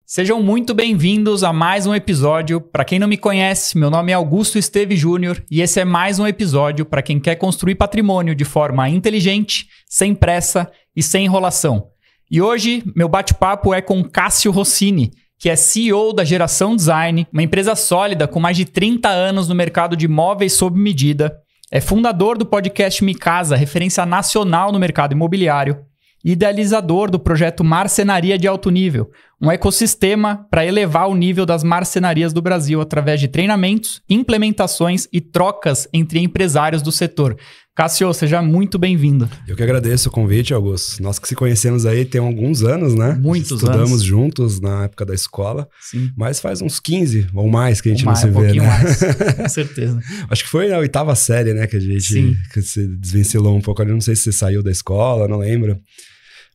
Sejam muito bem-vindos a mais um episódio. Para quem não me conhece, meu nome é Augusto Esteve Júnior e esse é mais um episódio para quem quer construir patrimônio de forma inteligente, sem pressa e sem enrolação. E hoje, meu bate-papo é com Cássio Rossini, que é CEO da Geração Design, uma empresa sólida com mais de 30 anos no mercado de móveis sob medida, é fundador do podcast Mi Casa, referência nacional no mercado imobiliário, e idealizador do projeto Marcenaria de Alto Nível, um ecossistema para elevar o nível das marcenarias do Brasil através de treinamentos, implementações e trocas entre empresários do setor. Cássio, seja muito bem-vindo. Eu que agradeço o convite, Augusto. Nós que se conhecemos aí tem alguns anos, né? Muitos anos. Estudamos juntos na época da escola. Sim. Mas faz uns 15 ou mais que a gente não se um vê, pouquinho né? mais, com certeza. Acho que foi na 8ª série, né? Que a gente se desvencilhou um pouco ali. Não sei se você saiu da escola, não lembro.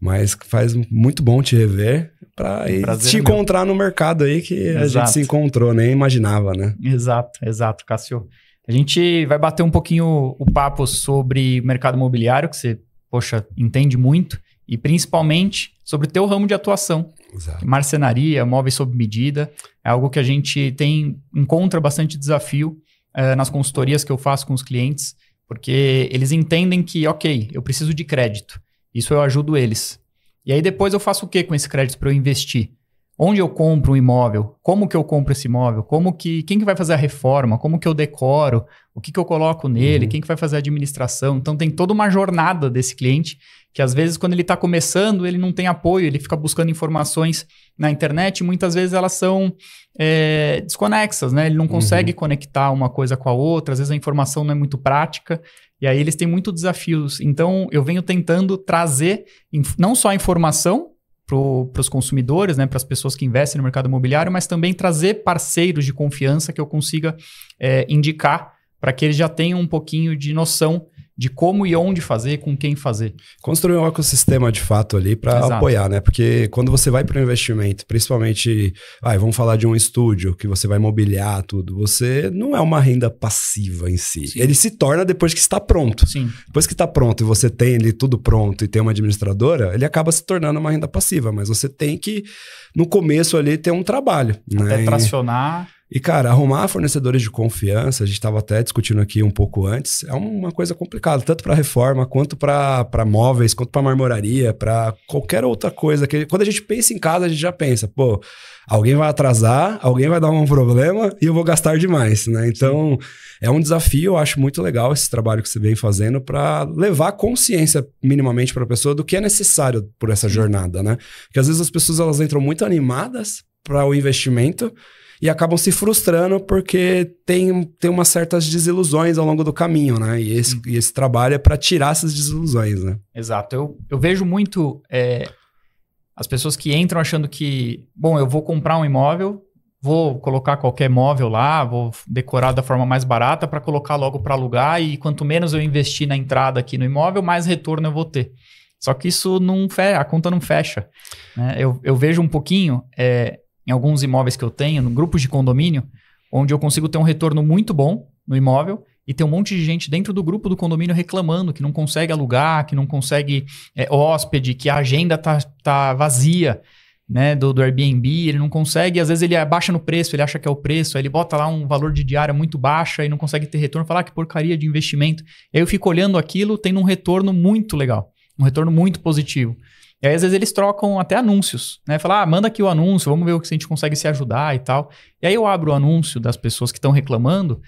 Mas faz muito bom te rever para te encontrar no mercado aí que a gente se encontrou, nem imaginava, né? Exato, Cássio. A gente vai bater um pouquinho o papo sobre o mercado imobiliário, que você, entende muito, e principalmente sobre o teu ramo de atuação. Exato. Marcenaria, móveis sob medida, é algo que a gente encontra bastante desafio nas consultorias que eu faço com os clientes, porque eles entendem que, eu preciso de crédito. Isso eu ajudo eles. E aí depois eu faço o que com esse crédito para eu investir? Onde eu compro um imóvel? Como que eu compro esse imóvel? Quem que vai fazer a reforma? Como que eu decoro? O que eu coloco nele? Quem que vai fazer a administração? Então tem toda uma jornada desse cliente que às vezes quando ele está começando ele não tem apoio, ele fica buscando informações na internet e muitas vezes elas são desconexas, né? Ele não consegue conectar uma coisa com a outra, às vezes a informação não é muito prática. E aí eles têm muitos desafios. Então, eu venho tentando trazer não só a informação para os consumidores, né, para as pessoas que investem no mercado imobiliário, mas também trazer parceiros de confiança que eu consiga indicar para que eles já tenham um pouquinho de noção de como e onde fazer, com quem fazer. Construir um ecossistema de fato ali para apoiar, né? Porque quando você vai para o investimento, principalmente, vamos falar de um estúdio que você vai mobiliar tudo, você não é uma renda passiva em si. Sim. Ele se torna depois que está pronto. Sim. Depois que está pronto e você tem ali tudo pronto e tem uma administradora, ele acaba se tornando uma renda passiva, mas você tem que, no começo ali, ter um trabalho. Até né? tracionar... E, cara, arrumar fornecedores de confiança, a gente estava até discutindo aqui um pouco antes, é uma coisa complicada, tanto para reforma, quanto para móveis, quanto para marmoraria, para qualquer outra coisa. Quando a gente pensa em casa, a gente já pensa, alguém vai atrasar, alguém vai dar um problema e eu vou gastar demais, né? Então, é um desafio, eu acho muito legal esse trabalho que você vem fazendo para levar consciência minimamente para a pessoa do que é necessário por essa jornada, né? Porque às vezes as pessoas elas entram muito animadas para o investimento, e acabam se frustrando porque tem umas certas desilusões ao longo do caminho, né? E esse trabalho é para tirar essas desilusões, né? Exato. Eu vejo muito as pessoas que entram achando que, eu vou comprar um imóvel, vou colocar qualquer móvel lá, vou decorar da forma mais barata para colocar logo para alugar e quanto menos eu investir na entrada aqui no imóvel, mais retorno eu vou ter. Só que isso a conta não fecha. Né? Eu vejo um pouquinho... em alguns imóveis que eu tenho, no grupos de condomínio, onde eu consigo ter um retorno muito bom no imóvel e tem um monte de gente dentro do grupo do condomínio reclamando que não consegue alugar, que não consegue hóspede, que a agenda tá vazia, né, do Airbnb, ele não consegue, às vezes ele abaixa no preço, ele acha que é o preço, aí ele bota lá um valor de diária muito baixa e não consegue ter retorno, fala que porcaria de investimento. E aí eu fico olhando aquilo, tendo um retorno muito legal, um retorno muito positivo. E aí, às vezes, eles trocam até anúncios, né? Fala, manda aqui o anúncio, vamos ver se a gente consegue se ajudar e tal. E aí eu abro o anúncio das pessoas que estão reclamando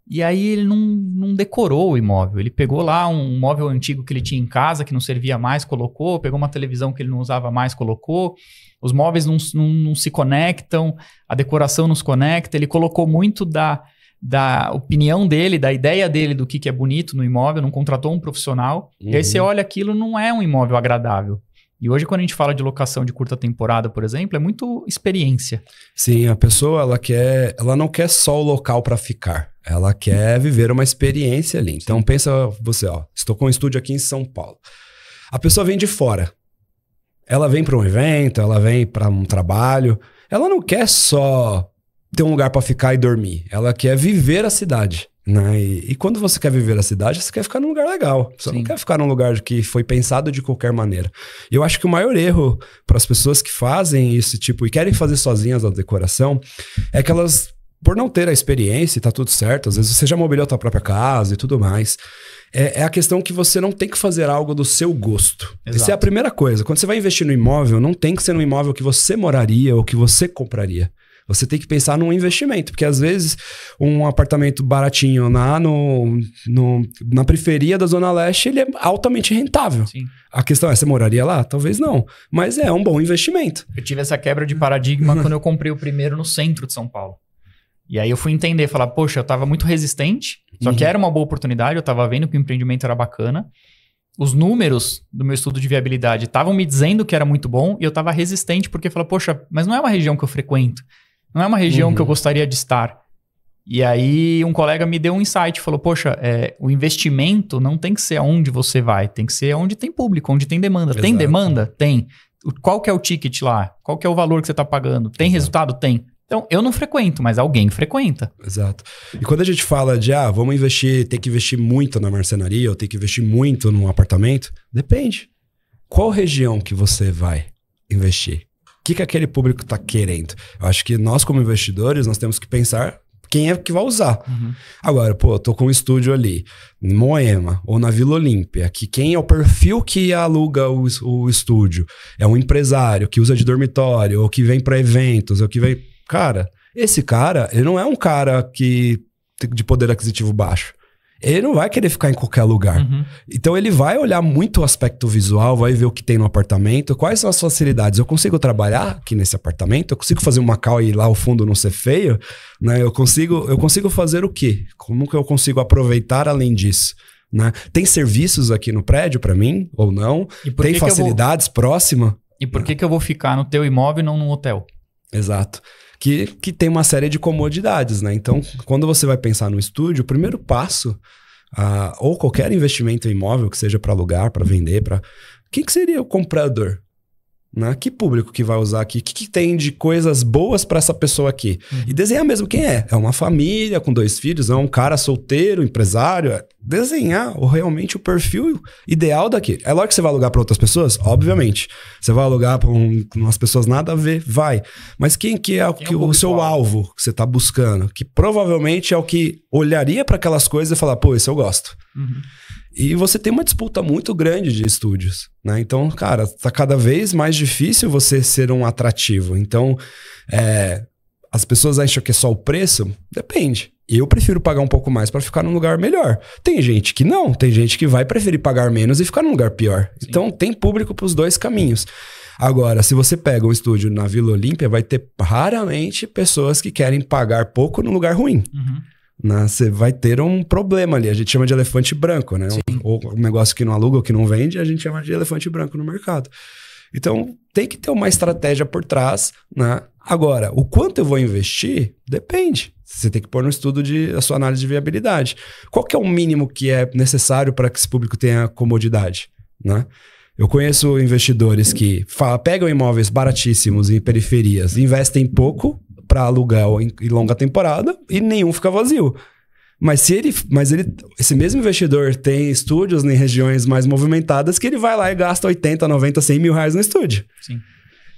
e aí ele não decorou o imóvel. Ele pegou lá um móvel antigo que ele tinha em casa, que não servia mais, colocou. Pegou uma televisão que ele não usava mais, colocou. Os móveis não se conectam, a decoração não se conecta. Ele colocou muito da opinião dele, da ideia dele do que é bonito no imóvel, não contratou um profissional. E aí você olha aquilo, não é um imóvel agradável. E hoje, quando a gente fala de locação de curta temporada, por exemplo, é muito experiência. Sim, a pessoa ela não quer só o local para ficar. Ela quer viver uma experiência ali. Então, pensa você, estou com um estúdio aqui em São Paulo. A pessoa vem de fora. Ela vem para um evento, ela vem para um trabalho. Ela não quer só ter um lugar para ficar e dormir. Ela quer viver a cidade. Né? E quando você quer viver a cidade, você quer ficar num lugar legal. Você não quer ficar num lugar que foi pensado de qualquer maneira. E eu acho que o maior erro para as pessoas que fazem esse tipo e querem fazer sozinhas a decoração é que elas, por não ter a experiência e tá tudo certo, às vezes você já mobiliou a tua própria casa e tudo mais, é a questão que você não tem que fazer algo do seu gosto. Exato. Essa é a primeira coisa. Quando você vai investir no imóvel, não tem que ser um imóvel que você moraria ou que você compraria. Você tem que pensar num investimento, porque às vezes um apartamento baratinho na periferia da Zona Leste, ele é altamente rentável. Sim. A questão é, você moraria lá? Talvez não, mas é um bom investimento. Eu tive essa quebra de paradigma quando eu comprei o primeiro no centro de São Paulo. E aí eu fui entender, falar, poxa, eu tava muito resistente, só que era uma boa oportunidade, eu tava vendo que o empreendimento era bacana. Os números do meu estudo de viabilidade estavam me dizendo que era muito bom e eu tava resistente porque falei, poxa, mas não é uma região que eu frequento. Não é uma região que eu gostaria de estar. E aí um colega me deu um insight, falou, poxa, o investimento não tem que ser aonde você vai, tem que ser onde tem público, onde tem demanda. Exato. Tem demanda? Tem. Qual que é o ticket lá? Qual que é o valor que você está pagando? Tem resultado? Tem. Então, eu não frequento, mas alguém frequenta. Exato. E quando a gente fala de, vamos investir, tem que investir muito na marcenaria ou tem que investir muito num apartamento, depende. Qual região que você vai investir? O que aquele público está querendo? Eu acho que nós, como investidores, nós temos que pensar quem é que vai usar. Uhum. Agora, eu tô com um estúdio ali, em Moema ou na Vila Olímpia, que quem é o perfil que aluga o estúdio? É um empresário que usa de dormitório, ou que vem para eventos, ou que vem... Cara, esse cara, ele não é um cara de poder aquisitivo baixo. Ele não vai querer ficar em qualquer lugar. Uhum. Então ele vai olhar muito o aspecto visual, vai ver o que tem no apartamento, quais são as facilidades. Eu consigo trabalhar aqui nesse apartamento? Eu consigo fazer uma cal e lá ao fundo não ser feio? Né? Eu consigo fazer o quê? Como que eu consigo aproveitar além disso? Né? Tem serviços aqui no prédio para mim ou não? Tem facilidades próximas? E por que eu vou ficar no teu imóvel e não num hotel? Exato. Que tem uma série de comodidades, né? Então, quando você vai pensar no estúdio, o primeiro passo, ou qualquer investimento em imóvel, que seja para alugar, para vender, quem que seria o comprador? Né? Que público que vai usar aqui? O que tem de coisas boas para essa pessoa aqui? Uhum. E desenhar mesmo quem é. É uma família com 2 filhos, é um cara solteiro, empresário. Desenhar realmente o perfil ideal daqui. É lógico que você vai alugar para outras pessoas? Obviamente. Você vai alugar para umas pessoas nada a ver? Vai. Mas quem é o seu alvo que você está buscando? Que provavelmente é o que olharia para aquelas coisas e falar, pô, isso eu gosto. Uhum. E você tem uma disputa muito grande de estúdios, né? Então, cara, tá cada vez mais difícil você ser um atrativo. Então, as pessoas acham que é só o preço? Depende. Eu prefiro pagar um pouco mais para ficar num lugar melhor. Tem gente que não. Tem gente que vai preferir pagar menos e ficar num lugar pior. Sim. Então, tem público para os 2 caminhos. Agora, se você pega um estúdio na Vila Olímpia, vai ter raramente pessoas que querem pagar pouco num lugar ruim. Uhum. Você vai ter um problema ali. A gente chama de elefante branco, né? Ou um negócio que não aluga ou que não vende, a gente chama de elefante branco no mercado. Então, tem que ter uma estratégia por trás, né? Agora, o quanto eu vou investir, depende. Você tem que pôr no estudo a sua análise de viabilidade. Qual que é o mínimo que é necessário para que esse público tenha comodidade, né? Eu conheço investidores que pegam imóveis baratíssimos em periferias, investem pouco para alugar em longa temporada e nenhum fica vazio. Mas esse mesmo investidor tem estúdios em regiões mais movimentadas que ele vai lá e gasta 80, 90, 100 mil reais no estúdio. Sim.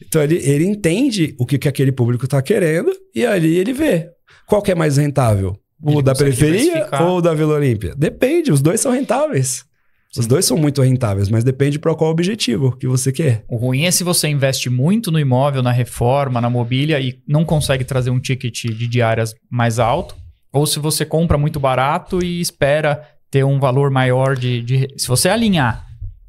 Então ele entende o que aquele público está querendo e ali ele vê qual que é mais rentável. O da periferia ou o da Vila Olímpia? Depende, os 2 são rentáveis. Os 2 são muito rentáveis, mas depende para qual objetivo que você quer. O ruim é se você investe muito no imóvel, na reforma, na mobília e não consegue trazer um ticket de diárias mais alto. Ou se você compra muito barato e espera ter um valor maior Se você alinhar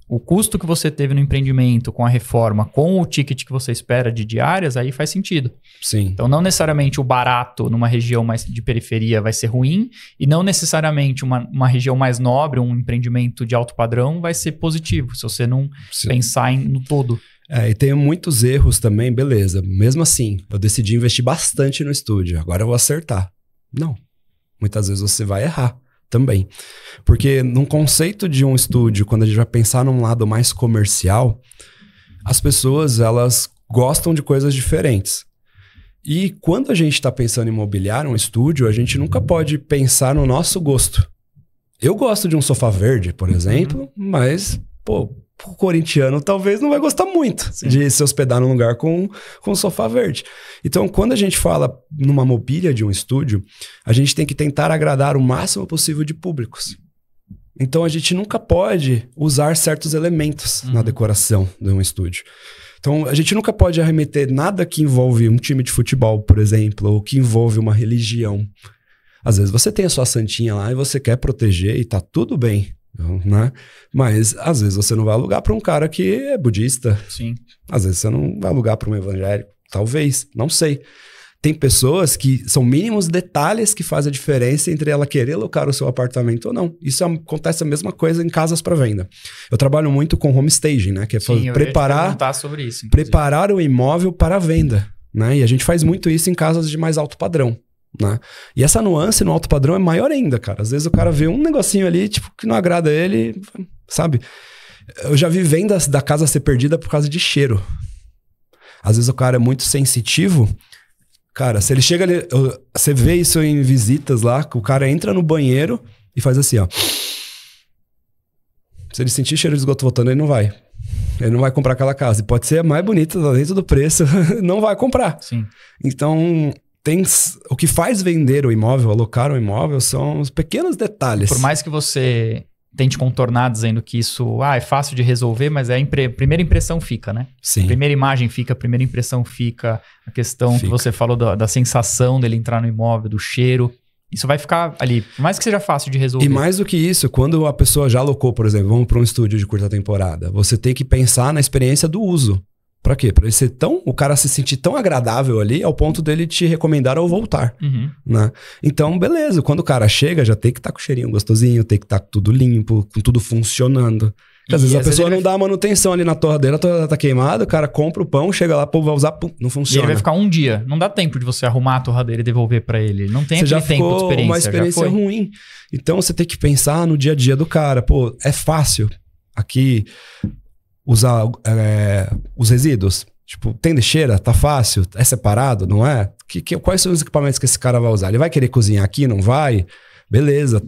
o custo que você teve no empreendimento com a reforma, com o ticket que você espera de diárias, aí faz sentido. Sim. Então, não necessariamente o barato numa região mais de periferia vai ser ruim e não necessariamente uma região mais nobre, um empreendimento de alto padrão vai ser positivo, se você não pensar no todo. E tem muitos erros também, beleza. Mesmo assim, eu decidi investir bastante no estúdio, agora eu vou acertar. Não. Muitas vezes você vai errar também. Porque num conceito de um estúdio, quando a gente vai pensar num lado mais comercial, as pessoas, elas gostam de coisas diferentes. E quando a gente está pensando em mobiliar um estúdio, a gente nunca pode pensar no nosso gosto. Eu gosto de um sofá verde, por exemplo, mas, pô, o corintiano talvez não vai gostar muito de se hospedar num lugar com um sofá verde. Então, quando a gente fala numa mobília de um estúdio, a gente tem que tentar agradar o máximo possível de públicos. Então, a gente nunca pode usar certos elementos na decoração de um estúdio. Então, a gente nunca pode arremeter nada que envolve um time de futebol, por exemplo, ou que envolve uma religião. Às vezes você tem a sua santinha lá e você quer proteger e tá tudo bem, né? Mas às vezes você não vai alugar para um cara que é budista. Sim. Às vezes você não vai alugar para um evangélico. Talvez, não sei. Tem pessoas que são mínimos detalhes que fazem a diferença entre ela querer alocar o seu apartamento ou não. Isso acontece a mesma coisa em casas para venda. Eu trabalho muito com home staging, né? Que é preparar sobre isso, preparar o imóvel para a venda, né? E a gente faz muito isso em casas de mais alto padrão, né? E essa nuance no alto padrão é maior ainda, cara. Às vezes o cara vê um negocinho ali, tipo, que não agrada ele, sabe? Eu já vi vendas da casa ser perdida por causa de cheiro. Às vezes o cara é muito sensitivo. Cara, se ele chega ali, você vê isso em visitas lá, que o cara entra no banheiro e faz assim, ó. Se ele sentir cheiro de esgoto voltando, ele não vai. Ele não vai comprar aquela casa. E pode ser a mais bonita, dentro do preço, não vai comprar. Sim. Então, o que faz vender o imóvel, alocar o imóvel, são os pequenos detalhes. Por mais que você tente contornar dizendo que isso é fácil de resolver, mas a primeira impressão fica, né? Sim. A primeira imagem fica, a primeira impressão fica, a questão que você falou da sensação dele entrar no imóvel, do cheiro, isso vai ficar ali, por mais que seja fácil de resolver. E mais do que isso, quando a pessoa já alocou, por exemplo, vamos para um estúdio de curta temporada, você tem que pensar na experiência do uso. Pra quê? Pra ele ser o cara se sentir tão agradável ali ao ponto dele te recomendar ou voltar, né? Então, beleza, quando o cara chega, já tem que estar com o cheirinho gostosinho, tem que estar tudo limpo, com tudo funcionando. Porque às vezes a pessoa não dá manutenção ali na torradeira, a torradeira tá queimada, o cara compra o pão, chega lá, pô, vai usar, pum, não funciona. E ele vai ficar um dia, não dá tempo de você arrumar a torradeira e devolver pra ele, não tem aquele tempo de experiência. Uma experiência ruim. Então, você tem que pensar no dia a dia do cara. Pô, é fácil aqui usar os resíduos, tipo, tem lixeira, tá fácil, é separado, não é? Quais são os equipamentos que esse cara vai usar? Ele vai querer cozinhar aqui, não vai? Beleza.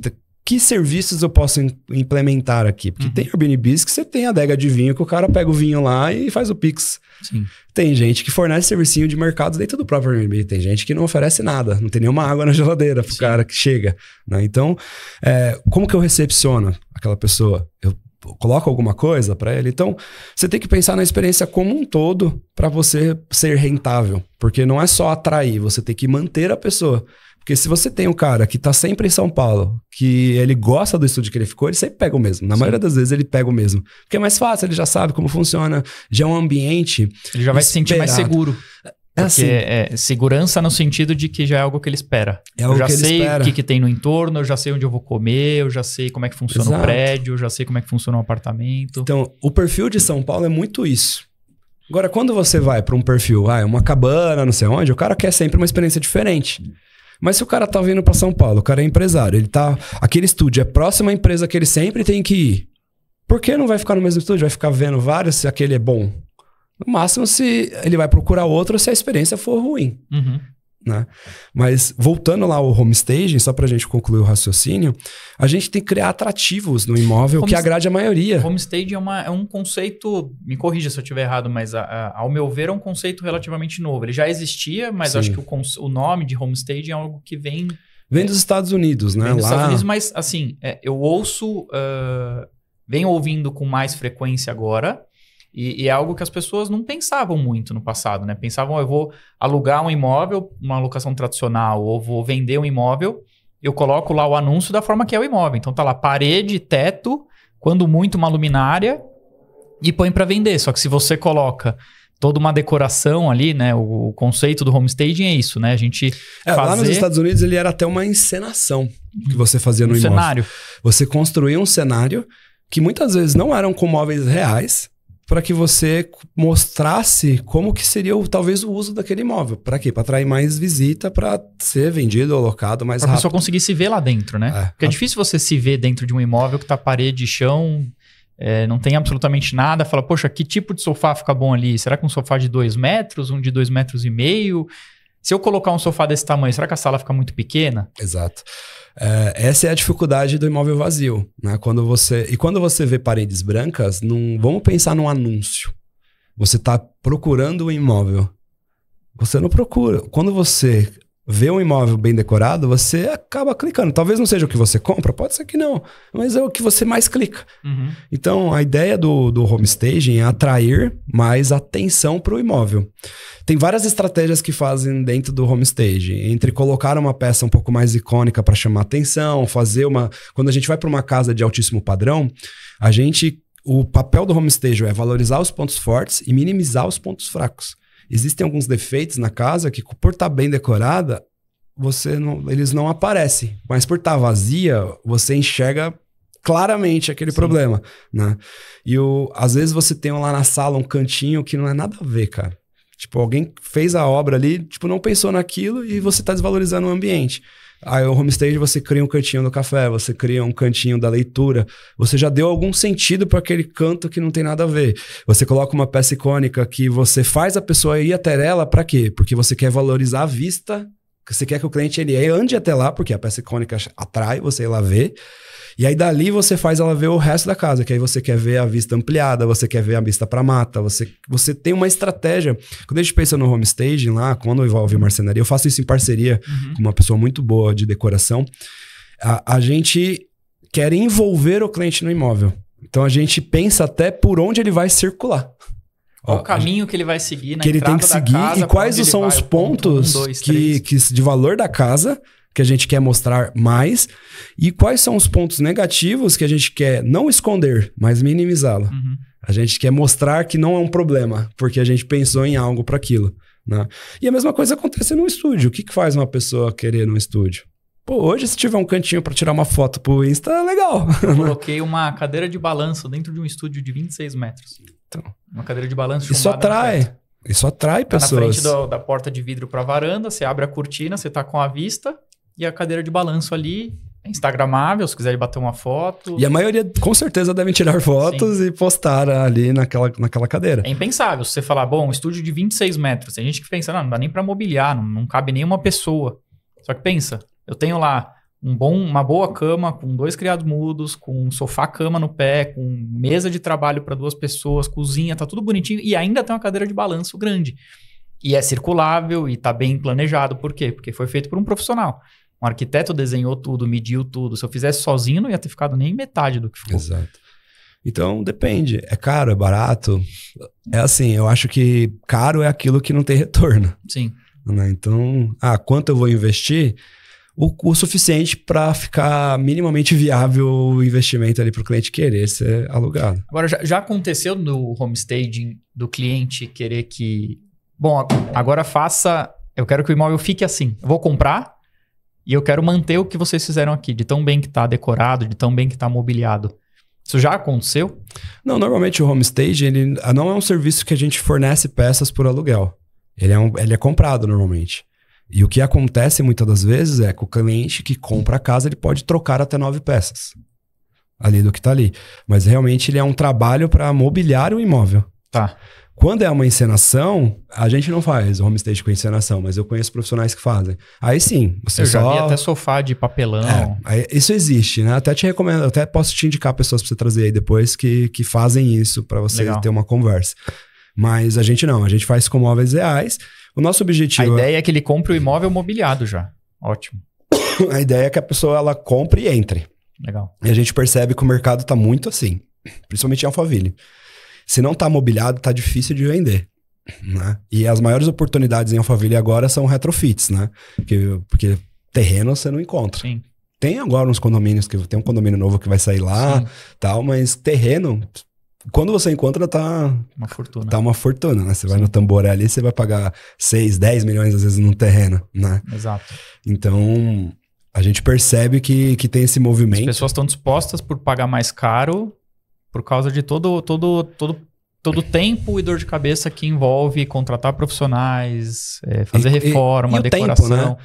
Que serviços eu posso implementar aqui? Porque tem Airbnbs que você tem a adega de vinho, que o cara pega o vinho lá e faz o Pix. Sim. Tem gente que fornece servicinho de mercado dentro do próprio Airbnb. Tem gente que não oferece nada, não tem nenhuma água na geladeira pro cara que chega, né? Então, como que eu recepciono aquela pessoa? Eu coloca alguma coisa para ele. Então, você tem que pensar na experiência como um todo para você ser rentável. Porque não é só atrair, você tem que manter a pessoa. Porque se você tem um cara que tá sempre em São Paulo, que ele gosta do estúdio que ele ficou, ele sempre pega o mesmo. Na maioria das vezes ele pega o mesmo. Porque é mais fácil, ele já sabe como funciona, já é um ambiente. Ele já vai se sentir mais seguro. É assim. Segurança no sentido de que já é algo que ele espera. Eu já sei o que tem no entorno, eu já sei onde eu vou comer, eu já sei como é que funciona o prédio, eu já sei como é que funciona o apartamento. Então, o perfil de São Paulo é muito isso. Agora, quando você vai para um perfil, uma cabana, não sei onde, o cara quer sempre uma experiência diferente. Mas se o cara tá vindo para São Paulo, o cara é empresário, aquele estúdio é próximo à empresa que ele sempre tem que ir. Por que não vai ficar no mesmo estúdio? Vai ficar vendo vários se aquele é bom? No máximo, se ele vai procurar outro se a experiência for ruim. Né? Mas voltando lá ao homestaging, só pra gente concluir o raciocínio, a gente tem que criar atrativos no imóvel que agrade a maioria. Homestaging é um conceito, me corrija se eu estiver errado, mas ao meu ver é um conceito relativamente novo. Ele já existia, mas acho que o nome de homestaging é algo que vem dos Estados Unidos, né? Vem dos Estados Unidos, mas assim, eu ouço, venho ouvindo com mais frequência agora. E é algo que as pessoas não pensavam muito no passado, né? Pensavam, eu vou alugar um imóvel, uma locação tradicional, ou vou vender um imóvel, eu coloco lá o anúncio da forma que é o imóvel. Então tá lá, parede, teto, quando muito uma luminária, e põe para vender. Só que se você coloca toda uma decoração ali, né? O conceito do homestaging é isso, né? A gente lá nos Estados Unidos ele era até uma encenação que você fazia no imóvel. Cenário. Você construía um cenário que muitas vezes não eram com móveis reais, para que você mostrasse como que seria talvez o uso daquele imóvel. Para quê? Para atrair mais visita, para ser vendido ou alocado mais rápido. Para a pessoa conseguir se ver lá dentro, né? Porque é difícil você se ver dentro de um imóvel que tá parede, chão, não tem absolutamente nada. Fala, poxa, que tipo de sofá fica bom ali? Será que um sofá de 2 metros, um de 2,5 metros? Se eu colocar um sofá desse tamanho, será que a sala fica muito pequena? Exato. Essa é a dificuldade do imóvel vazio, né? Quando você vê paredes brancas, vamos pensar num anúncio. Você está procurando um imóvel. Você não procura. Quando você vê um imóvel bem decorado, você acaba clicando. Talvez não seja o que você compra, pode ser que não, mas é o que você mais clica. Uhum. Então, a ideia do home staging é atrair mais atenção para o imóvel. Tem várias estratégias que fazem dentro do home staging, entre colocar uma peça um pouco mais icônica para chamar atenção, Quando a gente vai para uma casa de altíssimo padrão, o papel do home staging é valorizar os pontos fortes e minimizar os pontos fracos. Existem alguns defeitos na casa que, por estar bem decorada, eles não aparecem. Mas por estar vazia, você enxerga claramente aquele problema, né? E às vezes você tem lá na sala um cantinho que não é nada a ver, cara. Tipo, alguém fez a obra ali, tipo, não pensou naquilo e você está desvalorizando o ambiente. Aí o home staging você cria um cantinho do café, você cria um cantinho da leitura, você já deu algum sentido para aquele canto que não tem nada a ver. Você coloca uma peça icônica que você faz a pessoa ir até ela para quê? Porque você quer valorizar a vista, você quer que o cliente ele ande até lá, porque a peça icônica atrai você ir lá ver. E aí dali você faz ela ver o resto da casa, que aí você quer ver a vista ampliada, você quer ver a vista para mata, você tem uma estratégia. Quando a gente pensa no home staging lá, quando envolve marcenaria, eu faço isso em parceria com uma pessoa muito boa de decoração, a gente quer envolver o cliente no imóvel. Então a gente pensa até por onde ele vai circular. Qual o caminho que ele vai seguir na que ele tem que seguir casa, e quais são os pontos de valor da casa que a gente quer mostrar mais e quais são os pontos negativos que a gente quer não esconder, mas minimizá-lo. Uhum. A gente quer mostrar que não é um problema, porque a gente pensou em algo para aquilo, né? E a mesma coisa acontece no estúdio. O que faz uma pessoa querer no estúdio? Pô, hoje se tiver um cantinho para tirar uma foto pro Insta, é legal. Eu coloquei uma cadeira de balanço dentro de um estúdio de 26 metros. Então, uma cadeira de balanço Isso atrai pessoas. Tá na frente da porta de vidro para a varanda, você abre a cortina, você tá com a vista e a cadeira de balanço ali é instagramável, se quiser bater uma foto. E a maioria, com certeza, devem tirar fotos e postar ali naquela cadeira. É impensável se você falar, bom, um estúdio de 26 metros. Tem gente que pensa, não dá nem para mobiliar, não cabe nenhuma pessoa. Só que pensa, eu tenho lá uma boa cama com 2 criados mudos, com um sofá-cama no pé, com mesa de trabalho para 2 pessoas, cozinha, tá tudo bonitinho e ainda tem uma cadeira de balanço grande. E é circulável e tá bem planejado. Por quê? Porque foi feito por um profissional. Um arquiteto desenhou tudo, mediu tudo. Se eu fizesse sozinho, não ia ter ficado nem metade do que ficou. Exato. Então, depende. É caro, é barato? É assim, eu acho que caro é aquilo que não tem retorno. Sim. Né? Então, quanto eu vou investir? O suficiente para ficar minimamente viável o investimento ali para o cliente querer ser alugado. Agora, já aconteceu no home staging do cliente querer que... Bom, agora eu quero que o imóvel fique assim. Eu vou comprar e eu quero manter o que vocês fizeram aqui, de tão bem que está decorado, de tão bem que está mobiliado. Isso já aconteceu? Não, normalmente o home staging ele não é um serviço que a gente fornece peças por aluguel. Ele é comprado normalmente. E o que acontece muitas das vezes é que o cliente que compra a casa, ele pode trocar até 9 peças ali do que está ali. Mas realmente ele é um trabalho para mobiliar o imóvel. Tá. Quando é uma encenação, a gente não faz home staging com encenação, mas eu conheço profissionais que fazem. Aí sim, eu já vi até sofá de papelão. Isso existe, né? Até te recomendo, até posso te indicar pessoas para você trazer aí depois que fazem isso para você ter uma conversa. Mas a gente não, a gente faz com móveis reais. O nosso objetivo... A ideia é que ele compre o imóvel mobiliado já. Ótimo. A ideia é que a pessoa ela compre e entre. Legal. E a gente percebe que o mercado está muito assim, principalmente em Alphaville. Se não está mobiliado, está difícil de vender. Né? E as maiores oportunidades em Alphaville agora são retrofits, né? Porque terreno você não encontra. Sim. Tem agora uns condomínios, que tem um condomínio novo que vai sair lá, tal, mas terreno, quando você encontra, tá uma fortuna. Tá uma fortuna, né? Você vai no Tamboré ali, você vai pagar 6, 10 milhões às vezes num terreno, né? Exato. Então, a gente percebe que tem esse movimento. As pessoas estão dispostas por pagar mais caro por causa de todo todo o tempo e dor de cabeça que envolve contratar profissionais, fazer reforma, e decoração. Tempo,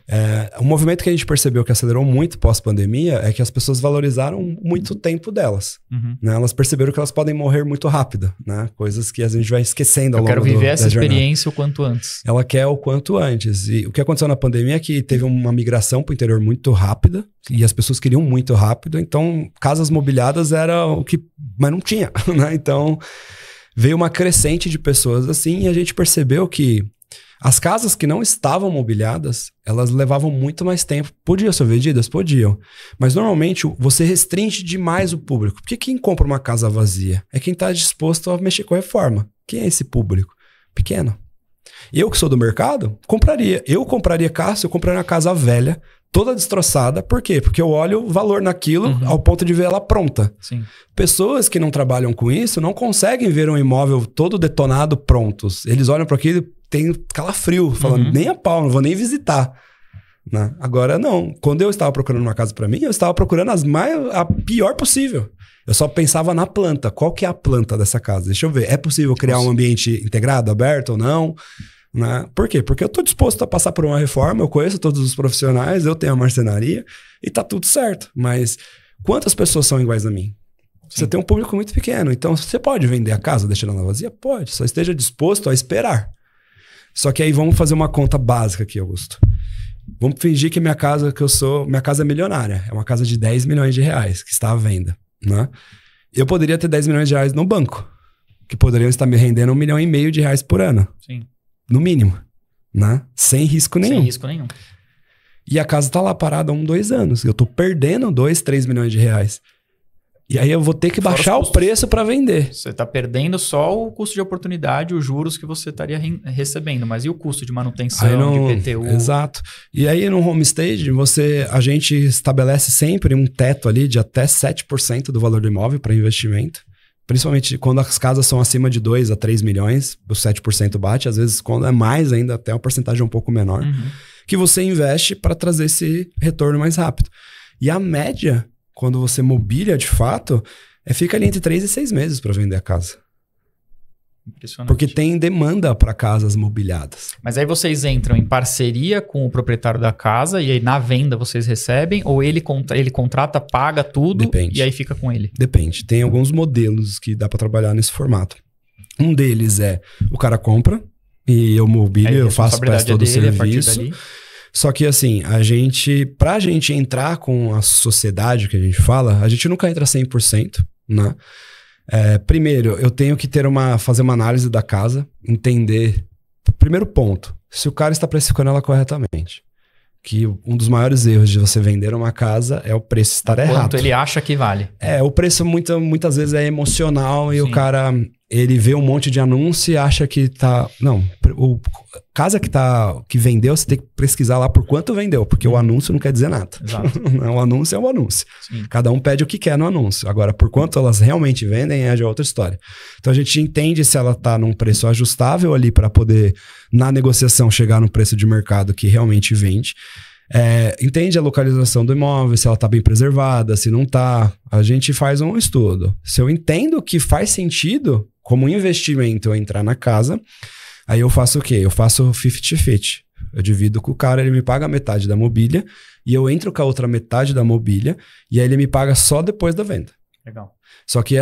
né? Um movimento que a gente percebeu que acelerou muito pós-pandemia é que as pessoas valorizaram muito o tempo delas. Uhum. Né? Elas perceberam que elas podem morrer muito rápido, né? Coisas que a gente vai esquecendo ao longo Eu quero viver essa da jornada. experiência o quanto antes. Ela quer o quanto antes. E o que aconteceu na pandemia é que teve uma migração para o interior muito rápida e as pessoas queriam muito rápido. Então, casas mobiliadas era o que... Mas não tinha, né? Então, veio uma crescente de pessoas assim e a gente percebeu que as casas que não estavam mobiliadas, elas levavam muito mais tempo. Podiam ser vendidas? Podiam. Mas normalmente você restringe demais o público. Porque quem compra uma casa vazia é quem está disposto a mexer com a reforma. Quem é esse público? Pequeno. Eu que sou do mercado, compraria. Eu compraria casa, eu compraria uma casa velha, toda destroçada. Por quê? Porque eu olho o valor naquilo ao ponto de ver ela pronta. Sim. Pessoas que não trabalham com isso não conseguem ver um imóvel todo detonado prontos. Eles olham para aquilo e tem calafrio, falando, nem a pau, não vou nem visitar. Né? Agora, não. Quando eu estava procurando uma casa para mim, eu estava procurando a pior possível. Eu só pensava na planta. Qual que é a planta dessa casa? Deixa eu ver. É possível criar um ambiente integrado, aberto ou não? Né? Por quê? Porque eu estou disposto a passar por uma reforma, eu conheço todos os profissionais, eu tenho a marcenaria e tá tudo certo. Mas quantas pessoas são iguais a mim? Você tem um público muito pequeno. Então, você pode vender a casa deixando ela vazia? Pode. Só esteja disposto a esperar. Só que aí vamos fazer uma conta básica aqui, Augusto. Vamos fingir que minha casa é milionária. É uma casa de 10 milhões de reais que está à venda. Né? Eu poderia ter 10 milhões de reais no banco, que poderiam estar me rendendo 1,5 milhão de reais por ano. Sim. No mínimo. Né? Sem risco nenhum. Sem risco nenhum. E a casa está lá parada há 2 anos. Eu estou perdendo 2, 3 milhões de reais. E aí eu vou ter que baixar o preço para vender. Você está perdendo só o custo de oportunidade, os juros que você estaria recebendo. Mas e o custo de manutenção, de PTU? Exato. E aí no home stage, a gente estabelece sempre um teto ali de até 7% do valor do imóvel para investimento. Principalmente quando as casas são acima de 2 a 3 milhões, o 7% bate. Às vezes, quando é mais ainda, até uma porcentagem um pouco menor. Que você investe para trazer esse retorno mais rápido. E a média... Quando você mobília de fato, fica ali entre 3 e 6 meses para vender a casa. Impressionante. Porque tem demanda para casas mobiliadas. Mas aí vocês entram em parceria com o proprietário da casa e aí na venda vocês recebem? Ou ele contrata, paga tudo. Depende. E aí fica com ele? Depende. Tem alguns modelos que dá para trabalhar nesse formato. Um deles é o cara compra e eu mobilio, eu faço todo o serviço. Só que assim, pra gente entrar com a sociedade que a gente fala, a gente nunca entra 100%, né? Primeiro, eu tenho que fazer uma análise da casa, entender, primeiro ponto, se o cara está precificando ela corretamente. Que um dos maiores erros de você vender uma casa é o preço estar errado. Quanto ele acha que vale. O preço muitas vezes é emocional e o cara, ele vê um monte de anúncio e acha que tá... Não, casa que vendeu, você tem que pesquisar lá por quanto vendeu, porque o anúncio não quer dizer nada. Exato. O anúncio é um anúncio. Sim. Cada um pede o que quer no anúncio. Agora, por quanto elas realmente vendem é de outra história. Então, a gente entende se ela tá num preço ajustável ali para poder, na negociação, chegar no preço de mercado que realmente vende. Entende a localização do imóvel, se ela está bem preservada, se não está. A gente faz um estudo. Se eu entendo que faz sentido, como investimento, eu entrar na casa, aí eu faço o quê? Eu faço 50-50. Eu divido com o cara, ele me paga a metade da mobília e eu entro com a outra metade da mobília e aí ele me paga só depois da venda. Legal. Só que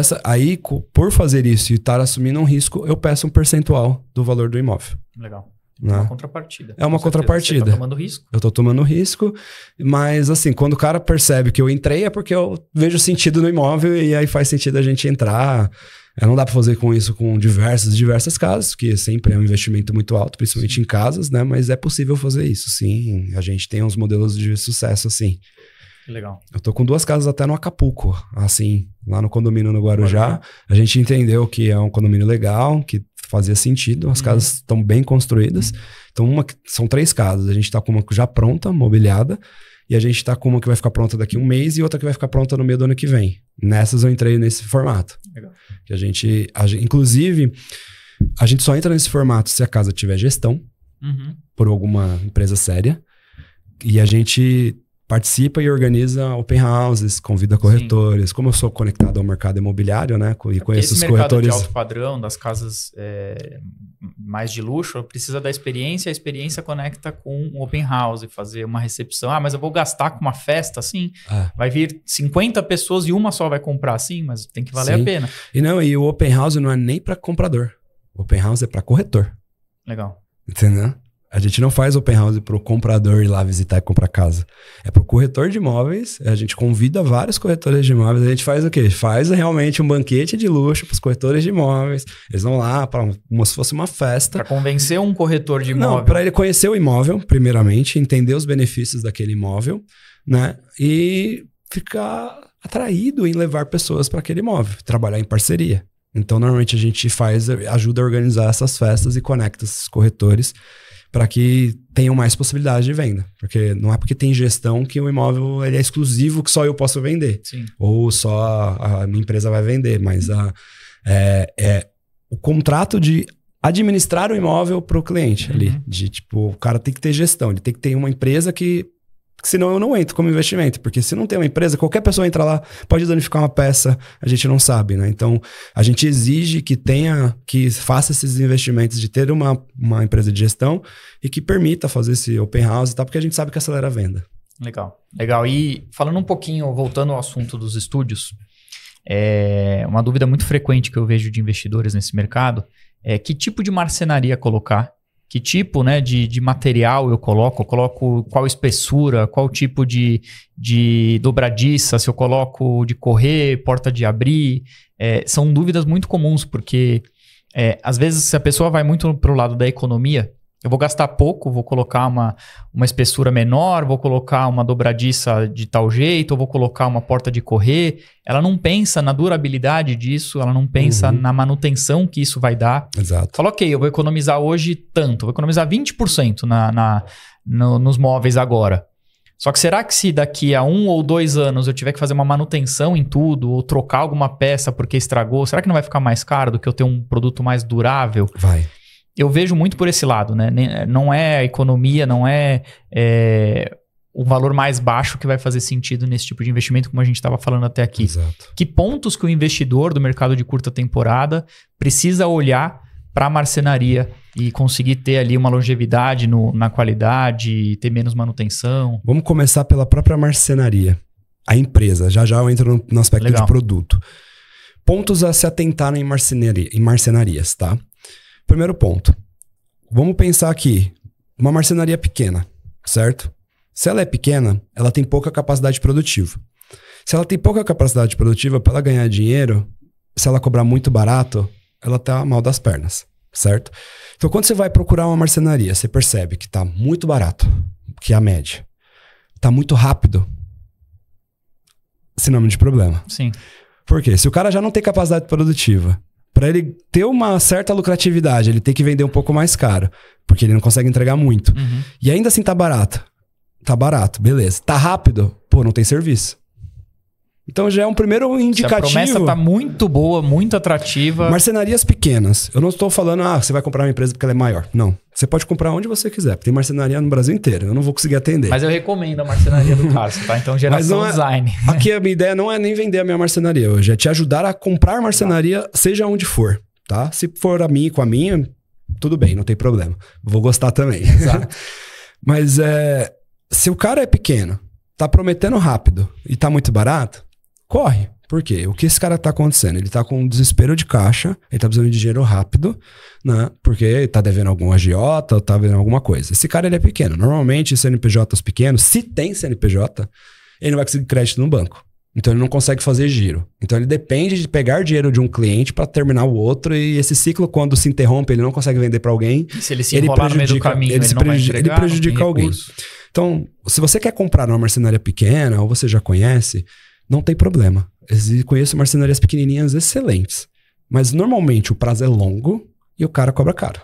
por fazer isso e estar assumindo um risco, eu peço um percentual do valor do imóvel. Legal. Né? Uma contrapartida. É uma contrapartida. Você tá tomando risco. Eu tô tomando risco, mas assim, quando o cara percebe que eu entrei é porque eu vejo sentido no imóvel e aí faz sentido a gente entrar. Não dá para fazer com isso com diversas casas, porque sempre é um investimento muito alto, principalmente em casas, né? Mas é possível fazer isso, sim. A gente tem uns modelos de sucesso, assim. Que legal. Eu tô com 2 casas até no Acapulco, assim, lá no condomínio no Guarujá. A gente entendeu que é um condomínio legal, que fazia sentido, as casas estão bem construídas. Então, são 3 casas. A gente tá com uma já pronta, mobiliada, e a gente tá com uma que vai ficar pronta daqui a 1 mês e outra que vai ficar pronta no meio do ano que vem. Nessas eu entrei nesse formato. Legal. Que inclusive, a gente só entra nesse formato se a casa tiver gestão por alguma empresa séria. E a gente participa e organiza open houses, convida corretores. Sim. Como eu sou conectado ao mercado imobiliário, né? E conheço os corretores. Esse mercado de alto padrão, das casas mais de luxo, precisa da experiência. A experiência conecta com um open house, fazer uma recepção. Mas eu vou gastar com uma festa, assim. Vai vir 50 pessoas e uma só vai comprar, sim, mas tem que valer a pena. E o open house não é nem para comprador. O open house é para corretor. Legal. Entendeu? A gente não faz open house para o comprador ir lá visitar e comprar casa. É para o corretor de imóveis. A gente convida vários corretores de imóveis. A gente faz o quê? Faz realmente um banquete de luxo para os corretores de imóveis. Eles vão lá como se fosse uma festa. Para convencer um corretor de imóvel. Não, para ele conhecer o imóvel, primeiramente, entender os benefícios daquele imóvel, né? E ficar atraído em levar pessoas para aquele imóvel. Trabalhar em parceria. Então, normalmente a gente ajuda a organizar essas festas e conecta esses corretores para que tenham mais possibilidade de venda. Porque não é porque tem gestão que o imóvel ele é exclusivo, que só eu posso vender. Sim. Ou só a minha empresa vai vender. Mas o contrato de administrar o imóvel para o cliente ali. De tipo, o cara tem que ter gestão. Ele tem que ter uma empresa que... Senão eu não entro como investimento. Porque se não tem uma empresa, qualquer pessoa entra lá, pode danificar uma peça, a gente não sabe, né? Então, a gente exige que faça esses investimentos de ter uma empresa de gestão e que permita fazer esse open house e tal, porque a gente sabe que acelera a venda. Legal. E falando um pouquinho, voltando ao assunto dos estúdios, uma dúvida muito frequente que eu vejo de investidores nesse mercado é que tipo de marcenaria colocar. Que tipo, né, de material eu coloco? Eu coloco qual espessura, qual tipo de dobradiça, se eu coloco de correr, porta de abrir. São dúvidas muito comuns, porque às vezes se a pessoa vai muito para o lado da economia, eu vou gastar pouco, vou colocar uma espessura menor, vou colocar uma dobradiça de tal jeito, ou vou colocar uma porta de correr. Ela não pensa na durabilidade disso, ela não pensa na manutenção que isso vai dar. Exato. Fala, ok, eu vou economizar hoje tanto, vou economizar 20% nos móveis agora. Só que será que se daqui a 1 ou 2 anos eu tiver que fazer uma manutenção em tudo, ou trocar alguma peça porque estragou, será que não vai ficar mais caro do que eu ter um produto mais durável? Vai. Eu vejo muito por esse lado, né? Não é a economia, não é o valor mais baixo que vai fazer sentido nesse tipo de investimento, como a gente estava falando até aqui. Exato. Que pontos que o investidor do mercado de curta temporada precisa olhar para a marcenaria e conseguir ter ali uma longevidade na qualidade, ter menos manutenção? Vamos começar pela própria marcenaria. A empresa, já eu entro no aspecto Legal. de produto. Pontos a se atentar em marcenarias, tá? Primeiro ponto. Vamos pensar aqui. Uma marcenaria pequena, certo? Se ela é pequena, ela tem pouca capacidade produtiva. Se ela tem pouca capacidade produtiva, para ela ganhar dinheiro, se ela cobrar muito barato, ela tá mal das pernas, certo? Então, quando você vai procurar uma marcenaria, você percebe que tá muito barato, que é a média. Tá muito rápido. Sinônimo de problema. Sim. Por quê? Se o cara já não tem capacidade produtiva, para ele ter uma certa lucratividade, ele tem que vender um pouco mais caro, porque ele não consegue entregar muito. E ainda assim tá barato. Tá barato, beleza. Tá rápido, não tem serviço. Então já é um primeiro indicativo. Se a promessa tá muito boa, muito atrativa. Marcenarias pequenas. Eu não estou falando, você vai comprar uma empresa porque ela é maior. Não. Você pode comprar onde você quiser. Tem marcenaria no Brasil inteiro. Eu não vou conseguir atender. Mas eu recomendo a marcenaria do Carson, tá? Então, geração design. Aqui a minha ideia não é nem vender a minha marcenaria hoje. É te ajudar a comprar marcenaria, seja onde for, tá? Se for a minha com a minha, tudo bem, não tem problema. Vou gostar também. Exato. Mas se o cara é pequeno, tá prometendo rápido e tá muito barato, corre. Por quê? O que esse cara tá acontecendo? Ele tá com um desespero de caixa, ele tá precisando de dinheiro rápido, né? Porque ele tá devendo algum agiota ou tá devendo alguma coisa. Esse cara, ele é pequeno. Normalmente, CNPJs pequenos, se tem CNPJ, ele não vai conseguir crédito no banco. Então, ele não consegue fazer giro. Então, ele depende de pegar dinheiro de um cliente para terminar o outro, e esse ciclo, quando se interrompe, ele não consegue vender para alguém. E se ele se enrolar no meio do caminho, ele não vai entregar, ele prejudica alguém. Então, se você quer comprar numa marcenaria pequena, ou você já conhece, não tem problema. Eu conheço marcenarias pequenininhas excelentes. Mas normalmente o prazo é longo e o cara cobra caro.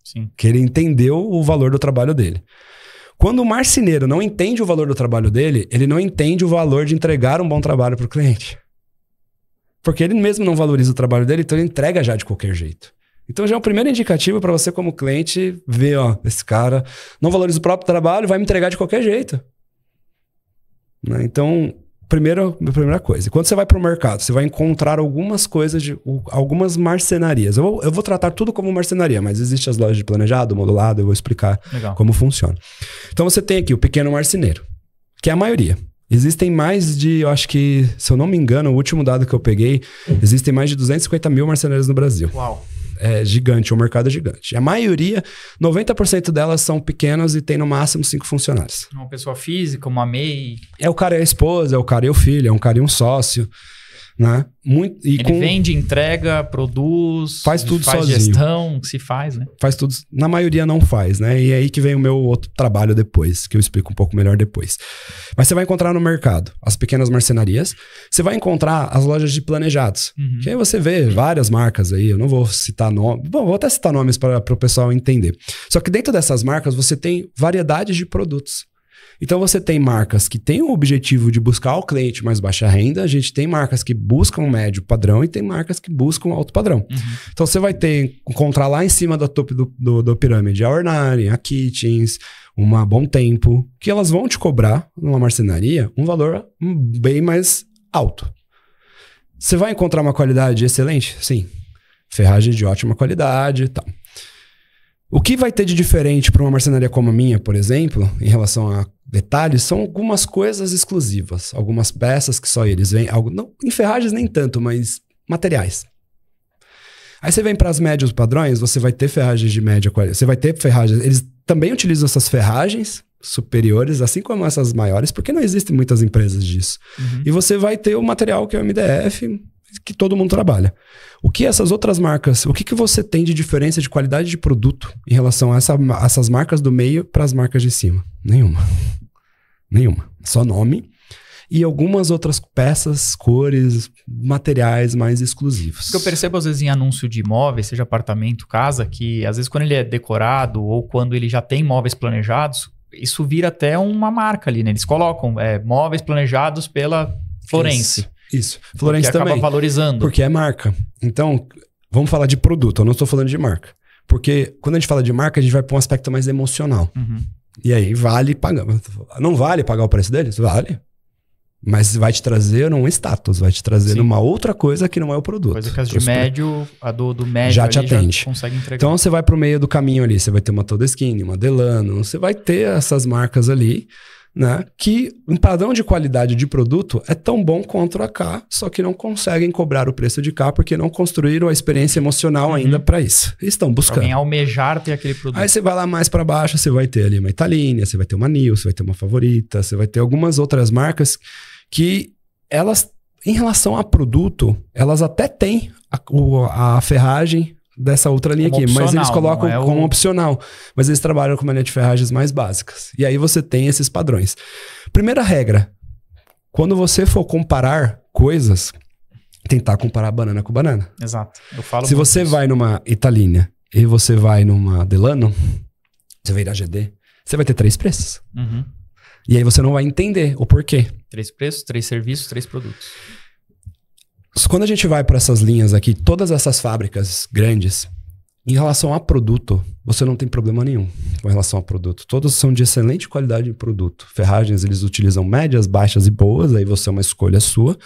Sim. Que ele entendeu o valor do trabalho dele. Quando o marceneiro não entende o valor do trabalho dele, ele não entende o valor de entregar um bom trabalho para o cliente. Porque ele mesmo não valoriza o trabalho dele, então ele entrega já de qualquer jeito. Então já é um primeiro indicativo para você como cliente ver, esse cara não valoriza o próprio trabalho, vai me entregar de qualquer jeito. né? Então, primeira coisa. Quando você vai para o mercado, você vai encontrar algumas coisas, algumas marcenarias. Eu vou tratar tudo como marcenaria, mas existem as lojas de planejado, modulado, eu vou explicar como funciona. Então, você tem aqui o pequeno marceneiro, que é a maioria. Existem mais de, eu acho que, se eu não me engano, o último dado que eu peguei, existem mais de 250 mil marceneiros no Brasil. Uau! É gigante, o mercado é gigante. A maioria, 90% delas são pequenas e tem no máximo 5 funcionários. Uma pessoa física, uma MEI. É o cara e a esposa, é o cara e o filho, é um cara e um sócio, né? Ele vende, entrega, produz, faz tudo faz sozinho. Gestão, se faz, né? Faz tudo, na maioria não faz, né? E é aí que vem o meu outro trabalho depois, que eu explico um pouco melhor depois. Mas você vai encontrar no mercado as pequenas marcenarias, você vai encontrar as lojas de planejados, que aí você vê várias marcas aí, eu não vou citar nomes, bom, vou até citar nomes para o pessoal entender. Só que dentro dessas marcas você tem variedades de produtos. Então você tem marcas que têm o objetivo de buscar o cliente mais baixa renda, a gente tem marcas que buscam médio padrão e tem marcas que buscam alto padrão. Então você vai encontrar lá em cima da topo do pirâmide a Ornari, a Kitchens, uma Bom Tempo, que elas vão te cobrar numa marcenaria um valor bem mais alto. Você vai encontrar uma qualidade excelente? Sim. Ferragem de ótima qualidade e tal. O que vai ter de diferente para uma marcenaria como a minha, por exemplo, em relação a detalhes, são algumas coisas exclusivas. Algumas peças que só eles vendem. Não, em ferragens nem tanto, mas materiais. Aí você vem para as médios padrões, você vai ter ferragens de média qualidade. Você vai ter ferragens... Eles também utilizam essas ferragens superiores, assim como essas maiores, porque não existem muitas empresas disso. E você vai ter o material que é o MDF, que todo mundo trabalha. O que essas outras marcas, o que você tem de diferença de qualidade de produto em relação a essas marcas do meio para as marcas de cima? Nenhuma. Só nome e algumas outras peças, cores, materiais mais exclusivos. O que eu percebo às vezes em anúncio de imóveis, seja apartamento, casa, que às vezes quando ele é decorado ou quando ele já tem móveis planejados, isso vira até uma marca ali, né? Eles colocam móveis planejados pela Florence. Isso. Florence também. Acaba valorizando. Porque é marca. Então, vamos falar de produto. Eu não estou falando de marca. Porque quando a gente fala de marca, a gente vai para um aspecto mais emocional. E aí vale pagar. Não vale pagar o preço deles? Vale. Mas vai te trazer um status, vai te trazer uma outra coisa que não é o produto. Coisa que as de médio, a do médio já te atende. Já consegue entregar. Então você vai para o meio do caminho ali, você vai ter uma Todeskine, uma Delano, você vai ter essas marcas ali, né? Que em padrão de qualidade de produto é tão bom quanto a cá, só que não conseguem cobrar o preço de cá porque não construíram a experiência emocional ainda para isso. Estão buscando. Alguém almejar ter aquele produto. Aí você vai lá mais para baixo, você vai ter ali uma Italínia, você vai ter uma Nil, você vai ter uma Favorita, você vai ter algumas outras marcas que elas, em relação a produto, elas até têm a ferragem dessa outra linha como aqui, mas eles colocam como opcional. Mas eles trabalham com uma linha de ferragens mais básicas. E aí você tem esses padrões. Primeira regra, quando você for comparar coisas, tentar comparar banana com banana. Exato. Eu falo Se você vai numa Italínia e você vai numa Delano, você vai ir na GD, você vai ter 3 preços. E aí você não vai entender o porquê. 3 preços, 3 serviços, 3 produtos. Quando a gente vai para essas linhas aqui, todas essas fábricas grandes, em relação a produto, você não tem problema nenhum com relação a produto. Todos são de excelente qualidade de produto. Ferragens, eles utilizam médias, baixas e boas, aí você é uma escolha sua.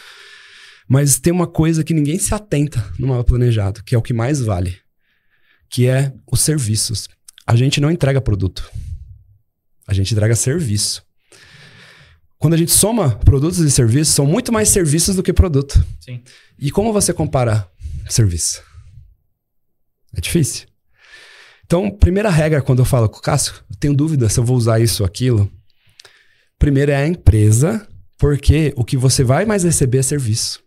Mas tem uma coisa que ninguém se atenta no mapa planejado, que é o que mais vale, que é os serviços. A gente não entrega produto. A gente entrega serviço. Quando a gente soma produtos e serviços, são muito mais serviços do que produto. Sim. E como você compara serviço? É difícil. Então, primeira regra, quando eu falo, Cássio, eu tenho dúvida se eu vou usar isso ou aquilo. Primeiro é a empresa, porque o que você vai mais receber é serviço.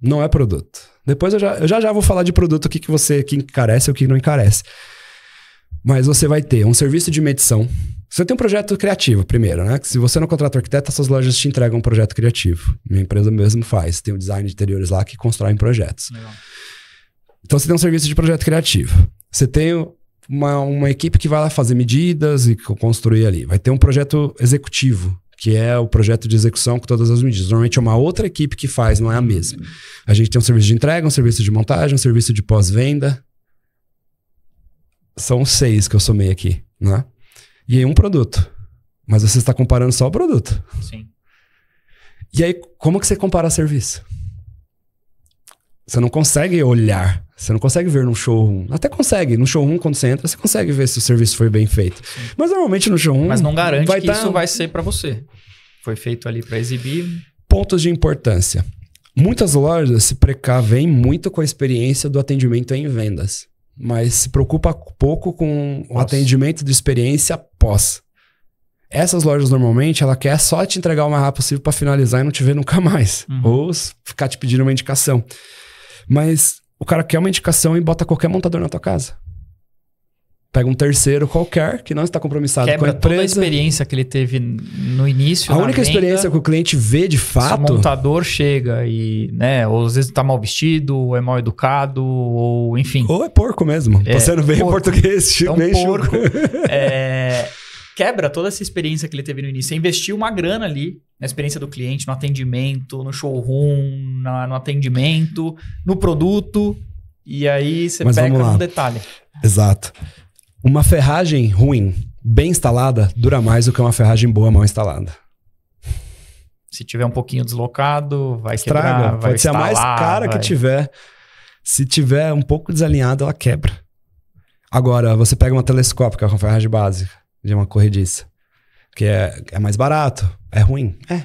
Não é produto. Depois eu já vou falar de produto, o que encarece e o que não encarece. Mas você vai ter um serviço de medição. Você tem um projeto criativo primeiro, né? Se você não contrata arquiteto, essas lojas te entregam um projeto criativo. Minha empresa mesmo faz. Tem um design de interiores lá que constroem projetos. Legal. Então você tem um serviço de projeto criativo. Você tem uma equipe que vai lá fazer medidas e construir ali. Vai ter um projeto executivo, que é o projeto de execução com todas as medidas. Normalmente é uma outra equipe que faz, não é a mesma. A gente tem um serviço de entrega, um serviço de montagem, um serviço de pós-venda. São 6 que eu somei aqui, né? E aí um produto. Mas você está comparando só o produto. Sim. E aí, como que você compara serviço? Você não consegue olhar, você não consegue ver no showroom. Até consegue, no showroom quando você entra, você consegue ver se o serviço foi bem feito. Sim. Mas normalmente no showroom... Mas não garante que isso vai ser para você. Foi feito ali para exibir. Pontos de importância. Muitas lojas se precavem muito com a experiência do atendimento em vendas, mas se preocupa pouco com o atendimento de experiência pós. Essas lojas, normalmente, ela quer só te entregar o mais rápido possível para finalizar e não te ver nunca mais. Ou ficar te pedindo uma indicação. Mas o cara quer uma indicação e bota qualquer montador na tua casa. Pega um terceiro qualquer, que não está compromissado com a empresa. Quebra toda a experiência que ele teve no início. A única experiência que o cliente vê de fato... Se o montador chega e, né, ou às vezes tá mal vestido, ou é mal educado, ou enfim. Ou é porco mesmo. Você não vê em português, bem porco. Quebra toda essa experiência que ele teve no início. Você investiu uma grana ali na experiência do cliente, no atendimento, no showroom, no atendimento, no produto. E aí você peca num detalhe. Exato. Uma ferragem ruim, bem instalada, dura mais do que uma ferragem boa, mal instalada. Se tiver um pouquinho deslocado, vai estraga, quebrar, vai pode ser a mais cara que tiver. Se tiver um pouco desalinhada, ela quebra. Agora, você pega uma telescópica com ferragem básica de uma corrediça, que é mais barato, é ruim? É.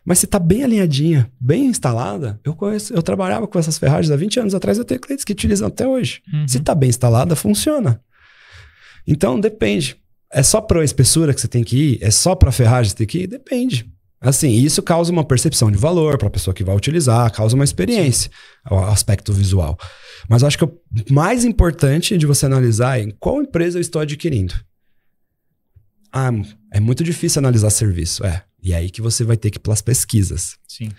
Mas se tá bem alinhadinha, bem instalada, eu trabalhava com essas ferragens há 20 anos atrás, eu tenho clientes que utilizam até hoje. Se tá bem instalada, funciona. Então, depende. É só para a espessura que você tem que ir? É só para a ferragem que você tem que ir? Depende. Assim, isso causa uma percepção de valor para a pessoa que vai utilizar, causa uma experiência, o aspecto visual. Mas eu acho que o mais importante de você analisar é em qual empresa eu estou adquirindo. Ah, é muito difícil analisar serviço. E aí que você vai ter que ir pelas pesquisas. Sim.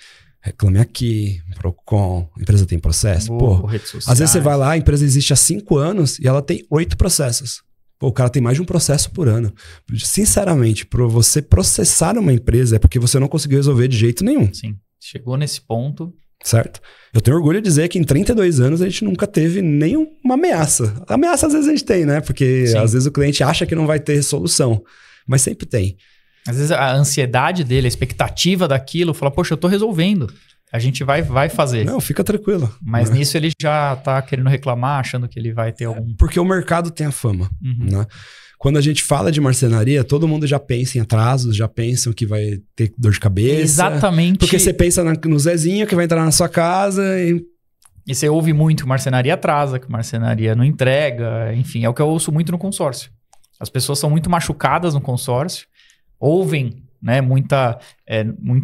Reclame Aqui, Procon, a empresa tem processo. Redes sociais. Às vezes você vai lá, a empresa existe há 5 anos e ela tem 8 processos. O cara tem mais de um processo por ano. Sinceramente, para você processar uma empresa é porque você não conseguiu resolver de jeito nenhum. Sim, chegou nesse ponto. Certo? Eu tenho orgulho de dizer que em 32 anos a gente nunca teve nenhuma ameaça. Ameaça às vezes a gente tem, né? Porque às vezes o cliente acha que não vai ter solução. Mas sempre tem. Às vezes a ansiedade dele, a expectativa daquilo, fala, poxa, eu tô resolvendo. A gente vai fazer. Não, fica tranquilo. Mas nisso ele já tá querendo reclamar, achando que ele vai ter algum... Porque o mercado tem a fama, né? Quando a gente fala de marcenaria, todo mundo já pensa em atrasos, já pensam que vai ter dor de cabeça. Exatamente. Porque você pensa no Zezinho que vai entrar na sua casa e você ouve muito que marcenaria atrasa, que marcenaria não entrega, enfim, é o que eu ouço muito no consórcio. As pessoas são muito machucadas no consórcio, ouvem, né, muita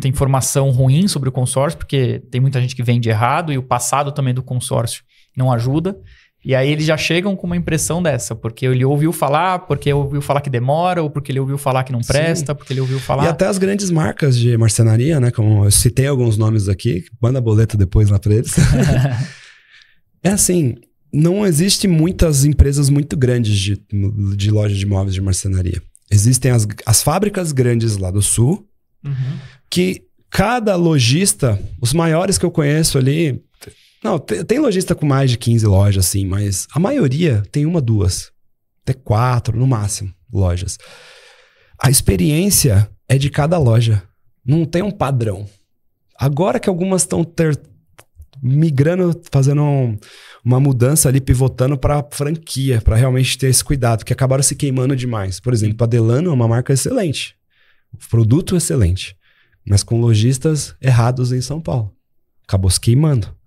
informação ruim sobre o consórcio, porque tem muita gente que vende errado e o passado também do consórcio não ajuda. E aí eles já chegam com uma impressão dessa, porque ele ouviu falar, porque ouviu falar que demora, ou porque ele ouviu falar que não presta, porque ele ouviu falar... E até as grandes marcas de marcenaria, né, como eu citei alguns nomes aqui, manda boleto depois lá pra eles. É assim, não existe muitas empresas muito grandes de loja de móveis de marcenaria. Existem as fábricas grandes lá do sul, que cada lojista, os maiores que eu conheço ali... Não, tem lojista com mais de 15 lojas, assim, mas a maioria tem 1, 2, até 4 no máximo lojas. A experiência é de cada loja, não tem um padrão. Agora que algumas estão migrando, fazendo uma mudança ali, pivotando para franquia, para realmente ter esse cuidado, porque acabaram se queimando demais. Por exemplo, a Delano é uma marca excelente, o produto excelente, mas com lojistas errados em São Paulo. Acabou se queimando.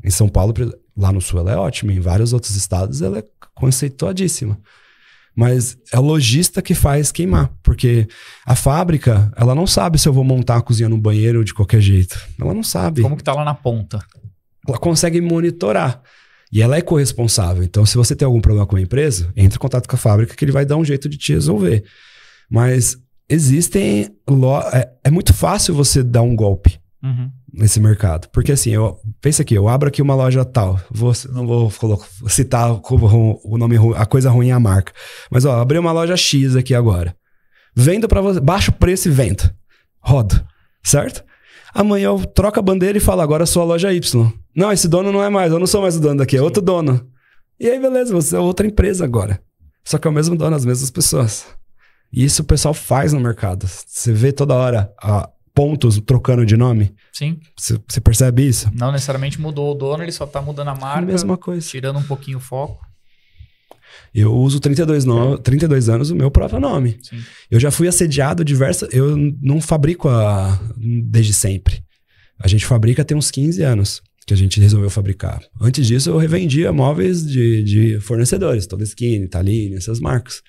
Em São Paulo, lá no sul ela é ótima, em vários outros estados ela é conceituadíssima. Mas é o lojista que faz queimar, porque a fábrica, ela não sabe se eu vou montar a cozinha no banheiro de qualquer jeito. Ela não sabe. Como que tá lá na ponta? Ela consegue monitorar. E ela é corresponsável. Então, se você tem algum problema com a empresa, entre em contato com a fábrica que ele vai dar um jeito de te resolver. Mas existem... É muito fácil você dar um golpe. Nesse mercado. Porque assim, pensa aqui, eu abro aqui uma loja tal, não vou citar o nome, a coisa ruim é a marca, mas ó, abri uma loja X aqui agora, vendo pra você, baixo preço e vendo, rodo, certo? Amanhã eu troco a bandeira e falo, agora eu sou a loja Y. Não, esse dono não é mais, eu não sou mais o dono daqui, é outro dono. E aí beleza, você é outra empresa agora, só que é o mesmo dono, as mesmas pessoas. E isso o pessoal faz no mercado, você vê toda hora pontos trocando de nome? Sim. Você percebe isso? Não necessariamente mudou o dono, ele só tá mudando a marca. Mesma coisa. Tirando um pouquinho o foco. Eu uso 32 anos o meu próprio nome. Sim. Eu já fui assediado diversas... Eu não fabrico desde sempre. A gente fabrica tem uns 15 anos que a gente resolveu fabricar. Antes disso, eu revendia móveis de fornecedores. Todeskine, Taline, essas marcas.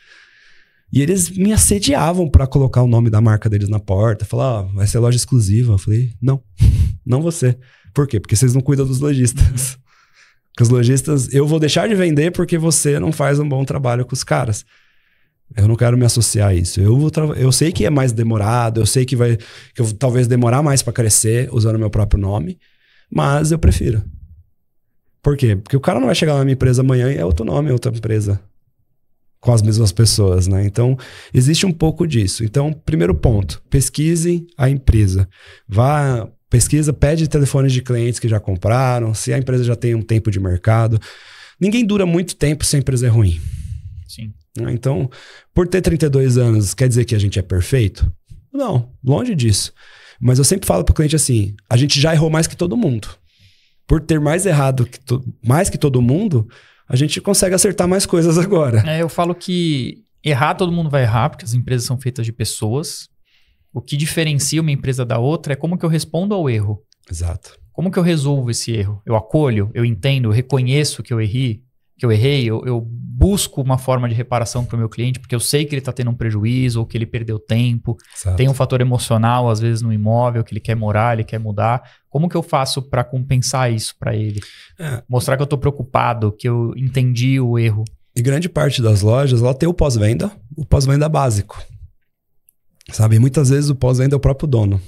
E eles me assediavam para colocar o nome da marca deles na porta. Falar, vai ser loja exclusiva. Eu falei, não você. Por quê? Porque vocês não cuidam dos lojistas. Porque os lojistas, eu vou deixar de vender porque você não faz um bom trabalho com os caras. Eu não quero me associar a isso. Eu sei que é mais demorado, eu sei que eu talvez demorar mais para crescer usando o meu próprio nome, mas eu prefiro. Por quê? Porque o cara não vai chegar na minha empresa amanhã e é outro nome, outra empresa. Com as mesmas pessoas, né? Então, existe um pouco disso. Então, primeiro ponto, pesquise a empresa. Pesquisa, pede telefones de clientes que já compraram, se a empresa já tem um tempo de mercado. Ninguém dura muito tempo se a empresa é ruim. Sim. Então, por ter 32 anos, quer dizer que a gente é perfeito? Não, longe disso. Mas eu sempre falo para o cliente assim, a gente já errou mais que todo mundo. Por ter mais errado mais que todo mundo, a gente consegue acertar mais coisas agora. Eu falo que errar todo mundo vai errar, porque as empresas são feitas de pessoas. O que diferencia uma empresa da outra é como que eu respondo ao erro. Exato. Como que eu resolvo esse erro? Eu acolho, eu entendo, eu reconheço que eu errei, eu busco uma forma de reparação para o meu cliente, porque eu sei que ele está tendo um prejuízo ou que ele perdeu tempo. Exato. Tem um fator emocional, às vezes, no imóvel, que ele quer morar, ele quer mudar. Como que eu faço para compensar isso para ele? Mostrar que eu estou preocupado, que eu entendi o erro. E grande parte das lojas, ela tem o pós-venda básico. Sabe? Muitas vezes o pós-venda é o próprio dono.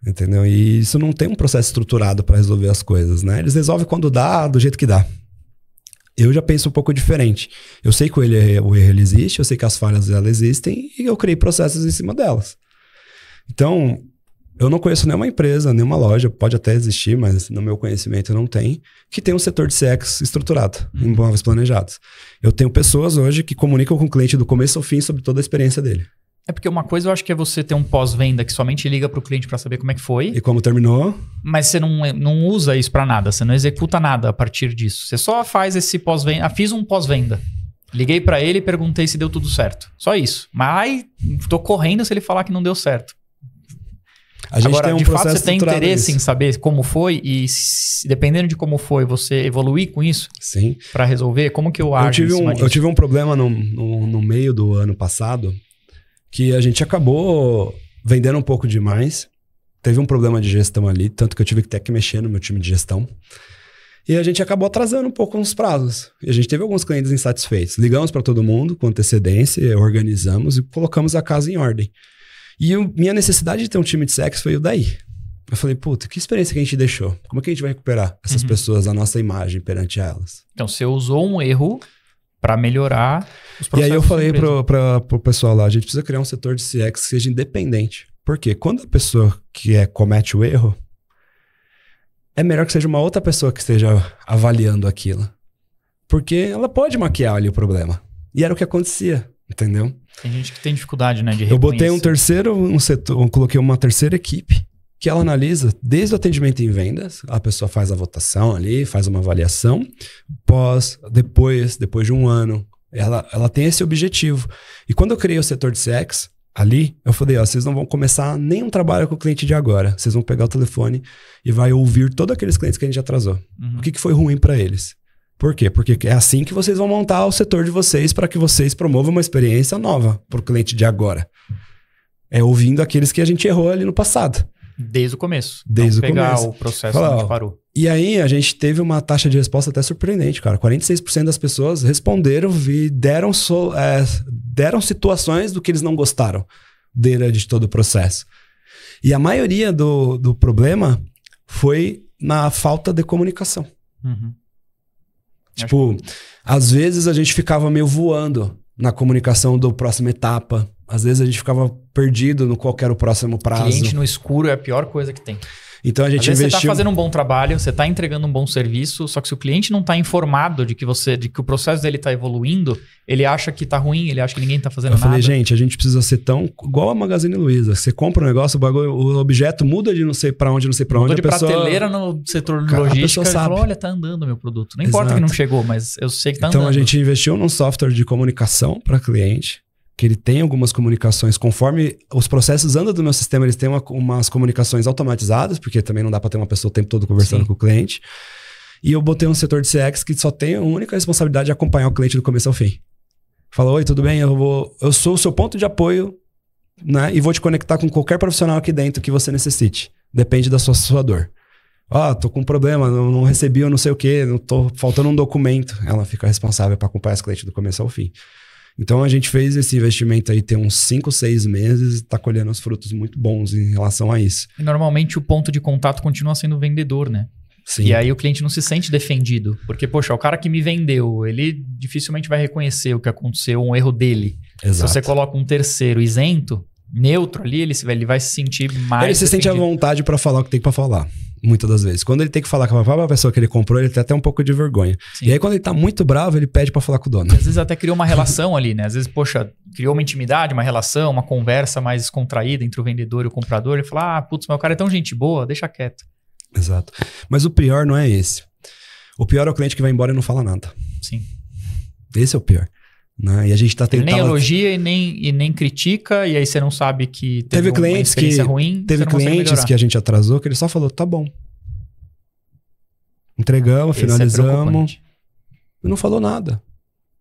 Entendeu? E isso não tem um processo estruturado para resolver as coisas, né? Eles resolvem quando dá, do jeito que dá. Eu já penso um pouco diferente. Eu sei que o erro ele existe, eu sei que as falhas elas existem e eu criei processos em cima delas. Então, eu não conheço nenhuma empresa, nenhuma loja, pode até existir, mas no meu conhecimento não tem, que tem um setor de CX estruturado, em imóveis planejados. Eu tenho pessoas hoje que comunicam com o cliente do começo ao fim sobre toda a experiência dele. É porque uma coisa eu acho que é você ter um pós-venda que somente liga para o cliente para saber como é que foi. E como terminou. Mas você não usa isso para nada, você não executa nada a partir disso. Você só faz esse pós-venda. Fiz um pós-venda. Liguei para ele e perguntei se deu tudo certo. Só isso. Mas tô correndo se ele falar que não deu certo. A gente Agora, tem um de fato, você tem interesse nisso. em saber como foi e, dependendo de como foi, você evoluir com isso? Sim. Para resolver? Como que eu ajo Eu tive um problema no meio do ano passado que a gente acabou vendendo um pouco demais. Teve um problema de gestão ali, tanto que eu tive que ter que mexer no meu time de gestão. E a gente acabou atrasando um pouco nos prazos. E a gente teve alguns clientes insatisfeitos. Ligamos para todo mundo com antecedência, organizamos e colocamos a casa em ordem. E minha necessidade de ter um time de CX foi o daí. Eu falei, puta, que experiência que a gente deixou? Como é que a gente vai recuperar essas pessoas, a nossa imagem perante elas? Então, você usou um erro para melhorar os processos. E aí eu falei pro pessoal lá, a gente precisa criar um setor de CX que seja independente. Por quê? Quando a pessoa que comete o erro, é melhor que seja uma outra pessoa que esteja avaliando aquilo. Porque ela pode maquiar ali o problema. E era o que acontecia, entendeu? Tem gente que tem dificuldade, né, de reconhecer. Eu botei um setor, eu coloquei uma terceira equipe que ela analisa desde o atendimento em vendas, a pessoa faz a votação ali, faz uma avaliação, depois de um ano, ela tem esse objetivo. E quando eu criei o setor de CX, ali, eu falei, vocês não vão começar nenhum trabalho com o cliente de agora. Vocês vão pegar o telefone e vai ouvir todos aqueles clientes que a gente atrasou. O que foi ruim para eles? Por quê? Porque é assim que vocês vão montar o setor de vocês para que vocês promovam uma experiência nova para o cliente de agora. É ouvindo aqueles que a gente errou ali no passado. Desde o começo. Desde então, o começo. Pegar o processo onde a gente parou. E aí a gente teve uma taxa de resposta até surpreendente, cara. 46% das pessoas responderam e deram situações do que eles não gostaram de todo o processo. E a maioria do problema foi na falta de comunicação. Tipo, às vezes a gente ficava meio voando na comunicação da próxima etapa. Às vezes a gente ficava perdido no qual era o próximo prazo. Cliente no escuro é a pior coisa que tem. Então a gente Às vezes investiu... você está fazendo um bom trabalho, você está entregando um bom serviço, só que se o cliente não está informado de que o processo dele está evoluindo, ele acha que está ruim, ele acha que ninguém está fazendo nada. Eu falei, gente, a gente precisa ser tão... Igual a Magazine Luiza. Você compra um negócio, o objeto muda de não sei pra onde, não sei pra onde. Mudou de prateleira no setor de logística e falou, olha, tá andando meu produto. Não importa que não chegou, mas eu sei que tá andando. Então a gente investiu num software de comunicação para cliente, que ele tem algumas comunicações, conforme os processos andam do meu sistema, eles têm umas comunicações automatizadas, porque também não dá para ter uma pessoa o tempo todo conversando com o cliente. E eu botei um setor de CX que só tem a única responsabilidade de acompanhar o cliente do começo ao fim. Fala, oi, tudo bem? Eu sou o seu ponto de apoio, né? E vou te conectar com qualquer profissional aqui dentro que você necessite. Depende da sua dor. Tô com um problema, não recebi eu não sei o quê, tô faltando um documento. Ela fica responsável para acompanhar esse cliente do começo ao fim. Então a gente fez esse investimento aí tem uns 5, 6 meses e tá colhendo os frutos muito bons em relação a isso. E normalmente o ponto de contato continua sendo o vendedor, né? Sim. E aí o cliente não se sente defendido. Porque, poxa, o cara que me vendeu, ele dificilmente vai reconhecer o que aconteceu, um erro dele. Exato. Se você coloca um terceiro isento, neutro ali, ele vai se sentir mais Ele se sente à vontade para falar o que tem para falar. Muitas das vezes. Quando ele tem que falar com a pessoa que ele comprou, ele tem até um pouco de vergonha. Sim. E aí, quando ele tá muito bravo, ele pede pra falar com o dono. E às vezes até criou uma relação ali, né? Às vezes, poxa, criou uma intimidade, uma relação, uma conversa mais descontraída entre o vendedor e o comprador. Ele fala, putz, mas o cara é tão gente boa, deixa quieto. Exato. Mas o pior não é esse. O pior é o cliente que vai embora e não fala nada. Sim. Esse é o pior. Né? E a gente tá tentando... Ele nem elogia e nem critica, e aí você não sabe que teve clientes uma experiência ruim. Teve clientes que a gente atrasou que ele só falou, tá bom. Entregamos, finalizamos. E não falou nada.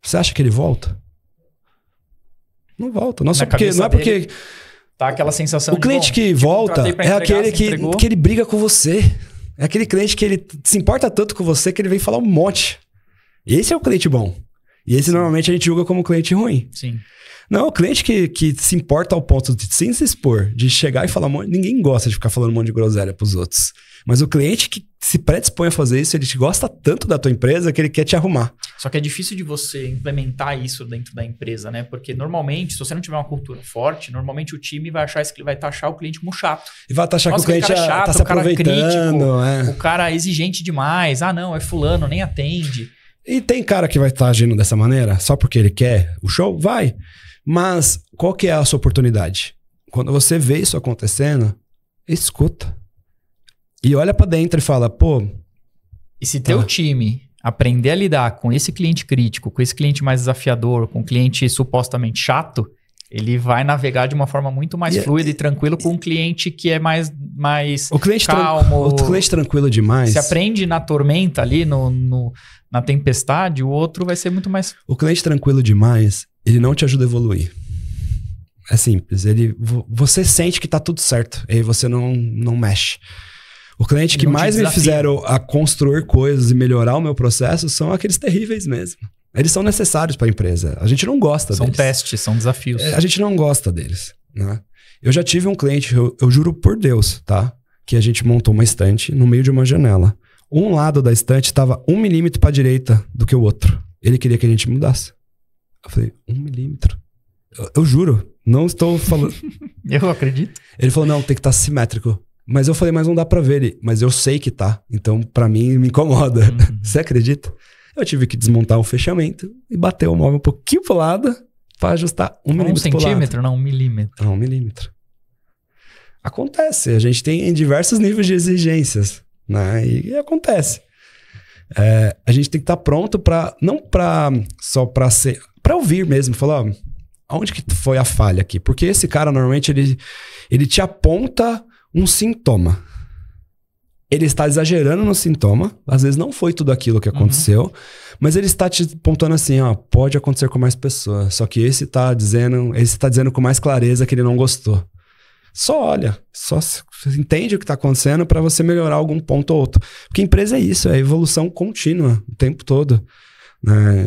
Você acha que ele volta? Não volta. Não é porque... Tá aquela sensação o cliente que volta é aquele que ele briga com você. É aquele cliente que ele se importa tanto com você que ele vem falar um monte. Esse é o cliente bom. E esse normalmente a gente julga como cliente ruim. Sim. Não, o cliente que se importa ao ponto de, sem se expor, de chegar e falar... Ninguém gosta de ficar falando um monte de groselha pros outros. Mas o cliente que se predispõe a fazer isso, ele gosta tanto da tua empresa que ele quer te arrumar. Só que é difícil de você implementar isso dentro da empresa, né? Porque normalmente, se você não tiver uma cultura forte, normalmente o time vai taxar o cliente como chato. E vai taxar que o cliente chato, tá se aproveitando. O cara é exigente demais. Não, é fulano, nem atende. E tem cara que vai estar agindo dessa maneira só porque ele quer o show? Vai. Mas qual que é a sua oportunidade? Quando você vê isso acontecendo, escuta. E olha pra dentro e fala, pô... E se teu time aprender a lidar com esse cliente crítico, com esse cliente mais desafiador, com um cliente supostamente chato, ele vai navegar de uma forma muito mais fluida e tranquila com um cliente que é mais calmo. O cliente tranquilo demais... Se aprende na tormenta ali, na tempestade, o outro vai ser muito mais... O cliente tranquilo demais, ele não te ajuda a evoluir. É simples. Você sente que tá tudo certo. Aí você não mexe. O cliente que mais me fizeram a construir coisas e melhorar o meu processo são aqueles terríveis mesmo. Eles são necessários para a empresa. A gente não gosta deles. São testes, são desafios. A gente não gosta deles, né? Eu já tive um cliente, eu juro por Deus, tá? Que a gente montou uma estante no meio de uma janela. Um lado da estante estava 1 milímetro para a direita do que o outro. Ele queria que a gente mudasse. Eu falei, 1 milímetro? Eu juro, não estou falando... Eu acredito. Ele falou, não, tem que estar simétrico. Mas eu falei, mas não dá pra ver ele. Mas eu sei que tá. Então, pra mim, me incomoda. Você acredita? Eu tive que desmontar o fechamento e bater o móvel um pouquinho pro lado pra ajustar 1 milímetro pro lado. 1 centímetro, não 1 milímetro. Não, 1 milímetro. Acontece. A gente tem diversos níveis de exigências, né? E acontece. A gente tem que estar pronto pra... Não só pra ser... Pra ouvir mesmo. Falar, aonde que foi a falha aqui? Porque esse cara, normalmente, ele te aponta... um sintoma. Ele está exagerando no sintoma. Às vezes não foi tudo aquilo que aconteceu. Mas ele está te apontando assim, pode acontecer com mais pessoas. Só que esse está dizendo com mais clareza que ele não gostou. Só olha. Só entende o que está acontecendo para você melhorar algum ponto ou outro. Porque empresa é isso. É evolução contínua. O tempo todo.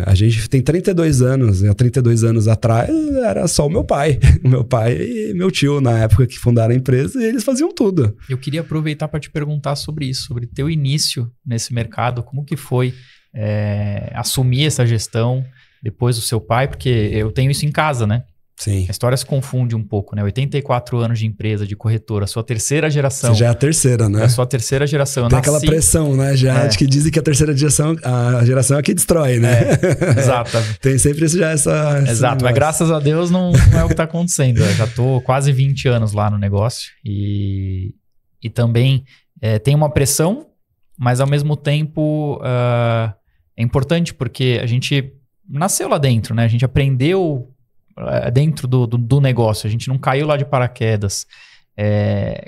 A gente tem 32 anos. Há 32 anos atrás era só o meu pai. O meu pai e meu tio, na época que fundaram a empresa, e eles faziam tudo. Eu queria aproveitar para te perguntar sobre isso, sobre teu início nesse mercado. Como que foi assumir essa gestão depois do seu pai? Porque eu tenho isso em casa, né? Sim. A história se confunde um pouco, né? 84 anos de empresa, de corretora, sua terceira geração. Você já é a terceira, né? É a sua terceira geração. Eu Tem nasci... aquela pressão, né? Já de que dizem que a terceira geração, a geração é que destrói, né? Exato. Tem sempre isso já essa... Exato, mas graças a Deus não é o que está acontecendo. Eu já tô quase 20 anos lá no negócio e também tem uma pressão, mas ao mesmo tempo é importante porque a gente nasceu lá dentro, né? A gente aprendeu dentro do negócio, a gente não caiu lá de paraquedas.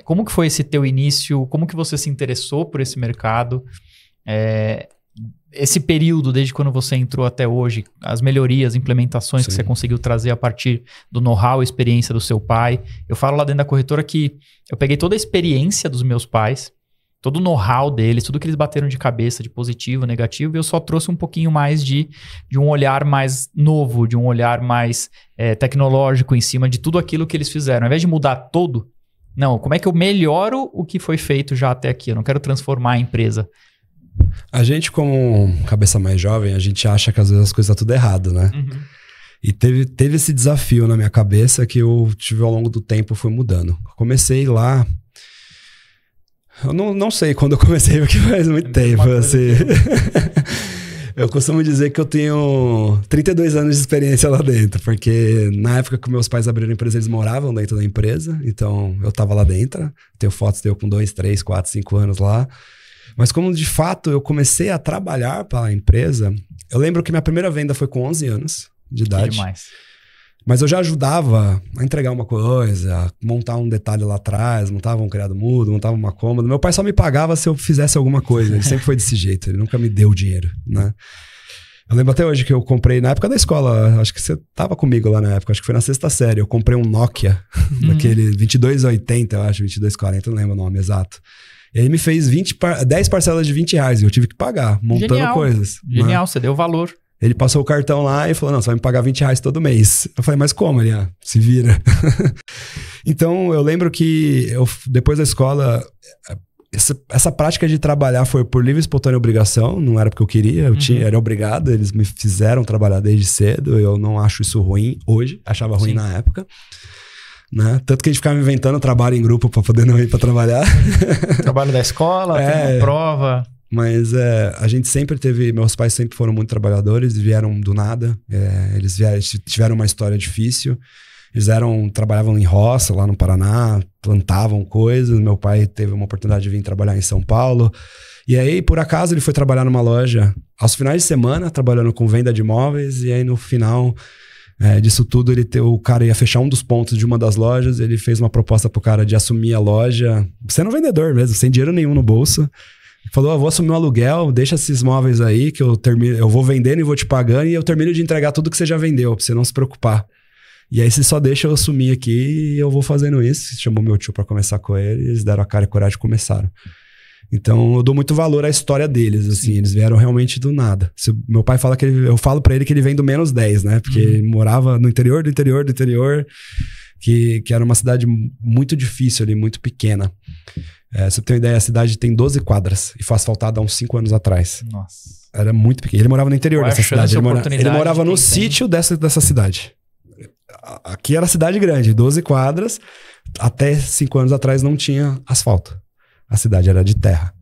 Como que foi esse teu início? Como que você se interessou por esse mercado? Esse período, desde quando você entrou até hoje, as melhorias, implementações que você conseguiu trazer a partir do know-how, experiência do seu pai. Eu falo lá dentro da corretora que eu peguei toda a experiência dos meus pais, todo o know-how deles, tudo que eles bateram de cabeça, de positivo, negativo, e eu só trouxe um pouquinho mais de um olhar mais novo, de um olhar mais tecnológico em cima de tudo aquilo que eles fizeram. Ao invés de mudar tudo, não, como é que eu melhoro o que foi feito já até aqui? Eu não quero transformar a empresa. A gente, como cabeça mais jovem, a gente acha que às vezes as coisas estão tudo errado, né? Uhum. E teve esse desafio na minha cabeça que eu tive ao longo do tempo, foi mudando. Comecei lá... Eu não sei quando eu comecei, porque faz muito tempo, assim. Eu costumo dizer que eu tenho 32 anos de experiência lá dentro, porque na época que meus pais abriram a empresa, eles moravam dentro da empresa, então eu tava lá dentro. Tenho fotos de eu com 2, 3, 4, 5 anos lá. Mas como de fato eu comecei a trabalhar para a empresa, eu lembro que minha primeira venda foi com 11 anos de idade. Demais. Mas eu já ajudava a entregar uma coisa, montar um detalhe lá atrás, montava um criado mudo, montava uma cômoda. Meu pai só me pagava se eu fizesse alguma coisa. Ele sempre foi desse jeito, ele nunca me deu dinheiro, né? Eu lembro até hoje que eu comprei, na época da escola, acho que você tava comigo lá na época, acho que foi na 6ª série, eu comprei um Nokia, daquele 2280, eu acho, 2240, não lembro o nome exato. E aí me fez 10 parcelas de R$20 e eu tive que pagar, montando Genial. Coisas. Genial, né? Você deu valor. Ele passou o cartão lá e falou, não, você vai me pagar R$20 todo mês. Eu falei, mas como? Ele, se vira. Então, eu lembro que depois da escola, essa prática de trabalhar foi por livre e espontânea obrigação, não era porque eu queria, era obrigado, eles me fizeram trabalhar desde cedo, eu não acho isso ruim hoje, achava ruim na época. Né? Tanto que a gente ficava inventando trabalho em grupo para poder não ir para trabalhar. Trabalho da escola, tem uma prova... Mas a gente sempre teve... Meus pais sempre foram muito trabalhadores, vieram do nada. Eles tiveram uma história difícil. Eles trabalhavam em roça lá no Paraná, plantavam coisas. Meu pai teve uma oportunidade de vir trabalhar em São Paulo. E aí, por acaso, ele foi trabalhar numa loja aos finais de semana, trabalhando com venda de imóveis. E aí, no final disso tudo, o cara ia fechar um dos pontos de uma das lojas. Ele fez uma proposta pro cara de assumir a loja, sendo vendedor mesmo, sem dinheiro nenhum no bolso. Falou, eu vou assumir um aluguel, deixa esses móveis aí que eu vou vendendo e vou te pagando e eu termino de entregar tudo que você já vendeu, pra você não se preocupar. E aí você só deixa eu assumir aqui e eu vou fazendo isso. Chamou meu tio pra começar com ele, eles deram a cara e coragem e começaram. Então eu dou muito valor à história deles, assim, eles vieram realmente do nada. Meu pai fala que eu falo pra ele que ele vem do menos 10, né? Porque ele morava no interior do interior do interior, que era uma cidade muito difícil ali, muito pequena. Você tem uma ideia, a cidade tem 12 quadras e foi asfaltada há uns 5 anos atrás. Nossa. Era muito pequeno. Ele morava no interior dessa cidade. Ele morava no sítio dessa cidade. Aqui era cidade grande, 12 quadras. Até 5 anos atrás não tinha asfalto. A cidade era de terra,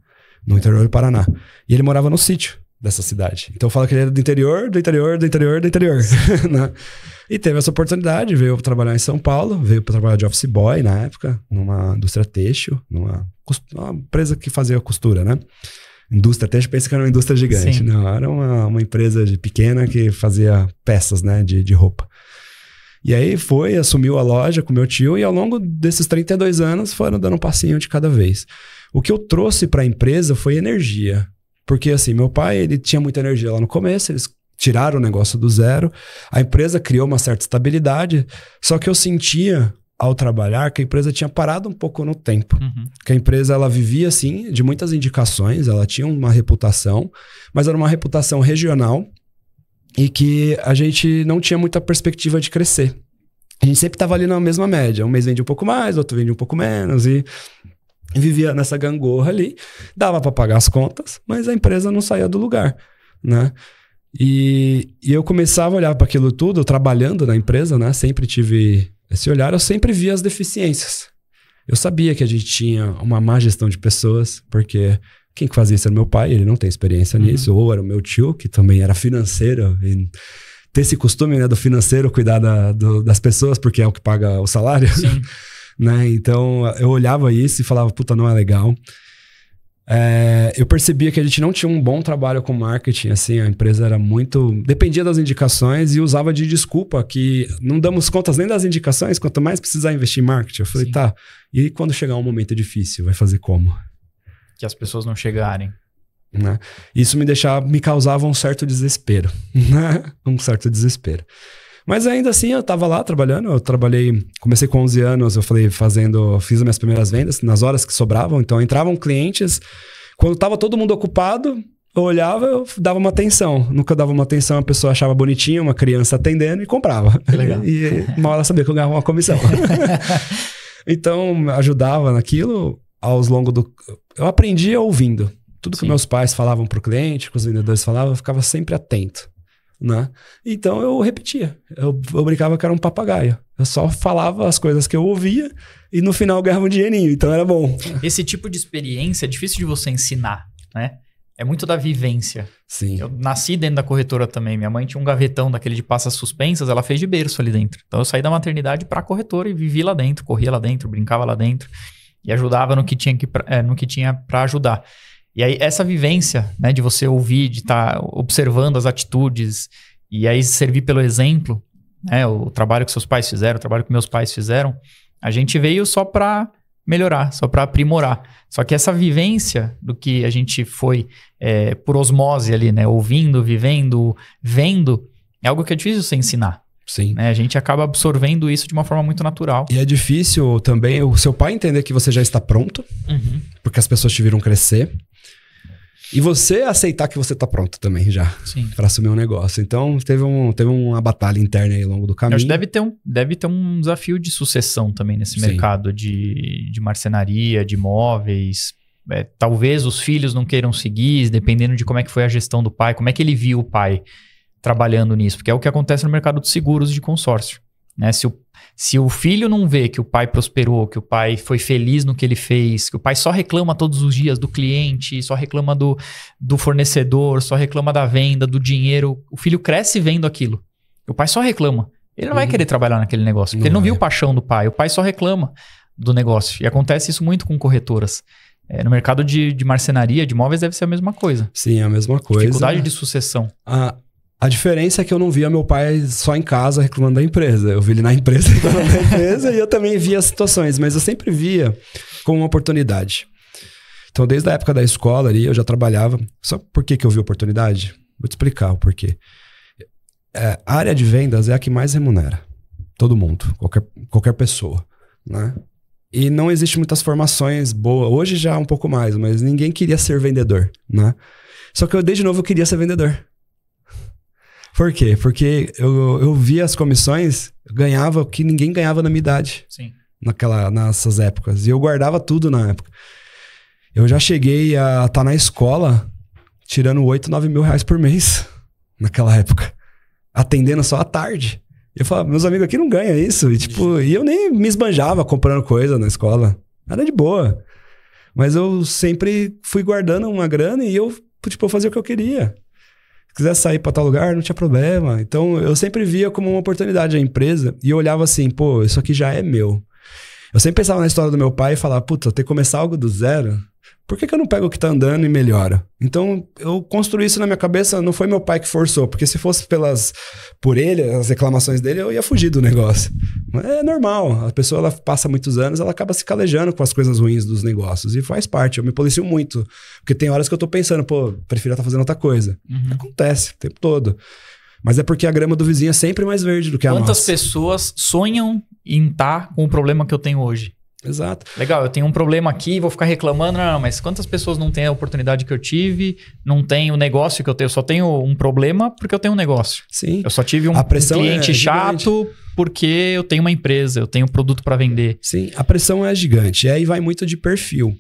no interior do Paraná. E ele morava no sítio dessa cidade. Então eu falo que ele era do interior, do interior, do interior, do interior. Né? E teve essa oportunidade, veio trabalhar em São Paulo, veio para trabalhar de office boy na época, numa indústria têxtil, numa empresa que fazia costura, né? Indústria têxtil, pensa que era uma indústria gigante. Sim. Não, era uma empresa pequena que fazia peças, né, de roupa. E aí assumiu a loja com meu tio e ao longo desses 32 anos foram dando um passinho de cada vez. O que eu trouxe para a empresa foi energia. Porque assim, meu pai, ele tinha muita energia lá no começo, eles tiraram o negócio do zero, a empresa criou uma certa estabilidade, só que eu sentia ao trabalhar que a empresa tinha parado um pouco no tempo. Que a empresa, ela vivia assim, de muitas indicações, ela tinha uma reputação, mas era uma reputação regional e que a gente não tinha muita perspectiva de crescer. A gente sempre estava ali na mesma média, um mês vendia um pouco mais, outro vendia um pouco menos e vivia nessa gangorra ali, dava para pagar as contas, mas a empresa não saía do lugar, né? E eu começava a olhar para aquilo tudo, trabalhando na empresa, né? Sempre tive esse olhar, eu sempre via as deficiências. Eu sabia que a gente tinha uma má gestão de pessoas, porque quem fazia isso era meu pai, ele não tem experiência nisso, ou era o meu tio, que também era financeiro, e ter esse costume, né, do financeiro cuidar das pessoas, porque é o que paga o salário. Sim. Né? Então, eu olhava isso e falava, puta, não é legal. Eu percebia que a gente não tinha um bom trabalho com marketing, assim, a empresa era muito... Dependia das indicações e usava de desculpa que não damos contas nem das indicações, quanto mais precisar investir em marketing. Eu falei, tá, e quando chegar um momento difícil, vai fazer como? Que as pessoas não chegarem. Né? Isso me causava um certo desespero, né? Um certo desespero. Mas ainda assim, eu tava lá trabalhando, comecei com 11 anos, fiz as minhas primeiras vendas nas horas que sobravam, então entravam clientes, quando tava todo mundo ocupado, eu olhava, eu dava uma atenção. Nunca dava uma atenção, a pessoa achava bonitinho, uma criança atendendo e comprava. Legal. E uma hora sabia que eu ganhava uma comissão. Então, ajudava naquilo aos longos do... Eu aprendia ouvindo. Tudo que meus pais falavam pro cliente, que os vendedores falavam, eu ficava sempre atento. Né? Então eu repetia, eu brincava que era um papagaio, eu só falava as coisas que eu ouvia e no final ganhava um dinheirinho, então era bom. Esse tipo de experiência é difícil de você ensinar, né? É muito da vivência. Sim. Eu nasci dentro da corretora também, minha mãe tinha um gavetão daquele de passas suspensas, ela fez de berço ali dentro, então eu saí da maternidade pra corretora e vivi lá dentro, corria lá dentro, brincava lá dentro e ajudava no que tinha pra ajudar. E aí, essa vivência, né, de você ouvir, de estar observando as atitudes e aí servir pelo exemplo, né, o trabalho que seus pais fizeram, o trabalho que meus pais fizeram, a gente veio só para melhorar, só para aprimorar. Só que essa vivência do que a gente foi por osmose ali, né, ouvindo, vivendo, vendo, é algo que é difícil você ensinar. Sim. Né? A gente acaba absorvendo isso de uma forma muito natural. E é difícil também o seu pai entender que você já está pronto, porque as pessoas te viram crescer. E você aceitar que você tá pronto também já para assumir um negócio. Então, teve uma batalha interna aí ao longo do caminho. Acho que deve ter um desafio de sucessão também nesse mercado de marcenaria, de imóveis. Talvez os filhos não queiram seguir, dependendo de como é que foi a gestão do pai, como é que ele viu o pai trabalhando nisso. Porque é o que acontece no mercado de seguros de consórcio. Né? Se o filho não vê que o pai prosperou, que o pai foi feliz no que ele fez, que o pai só reclama todos os dias do cliente, só reclama do fornecedor, só reclama da venda, do dinheiro, o filho cresce vendo aquilo. O pai só reclama. Ele não vai querer trabalhar naquele negócio, porque ele não viu paixão do pai. O pai só reclama do negócio. E acontece isso muito com corretoras. No mercado de marcenaria, de imóveis, deve ser a mesma coisa. Sim, a mesma coisa. Dificuldade de sucessão. A diferença é que eu não via meu pai só em casa reclamando da empresa. Eu vi ele na empresa reclamando da empresa e eu também via as situações, mas eu sempre via como uma oportunidade. Então, desde a época da escola ali, eu já trabalhava. Só por que eu vi oportunidade? Vou te explicar o porquê. A área de vendas é a que mais remunera. Todo mundo, qualquer pessoa, né? E não existe muitas formações boas. Hoje já um pouco mais, mas ninguém queria ser vendedor, né? Só que eu, desde novo, eu queria ser vendedor. Por quê? Porque eu via as comissões, eu ganhava o que ninguém ganhava na minha idade. Sim. Nessas épocas. E eu guardava tudo na época. Eu já cheguei a estar na escola tirando 8, 9 mil reais por mês. Naquela época. Atendendo só à tarde. Eu falava, meus amigos aqui não ganham isso. E eu nem me esbanjava comprando coisa na escola. Era de boa. Mas eu sempre fui guardando uma grana e eu fazia o que eu queria. Se quiser sair para tal lugar, não tinha problema. Então, eu sempre via como uma oportunidade a empresa e eu olhava assim, pô, isso aqui já é meu. Eu sempre pensava na história do meu pai e falava, puta, eu tenho que começar algo do zero. Por que eu não pego o que tá andando e melhora? Então, eu construí isso na minha cabeça, não foi meu pai que forçou, porque se fosse por ele, as reclamações dele, eu ia fugir do negócio. É normal, a pessoa ela passa muitos anos, ela acaba se calejando com as coisas ruins dos negócios, e faz parte, eu me policio muito, porque tem horas que eu tô pensando, pô, prefiro estar fazendo outra coisa. Acontece o tempo todo. Mas é porque a grama do vizinho é sempre mais verde do que a nossa. Quantas pessoas sonham em estar com o problema que eu tenho hoje? Exato. Legal, eu tenho um problema aqui, vou ficar reclamando, não, mas quantas pessoas não têm a oportunidade que eu tive, não tem o negócio que eu tenho, eu só tenho um problema porque eu tenho um negócio. Sim. Eu só tive um cliente chato porque eu tenho uma empresa, eu tenho um produto para vender. Sim, a pressão é gigante, e aí vai muito de perfil.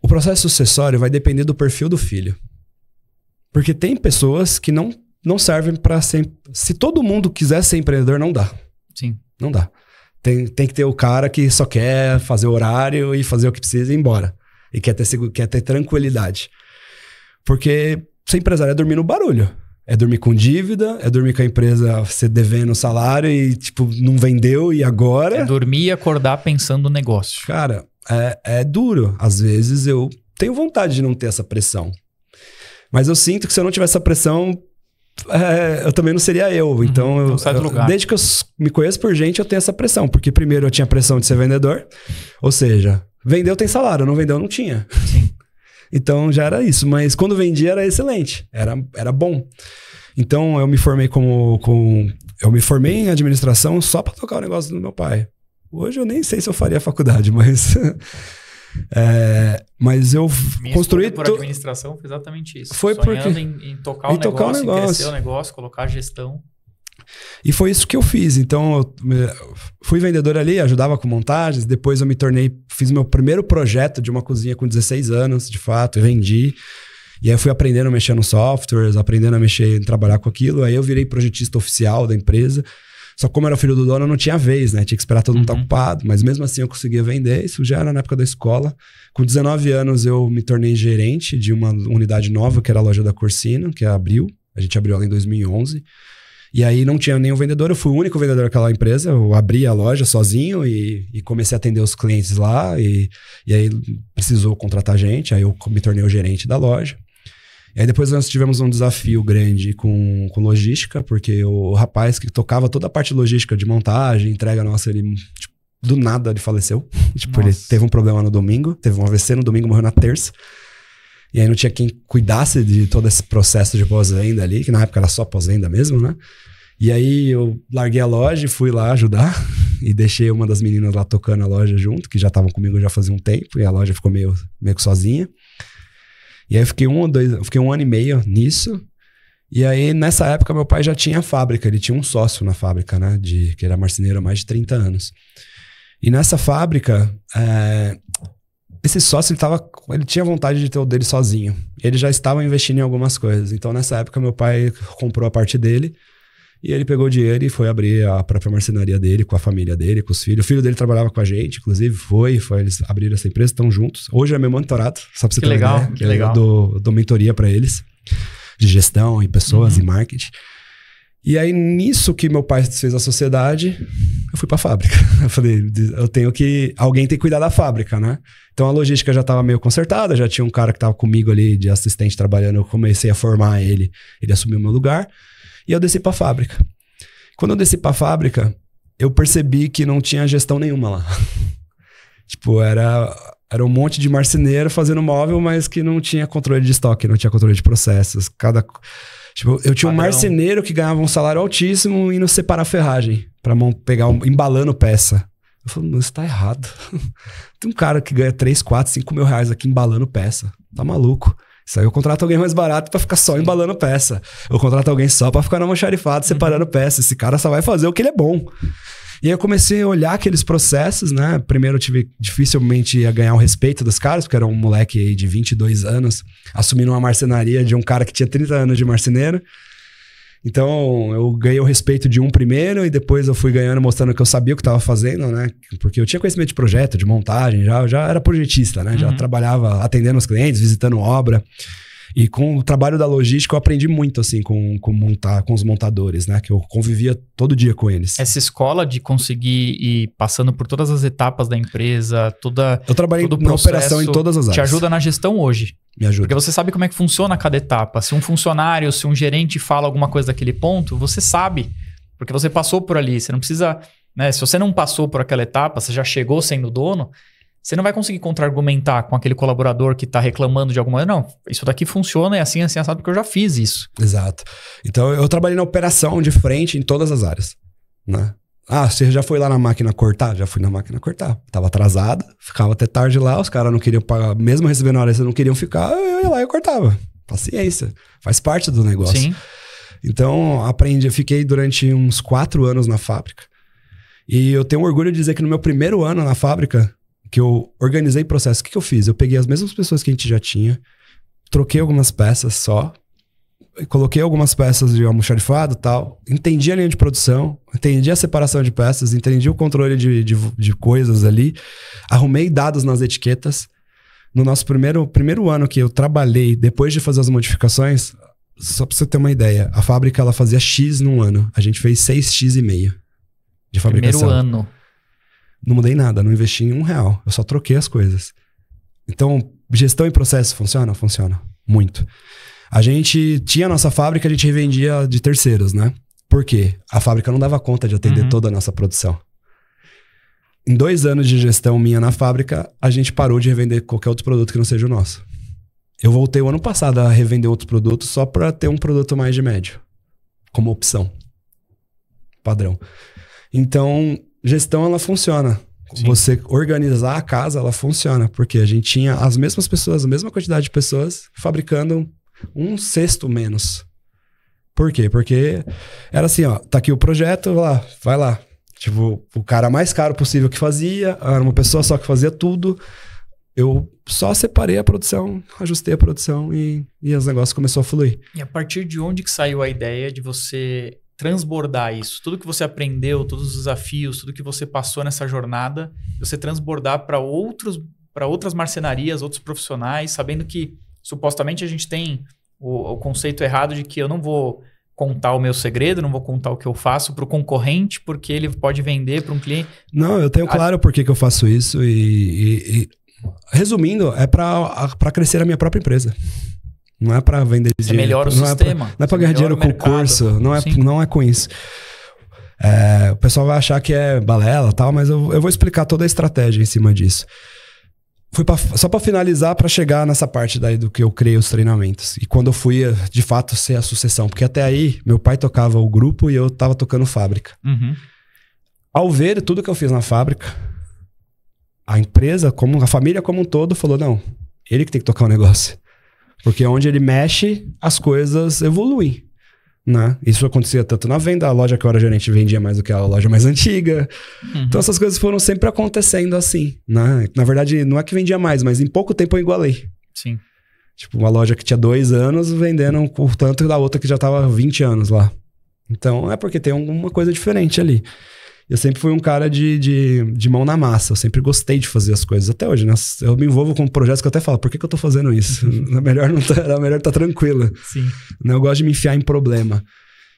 O processo sucessório vai depender do perfil do filho. Porque tem pessoas que não servem para ser... Se todo mundo quiser ser empreendedor, não dá. Sim. Não dá. Tem que ter o cara que só quer fazer horário e fazer o que precisa e ir embora. E quer ter tranquilidade. Porque ser empresário é dormir no barulho. É dormir com dívida, é dormir com a empresa você devendo salário e, tipo, não vendeu e agora... É dormir e acordar pensando no negócio. Cara, é duro. Às vezes eu tenho vontade de não ter essa pressão. Mas eu sinto que se eu não tivesse essa pressão, eu também não seria eu. Então, não sai do lugar. Desde que eu me conheço por gente, eu tenho essa pressão. Porque primeiro eu tinha pressão de ser vendedor. Ou seja, vendeu tem salário, não vendeu não tinha. Sim. Então já era isso. Mas quando vendia era excelente. Era bom. Então eu me formei eu me formei em administração só para tocar o negócio do meu pai. Hoje eu nem sei se eu faria faculdade, mas... mas eu construí... por administração foi exatamente isso. Foi sonhando em tocar o negócio, em crescer o negócio, colocar a gestão. E foi isso que eu fiz. Então, eu fui vendedor ali, ajudava com montagens. Depois eu fiz meu primeiro projeto de uma cozinha com 16 anos, de fato, e vendi. E aí eu fui aprendendo a mexer nos softwares, aprendendo a mexer, trabalhar com aquilo. Aí eu virei projetista oficial da empresa. Só que como era filho do dono, eu não tinha vez, né? Tinha que esperar todo mundo estar ocupado. Mas mesmo assim eu conseguia vender. Isso já era na época da escola. Com 19 anos eu me tornei gerente de uma unidade nova, que era a loja da Corsino, que abriu. A gente abriu ela em 2011. E aí não tinha nenhum vendedor. Eu fui o único vendedor daquela empresa. Eu abri a loja sozinho e comecei a atender os clientes lá. E aí precisou contratar gente. Aí eu me tornei o gerente da loja. E aí depois nós tivemos um desafio grande com logística, porque o rapaz que tocava toda a parte logística de montagem, entrega nossa, ele tipo, do nada ele faleceu. Tipo, ele teve um problema no domingo, teve um AVC no domingo, morreu na terça. E aí não tinha quem cuidasse de todo esse processo de pós-venda ali, que na época era só pós-venda mesmo, né? E aí eu larguei a loja e fui lá ajudar e deixei uma das meninas lá tocando a loja junto, que já estavam comigo já fazia um tempo, e a loja ficou meio que sozinha. E aí eu fiquei um ano e meio nisso. E aí, nessa época, meu pai já tinha fábrica. Ele tinha um sócio na fábrica, né? Que era marceneiro há mais de 30 anos. E nessa fábrica, esse sócio, ele tinha vontade de ter o dele sozinho. Ele já estava investindo em algumas coisas. Então, nessa época, meu pai comprou a parte dele. E ele pegou o dinheiro e foi abrir a própria marcenaria dele, com a família dele, com os filhos. O filho dele trabalhava com a gente, inclusive, eles abriram essa empresa, estão juntos. Hoje é meu mentorado, só pra você ter uma ideia. Que legal. Eu dou mentoria pra eles, de gestão e pessoas e marketing. E aí, nisso que meu pai fez a sociedade, eu fui pra fábrica. Eu falei, alguém tem que cuidar da fábrica, né? Então a logística já estava meio consertada, já tinha um cara que estava comigo ali de assistente trabalhando, eu comecei a formar ele assumiu o meu lugar. E eu desci pra fábrica. Quando eu desci pra fábrica, eu percebi que não tinha gestão nenhuma lá. Tipo, era um monte de marceneiro fazendo móvel, mas que não tinha controle de estoque, não tinha controle de processos. Tipo, eu tinha um marceneiro que ganhava um salário altíssimo indo separar ferragem, pra embalando peça. Eu falei, não, isso tá errado. Tem um cara que ganha 3, 4, 5 mil reais aqui embalando peça. Tá maluco. Isso aí eu contrato alguém mais barato pra ficar só embalando peça. Eu contrato alguém só pra ficar no almoxarifado separando peça. Esse cara só vai fazer o que ele é bom. E aí eu comecei a olhar aqueles processos, né? Primeiro eu tive dificilmente a ganhar o respeito dos caras, porque era um moleque aí de 22 anos, assumindo uma marcenaria de um cara que tinha 30 anos de marceneiro. Então, eu ganhei o respeito de um primeiro e depois eu fui ganhando, mostrando que eu sabia o que estava fazendo, né? Porque eu tinha conhecimento de projeto, de montagem, já era projetista, né? Já trabalhava atendendo os clientes, visitando obra. E com o trabalho da logística, eu aprendi muito, assim, com os montadores, né? Que eu convivia todo dia com eles. Essa escola de conseguir ir passando por todas as etapas da empresa, eu trabalhei na operação em todas as áreas. Te ajuda na gestão hoje. Me ajuda. Porque você sabe como é que funciona cada etapa. Se um funcionário, se um gerente fala alguma coisa daquele ponto, você sabe. Porque você passou por ali. Você não precisa... né? Se você não passou por aquela etapa, você já chegou sendo dono... Você não vai conseguir contra-argumentar com aquele colaborador que está reclamando de alguma coisa. Não, isso daqui funciona e assim, assado, porque eu já fiz isso. Exato. Então, eu trabalhei na operação de frente em todas as áreas, né? Ah, você já foi lá na máquina cortar? Já fui na máquina cortar. Tava atrasado, ficava até tarde lá, os caras não queriam pagar, mesmo recebendo hora, eles não queriam ficar, eu ia lá e cortava. Paciência, faz parte do negócio. Sim. Então, eu fiquei durante uns 4 anos na fábrica. E eu tenho orgulho de dizer que no meu primeiro ano na fábrica, que eu organizei processo. O que eu fiz? Eu peguei as mesmas pessoas que a gente já tinha, troquei algumas peças só, coloquei algumas peças de almoxarifado e tal, entendi a linha de produção, entendi a separação de peças, entendi o controle de coisas ali, arrumei dados nas etiquetas. No nosso primeiro ano que eu trabalhei, depois de fazer as modificações, só pra você ter uma ideia, a fábrica ela fazia X num ano, a gente fez 6,5 de fabricação. Primeiro ano. Não mudei nada, não investi em R$1, eu só troquei as coisas. Então, gestão e processo funciona? Funciona, muito. A gente tinha a nossa fábrica, a gente revendia de terceiros, né? Por quê? A fábrica não dava conta de atender toda a nossa produção. Em 2 anos de gestão minha na fábrica, a gente parou de revender qualquer outro produto que não seja o nosso. Eu voltei o ano passado a revender outros produtos só para ter um produto mais de médio, como opção. Padrão. Então, gestão, ela funciona. Sim. Você organizar a casa, ela funciona. Porque a gente tinha as mesmas pessoas, a mesma quantidade de pessoas fabricando 1/6 menos. Por quê? Porque era assim, ó, tá aqui o projeto, vai lá. Tipo, o cara mais caro possível que fazia, era uma pessoa só que fazia tudo. Eu só separei a produção, ajustei a produção e os negócios começaram a fluir. E a partir de onde que saiu a ideia de você transbordar isso? Tudo que você aprendeu, todos os desafios, tudo que você passou nessa jornada, você transbordar para outras marcenarias, outros profissionais, sabendo que supostamente a gente tem o conceito errado de que eu não vou contar o meu segredo, não vou contar o que eu faço para o concorrente, porque ele pode vender para um cliente. Não, eu tenho claro por que eu faço isso resumindo, é para crescer a minha própria empresa. Não é para vender dinheiro. Você melhora o sistema. Não é para ganhar dinheiro com o curso. Não é com isso. O pessoal vai achar que é balela e tal, mas eu vou explicar toda a estratégia em cima disso. Só para finalizar, para chegar nessa parte daí do que eu criei os treinamentos. E quando eu fui, de fato, ser a sucessão. Porque até aí, meu pai tocava o grupo e eu tava tocando fábrica. Uhum. Ao ver tudo que eu fiz na fábrica, a empresa, a família como um todo, falou, não, ele que tem que tocar o negócio. Porque onde ele mexe, as coisas evoluem. Né? Isso acontecia tanto na venda, a loja que eu era gerente vendia mais do que a loja mais antiga. Uhum. Então essas coisas foram sempre acontecendo assim. Né? Na verdade, não é que vendia mais, mas em pouco tempo eu igualei. Sim. Tipo, uma loja que tinha 2 anos vendendo o tanto da outra que já estava 20 anos lá. Então é porque tem alguma coisa diferente ali. Eu sempre fui um cara de mão na massa. Eu sempre gostei de fazer as coisas. Até hoje, né? Eu me envolvo com projetos que eu até falo, por que eu tô fazendo isso? É melhor tá tranquila. Sim. Eu gosto de me enfiar em problema.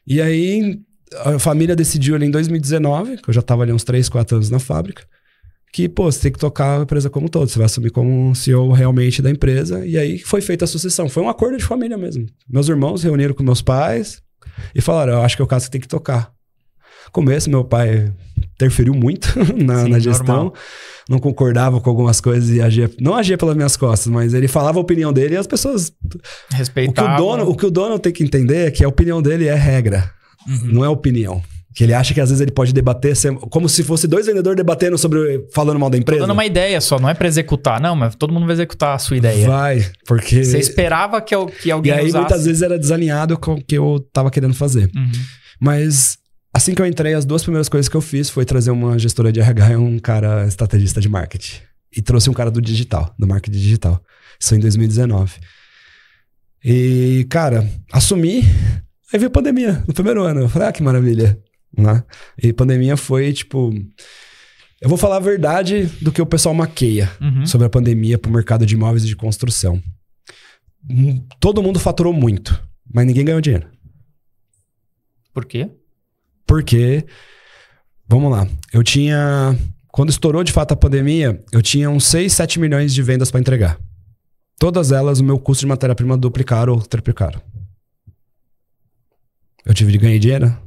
E aí, a família decidiu ali em 2019, que eu já tava ali uns 3, 4 anos na fábrica, que, você tem que tocar a empresa como um todo. Você vai assumir como CEO realmente da empresa. E aí foi feita a sucessão. Foi um acordo de família mesmo. Meus irmãos reuniram com meus pais e falaram, eu acho que é o caso que tem que tocar. Começo, meu pai interferiu muito na gestão, normal. Não concordava com algumas coisas e não agia pelas minhas costas, mas ele falava a opinião dele e as pessoas respeitavam. O que o dono tem que entender é que a opinião dele é regra, não é opinião. Que ele acha que às vezes ele pode debater como se fosse 2 vendedores debatendo falando mal da empresa. Tô dando uma ideia só, não é pra executar. Não, mas todo mundo vai executar a sua ideia. Vai, porque... Você esperava que alguém E aí usasse. Muitas vezes era desalinhado com o que eu tava querendo fazer. Mas... Assim que eu entrei, as 2 primeiras coisas que eu fiz foi trazer uma gestora de RH e um cara estrategista de marketing. E trouxe um cara do digital, do marketing digital. Isso em 2019. E, cara, assumi. Aí veio a pandemia no primeiro ano. Eu falei, que maravilha. Né? E pandemia foi, tipo... Eu vou falar a verdade do que o pessoal maqueia sobre a pandemia pro mercado de imóveis e de construção. Todo mundo faturou muito, mas ninguém ganhou dinheiro. Por quê? Porque, vamos lá, quando estourou de fato a pandemia, eu tinha uns 6, 7 milhões de vendas para entregar. Todas elas, o meu custo de matéria-prima duplicaram ou triplicaram. Eu tive de ganhar dinheiro?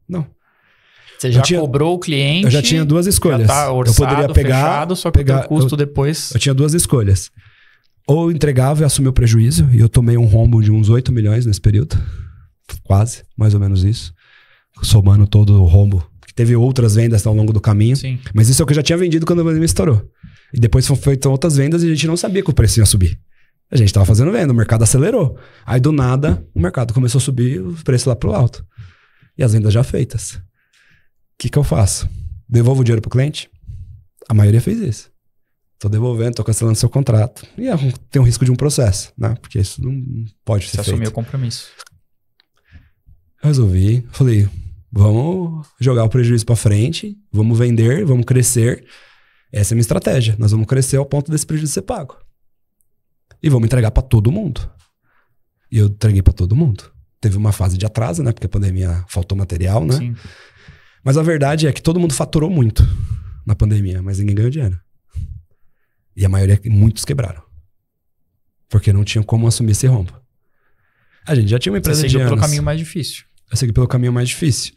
Não. Você já cobrou o cliente? Eu já tinha 2 escolhas. Já tá orçado, eu poderia fechado, só que o custo depois... Eu tinha 2 escolhas. Ou eu entregava e assumia o prejuízo, e eu tomei um rombo de uns 8 milhões nesse período. Quase, mais ou menos isso. Somando todo o rombo. Teve outras vendas ao longo do caminho. Sim. Mas isso é o que eu já tinha vendido quando a pandemia estourou. E depois foram feitas outras vendas e a gente não sabia que o preço ia subir. A gente tava fazendo venda, o mercado acelerou. Aí do nada, o mercado começou a subir o preço lá pro alto. E as vendas já feitas. O que eu faço? Devolvo o dinheiro pro cliente? A maioria fez isso. tô devolvendo, tô cancelando seu contrato. E tem um risco de um processo, né? Porque isso não pode ser feito. Você assumiu o compromisso. Eu resolvi, falei, vamos jogar o prejuízo para frente, vamos vender, vamos crescer. Essa é a minha estratégia. Nós vamos crescer ao ponto desse prejuízo ser pago. E vamos entregar para todo mundo. E eu entreguei para todo mundo. Teve uma fase de atraso, né? Porque a pandemia faltou material, né? Sim. Mas a verdade é que todo mundo faturou muito na pandemia, mas ninguém ganhou dinheiro. E a maioria, muitos quebraram. Porque não tinham como assumir esse rombo. A gente já tinha uma empresa de anos. Você seguiu pelo caminho mais difícil. Eu segui pelo caminho mais difícil.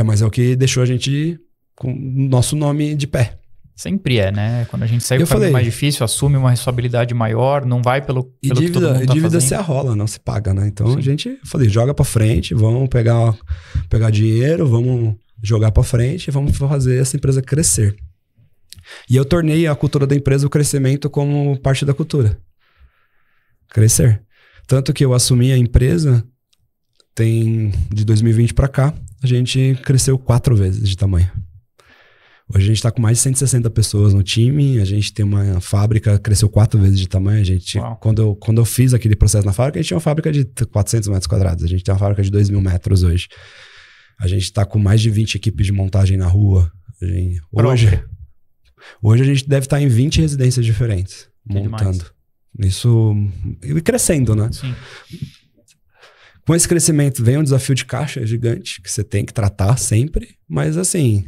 Mas é o que deixou a gente com o nosso nome de pé. Sempre é, né? Quando a gente sai do caminho mais difícil, assume uma responsabilidade maior, não vai pelo que todo mundo tá fazendo. E dívida se arrola, não se paga, né? Então a gente, joga pra frente, vamos pegar dinheiro, vamos jogar pra frente e vamos fazer essa empresa crescer. E eu tornei a cultura da empresa, o crescimento, como parte da cultura. Crescer. Tanto que eu assumi a empresa, de 2020 pra cá, a gente cresceu 4 vezes de tamanho. Hoje a gente está com mais de 160 pessoas no time, a gente tem uma fábrica, cresceu 4 vezes de tamanho. A gente, quando eu fiz aquele processo na fábrica, a gente tinha uma fábrica de 400 metros quadrados. A gente tem uma fábrica de 2.000 metros hoje. A gente está com mais de 20 equipes de montagem na rua. Hoje a gente deve estar em 20 residências diferentes, montando. Isso, e crescendo, né? Sim. Com esse crescimento vem um desafio de caixa gigante, que você tem que tratar sempre, mas assim...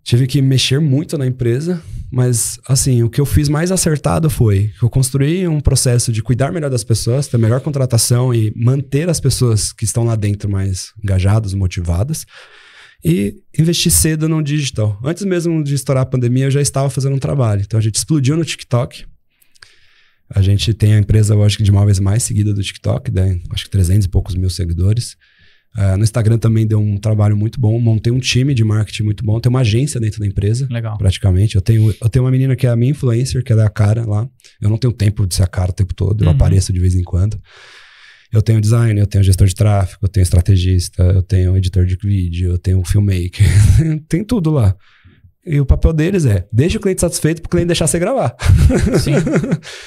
tive que mexer muito na empresa, mas assim, o que eu fiz mais acertado foi que eu construí um processo de cuidar melhor das pessoas, ter melhor contratação e manter as pessoas que estão lá dentro mais engajadas, motivadas, e investir cedo no digital. Antes mesmo de estourar a pandemia, eu já estava fazendo um trabalho. Então a gente explodiu no TikTok. A gente tem a empresa, eu acho que de imóveis mais seguida do TikTok, né? Acho que 300 e poucos mil seguidores. No Instagram também deu um trabalho muito bom. Montei um time de marketing muito bom. Tem uma agência dentro da empresa. Legal. Praticamente. Eu tenho uma menina que é a minha influencer, que ela é a cara lá. Eu não tenho tempo de ser a cara o tempo todo. Eu apareço de vez em quando. Eu tenho design, eu tenho gestor de tráfego, eu tenho estrategista, eu tenho editor de vídeo, eu tenho filmmaker. Tem tudo lá. E o papel deles deixa o cliente satisfeito pro cliente deixar você gravar. Sim.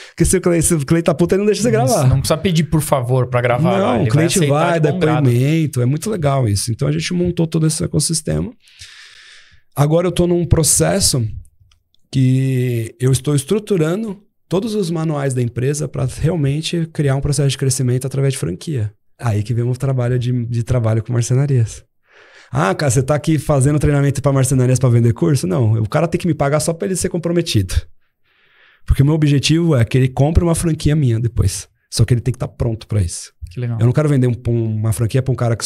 Porque se o cliente tá puto, ele não deixa você gravar. Não precisa pedir por favor para gravar. Não, o cliente vai depoimento. É muito legal isso. Então a gente montou todo esse ecossistema. Agora eu tô num processo que eu estou estruturando todos os manuais da empresa para realmente criar um processo de crescimento através de franquia. Aí que vem o trabalho de trabalho com marcenarias. Cara, você tá aqui fazendo treinamento para marcenarias para vender curso? Não, o cara tem que me pagar só para ele ser comprometido. Porque o meu objetivo é que ele compre uma franquia minha depois. Só que ele tem que estar pronto para isso. Que legal. Eu não quero vender uma franquia para um cara que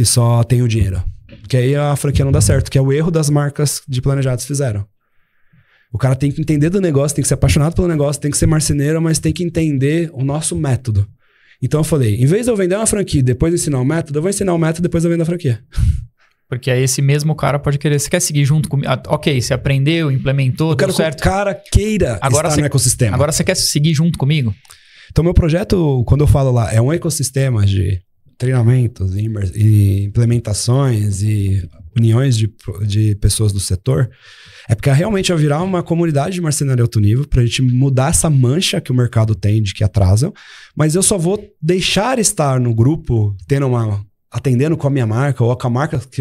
só tem o dinheiro. Porque aí a franquia não dá certo, que é o erro das marcas de planejados fizeram. O cara tem que entender do negócio, tem que ser apaixonado pelo negócio, tem que ser marceneiro, mas tem que entender o nosso método. Então eu falei, em vez de eu vender uma franquia e depois ensinar o método, eu vou ensinar o método e depois eu vendo a franquia. Porque aí esse mesmo cara pode querer... Você quer seguir junto comigo? Ok, você aprendeu, implementou, eu quero que o cara queira estar no ecossistema. Agora você quer seguir junto comigo? Então meu projeto, quando eu falo lá, é um ecossistema de treinamentos e implementações e uniões de pessoas do setor. É porque realmente vai virar uma comunidade de marcenaria alto nível pra gente mudar essa mancha que o mercado tem de que atrasam. Mas eu só vou deixar estar no grupo atendendo com a minha marca ou com a marca que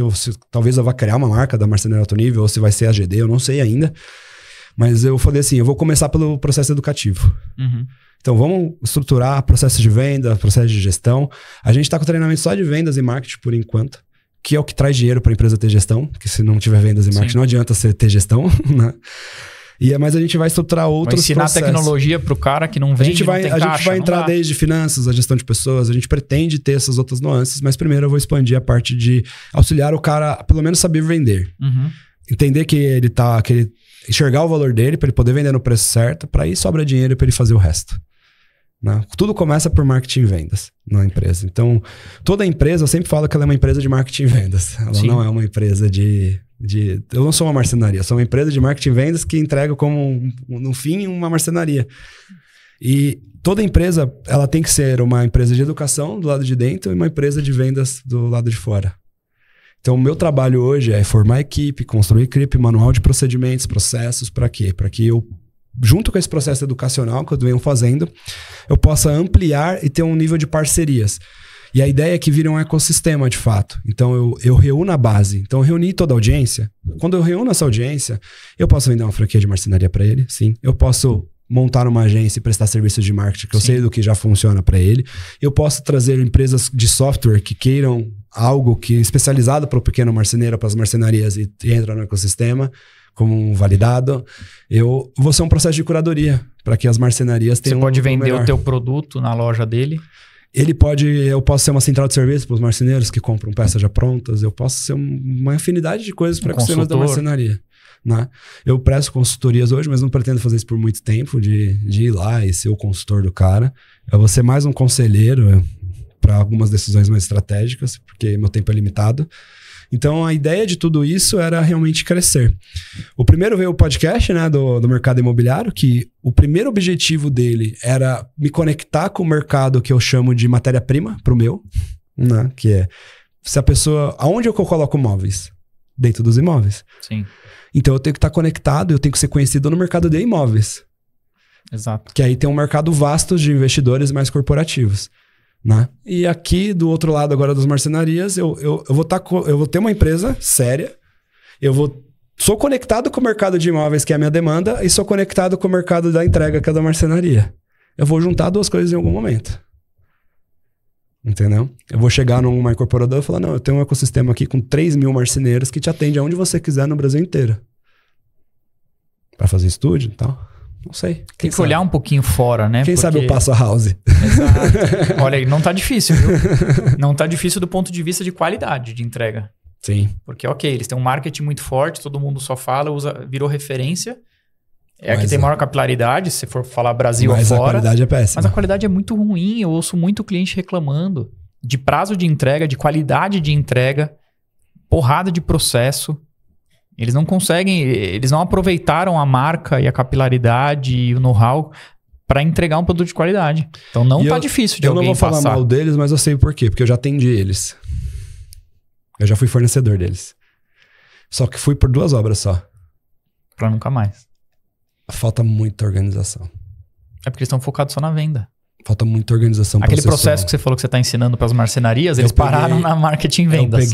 talvez eu vá criar uma marca da marcenaria alto nível ou se vai ser a GD, eu não sei ainda. Mas eu falei assim, eu vou começar pelo processo educativo. Então vamos estruturar processo de venda, processo de gestão. A gente tá com treinamento só de vendas e marketing por enquanto. Que é o que traz dinheiro para a empresa ter gestão, porque se não tiver vendas e marketing, não adianta você ter gestão, né? Mas a gente vai estruturar outros processos. Vai ensinar tecnologia para o cara que não vende, a gente vai entrar desde finanças, a gestão de pessoas, a gente pretende ter essas outras nuances, mas primeiro eu vou expandir a parte de auxiliar o cara a pelo menos saber vender. Entender que ele enxergar o valor dele para ele poder vender no preço certo, para aí sobra dinheiro para ele fazer o resto. Né? Tudo começa por marketing e vendas na empresa. Então, toda empresa, eu sempre falo que ela é uma empresa de marketing e vendas. Ela não é uma empresa eu não sou uma marcenaria, eu sou uma empresa de marketing e vendas que entrega como, no fim, uma marcenaria. E toda empresa, ela tem que ser uma empresa de educação do lado de dentro e uma empresa de vendas do lado de fora. Então, o meu trabalho hoje é formar equipe, construir equipe, manual de procedimentos, processos, para quê? Para que eu, junto com esse processo educacional que eu venho fazendo, eu possa ampliar e ter um nível de parcerias. E a ideia é que vire um ecossistema, de fato. Então, eu reúno a base. Então, eu reuni toda a audiência. Quando eu reúno essa audiência, eu posso vender uma franquia de marcenaria para ele, sim. Eu posso montar uma agência e prestar serviços de marketing, que eu sei do que já funciona para ele. Eu posso trazer empresas de software que queiram algo que especializado para o pequeno marceneiro, para as marcenarias e entra no ecossistema como um validado. Eu vou ser um processo de curadoria para que as marcenarias tenham... Você pode vender o teu produto na loja dele? Eu posso ser uma central de serviço para os marceneiros que compram peças já prontas. Eu posso ser uma infinidade de coisas para ecossistemas da marcenaria. Né? Eu presto consultorias hoje, mas não pretendo fazer isso por muito tempo, de ir lá e ser o consultor do cara. Eu vou ser mais um conselheiro para algumas decisões mais estratégicas, porque meu tempo é limitado. Então, a ideia de tudo isso era realmente crescer. O primeiro veio o podcast, né, do mercado imobiliário, que o primeiro objetivo dele era me conectar com o mercado que eu chamo de matéria-prima para o meu, né, que é se a pessoa... Aonde eu coloco móveis? Dentro dos imóveis. Sim. Então, eu tenho que estar conectado, eu tenho que ser conhecido no mercado de imóveis. Exato. Que aí tem um mercado vasto de investidores mais corporativos. Né? E aqui, do outro lado agora das marcenarias, eu vou ter uma empresa séria, sou conectado com o mercado de imóveis, que é a minha demanda, e sou conectado com o mercado da entrega, que é da marcenaria. Eu vou juntar duas coisas em algum momento. Entendeu? Eu vou chegar numa incorporadora e falar, não, eu tenho um ecossistema aqui com 3 mil marceneiros que te atende aonde você quiser no Brasil inteiro. Para fazer estúdio e tal. Não sei. Tem que olhar um pouquinho fora, né? Quem sabe eu passo a house. Exato. Olha aí, não tá difícil, viu? Não tá difícil do ponto de vista de qualidade de entrega. Sim. Porque, ok, eles têm um marketing muito forte, todo mundo só fala, virou referência. A que tem maior capilaridade, se for falar Brasil afora. Mas a qualidade é péssima. Mas a qualidade é muito ruim. Eu ouço muito cliente reclamando de prazo de entrega, de qualidade de entrega, porrada de processo. Eles não conseguem, eles não aproveitaram a marca e a capilaridade e o know-how para entregar um produto de qualidade. Então não tá difícil de alguém passar. Eu não vou falar mal deles, mas eu sei o porquê. Porque eu já atendi eles. Eu já fui fornecedor deles. Só que fui por 2 obras só. Pra nunca mais. Falta muita organização. É porque eles estão focados só na venda. Falta muita organização processual. Aquele processo que você falou que você está ensinando para as marcenarias, eles pararam na marketing e vendas.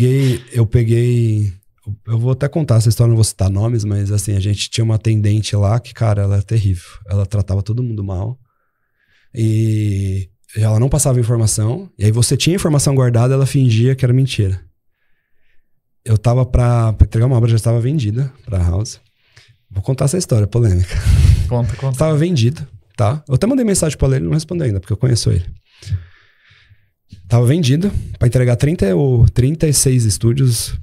Eu peguei... Eu vou até contar essa história, não vou citar nomes, mas assim, a gente tinha uma atendente lá que, cara, ela é terrível. Ela tratava todo mundo mal. E ela não passava informação. E aí você tinha informação guardada, ela fingia que era mentira. Eu tava pra entregar uma obra, já estava vendida pra house. Vou contar essa história, polêmica. Conta. Estava vendida, tá? Eu até mandei mensagem pra ele, ele não respondeu ainda, porque eu conheço ele. Tava vendida pra entregar 36 estúdios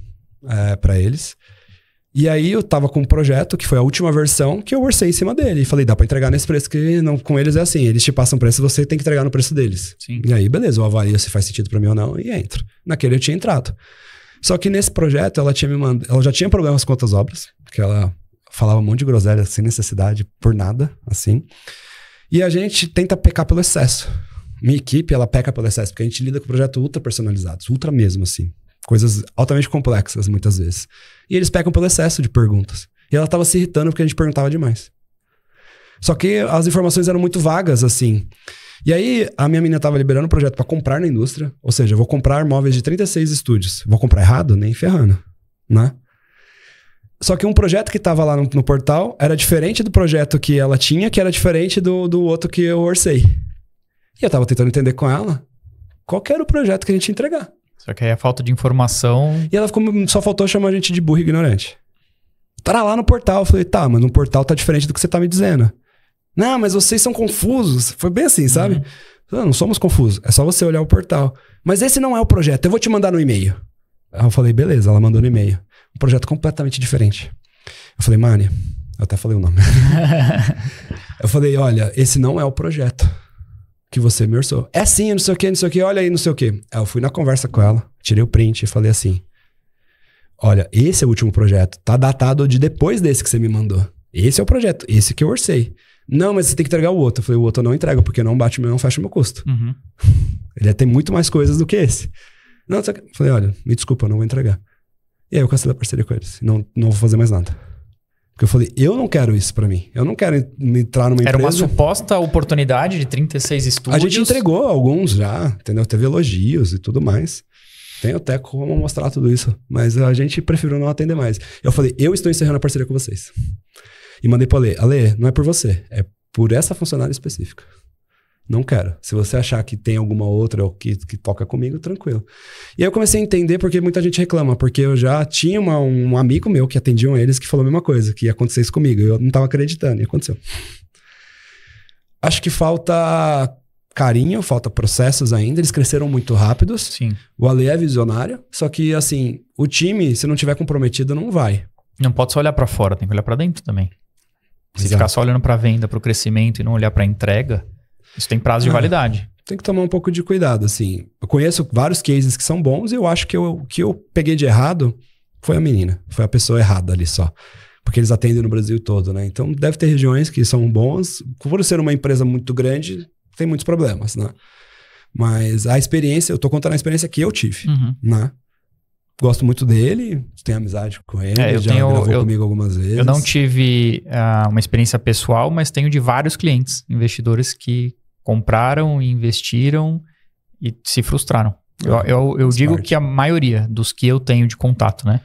pra eles. E aí eu tava com um projeto, que foi a última versão, que eu orcei em cima dele. E falei, dá pra entregar nesse preço, que não, com eles é assim. Eles te passam preço, você tem que entregar no preço deles. Sim. E aí, beleza, eu avalio se faz sentido pra mim ou não e entro. Naquele eu tinha entrado. Só que nesse projeto, ela já tinha problemas com outras obras, porque ela falava um monte de groselha sem necessidade, por nada, assim. E a gente tenta pecar pelo excesso. Minha equipe, ela peca pelo excesso, porque a gente lida com projetos ultra personalizados, ultra mesmo, assim. Coisas altamente complexas, muitas vezes. E eles pecam pelo excesso de perguntas. E ela tava se irritando porque a gente perguntava demais. Só que as informações eram muito vagas, assim. E aí, a minha menina tava liberando um projeto para comprar na indústria. Ou seja, eu vou comprar móveis de 36 estúdios. Vou comprar errado? Nem ferrando, né? Só que um projeto que tava lá no portal era diferente do projeto que ela tinha, que era diferente do outro que eu orcei. E eu tava tentando entender com ela qual que era o projeto que a gente ia entregar. Só que aí a falta de informação... E ela só faltou chamar a gente de burro e ignorante. Tá lá no portal. Eu falei, tá, mas no portal tá diferente do que você tá me dizendo. Não, mas vocês são confusos. Foi bem assim, sabe? Não somos confusos. É só você olhar o portal. Mas esse não é o projeto. Eu vou te mandar no e-mail. Aí eu falei, beleza. Ela mandou no e-mail. Um projeto completamente diferente. Eu falei, Mari... Eu até falei o nome. Eu falei, olha, esse não é o projeto que você me orçou. É sim, não sei o que, olha aí, não sei o que. Aí eu fui na conversa com ela, tirei o print e falei assim, olha, esse é o último projeto. Tá datado de depois desse que você me mandou. Esse é o projeto, esse que eu orcei. Não, mas você tem que entregar o outro. Eu falei, o outro eu não entrego, porque não fecha o meu custo. Uhum. Ele tem muito mais coisas do que esse. Não, eu falei, olha, me desculpa, eu não vou entregar. E aí eu cancelei a parceria com eles. Não vou fazer mais nada. Porque eu falei, eu não quero isso pra mim. Eu não quero entrar numa empresa... Era uma suposta oportunidade de 36 estúdios. A gente entregou alguns já, entendeu? Teve elogios e tudo mais. Tenho até como mostrar tudo isso. Mas a gente preferiu não atender mais. Eu falei, eu estou encerrando a parceria com vocês. E mandei pro Ale. Ale, não é por você. É por essa funcionária específica. Não quero. Se você achar que tem alguma outra ou que toca comigo, tranquilo. E aí eu comecei a entender porque muita gente reclama. Porque eu já tinha um amigo meu que atendiam eles que falou a mesma coisa. Que ia acontecer isso comigo. Eu não estava acreditando. E aconteceu. Acho que falta carinho, falta processos ainda. Eles cresceram muito rápidos. Sim. O Ale é visionário. Só que, assim, o time, se não tiver comprometido, não vai. Não pode só olhar para fora, tem que olhar para dentro também. Se Exato. ficar só olhando para venda, para o crescimento e não olhar para entrega, isso tem prazo de validade. Tem que tomar um pouco de cuidado, assim. Eu conheço vários cases que são bons e eu acho que o que eu peguei de errado foi a menina. Foi a pessoa errada ali só. Porque eles atendem no Brasil todo, né? Então deve ter regiões que são bons. Por ser uma empresa muito grande, tem muitos problemas, né? Mas a experiência, eu tô contando a experiência que eu tive, né? Gosto muito dele, tenho amizade com ele, gravou comigo algumas vezes. Eu não tive uma experiência pessoal, mas tenho de vários clientes, investidores que compraram, investiram e se frustraram. Eu digo que a maioria dos que eu tenho de contato, né?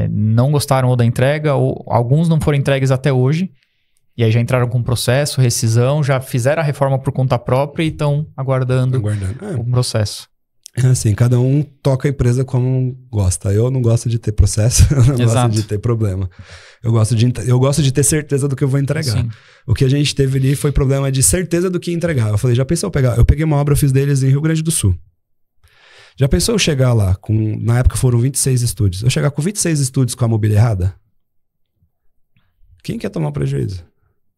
Não gostaram ou da entrega, ou alguns não foram entregues até hoje, e aí já entraram com processo, rescisão, já fizeram a reforma por conta própria e estão aguardando o processo. É assim, cada um toca a empresa como gosta. Eu não gosto de ter processo, eu não gosto de ter problema. Eu gosto de ter certeza do que eu vou entregar. Sim. O que a gente teve ali foi problema de certeza do que entregar. Eu falei, já pensou pegar? Eu peguei uma obra, eu fiz deles em Rio Grande do Sul. Já pensou eu chegar lá, na época foram 26 estúdios, eu chegar com 26 estúdios com a mobília errada? Quem quer tomar prejuízo?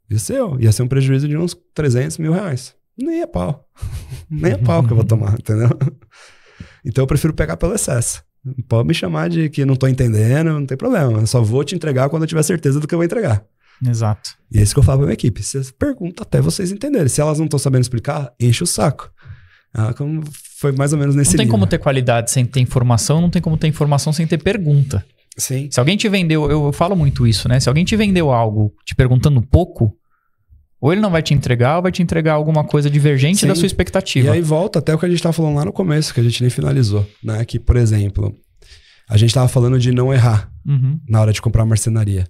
Ia ser um prejuízo de uns 300 mil reais. Nem é pau. Nem é pau que eu vou tomar, entendeu? Então eu prefiro pegar pelo excesso. Pode me chamar de que não tô entendendo, não tem problema. Eu só vou te entregar quando eu tiver certeza do que eu vou entregar. Exato. E é isso que eu falo pra minha equipe. Vocês perguntam até vocês entenderem. Se elas não estão sabendo explicar, enche o saco. Foi mais ou menos nesse nível. Não tem como ter qualidade sem ter informação, não tem como ter informação sem ter pergunta. Sim. Se alguém te vendeu, eu falo muito isso, né? Se alguém te vendeu algo te perguntando pouco, ou ele não vai te entregar, ou vai te entregar alguma coisa divergente da sua expectativa. E aí volta até o que a gente estava falando lá no começo, que a gente nem finalizou, né? Que, por exemplo, a gente estava falando de não errar na hora de comprar marcenaria.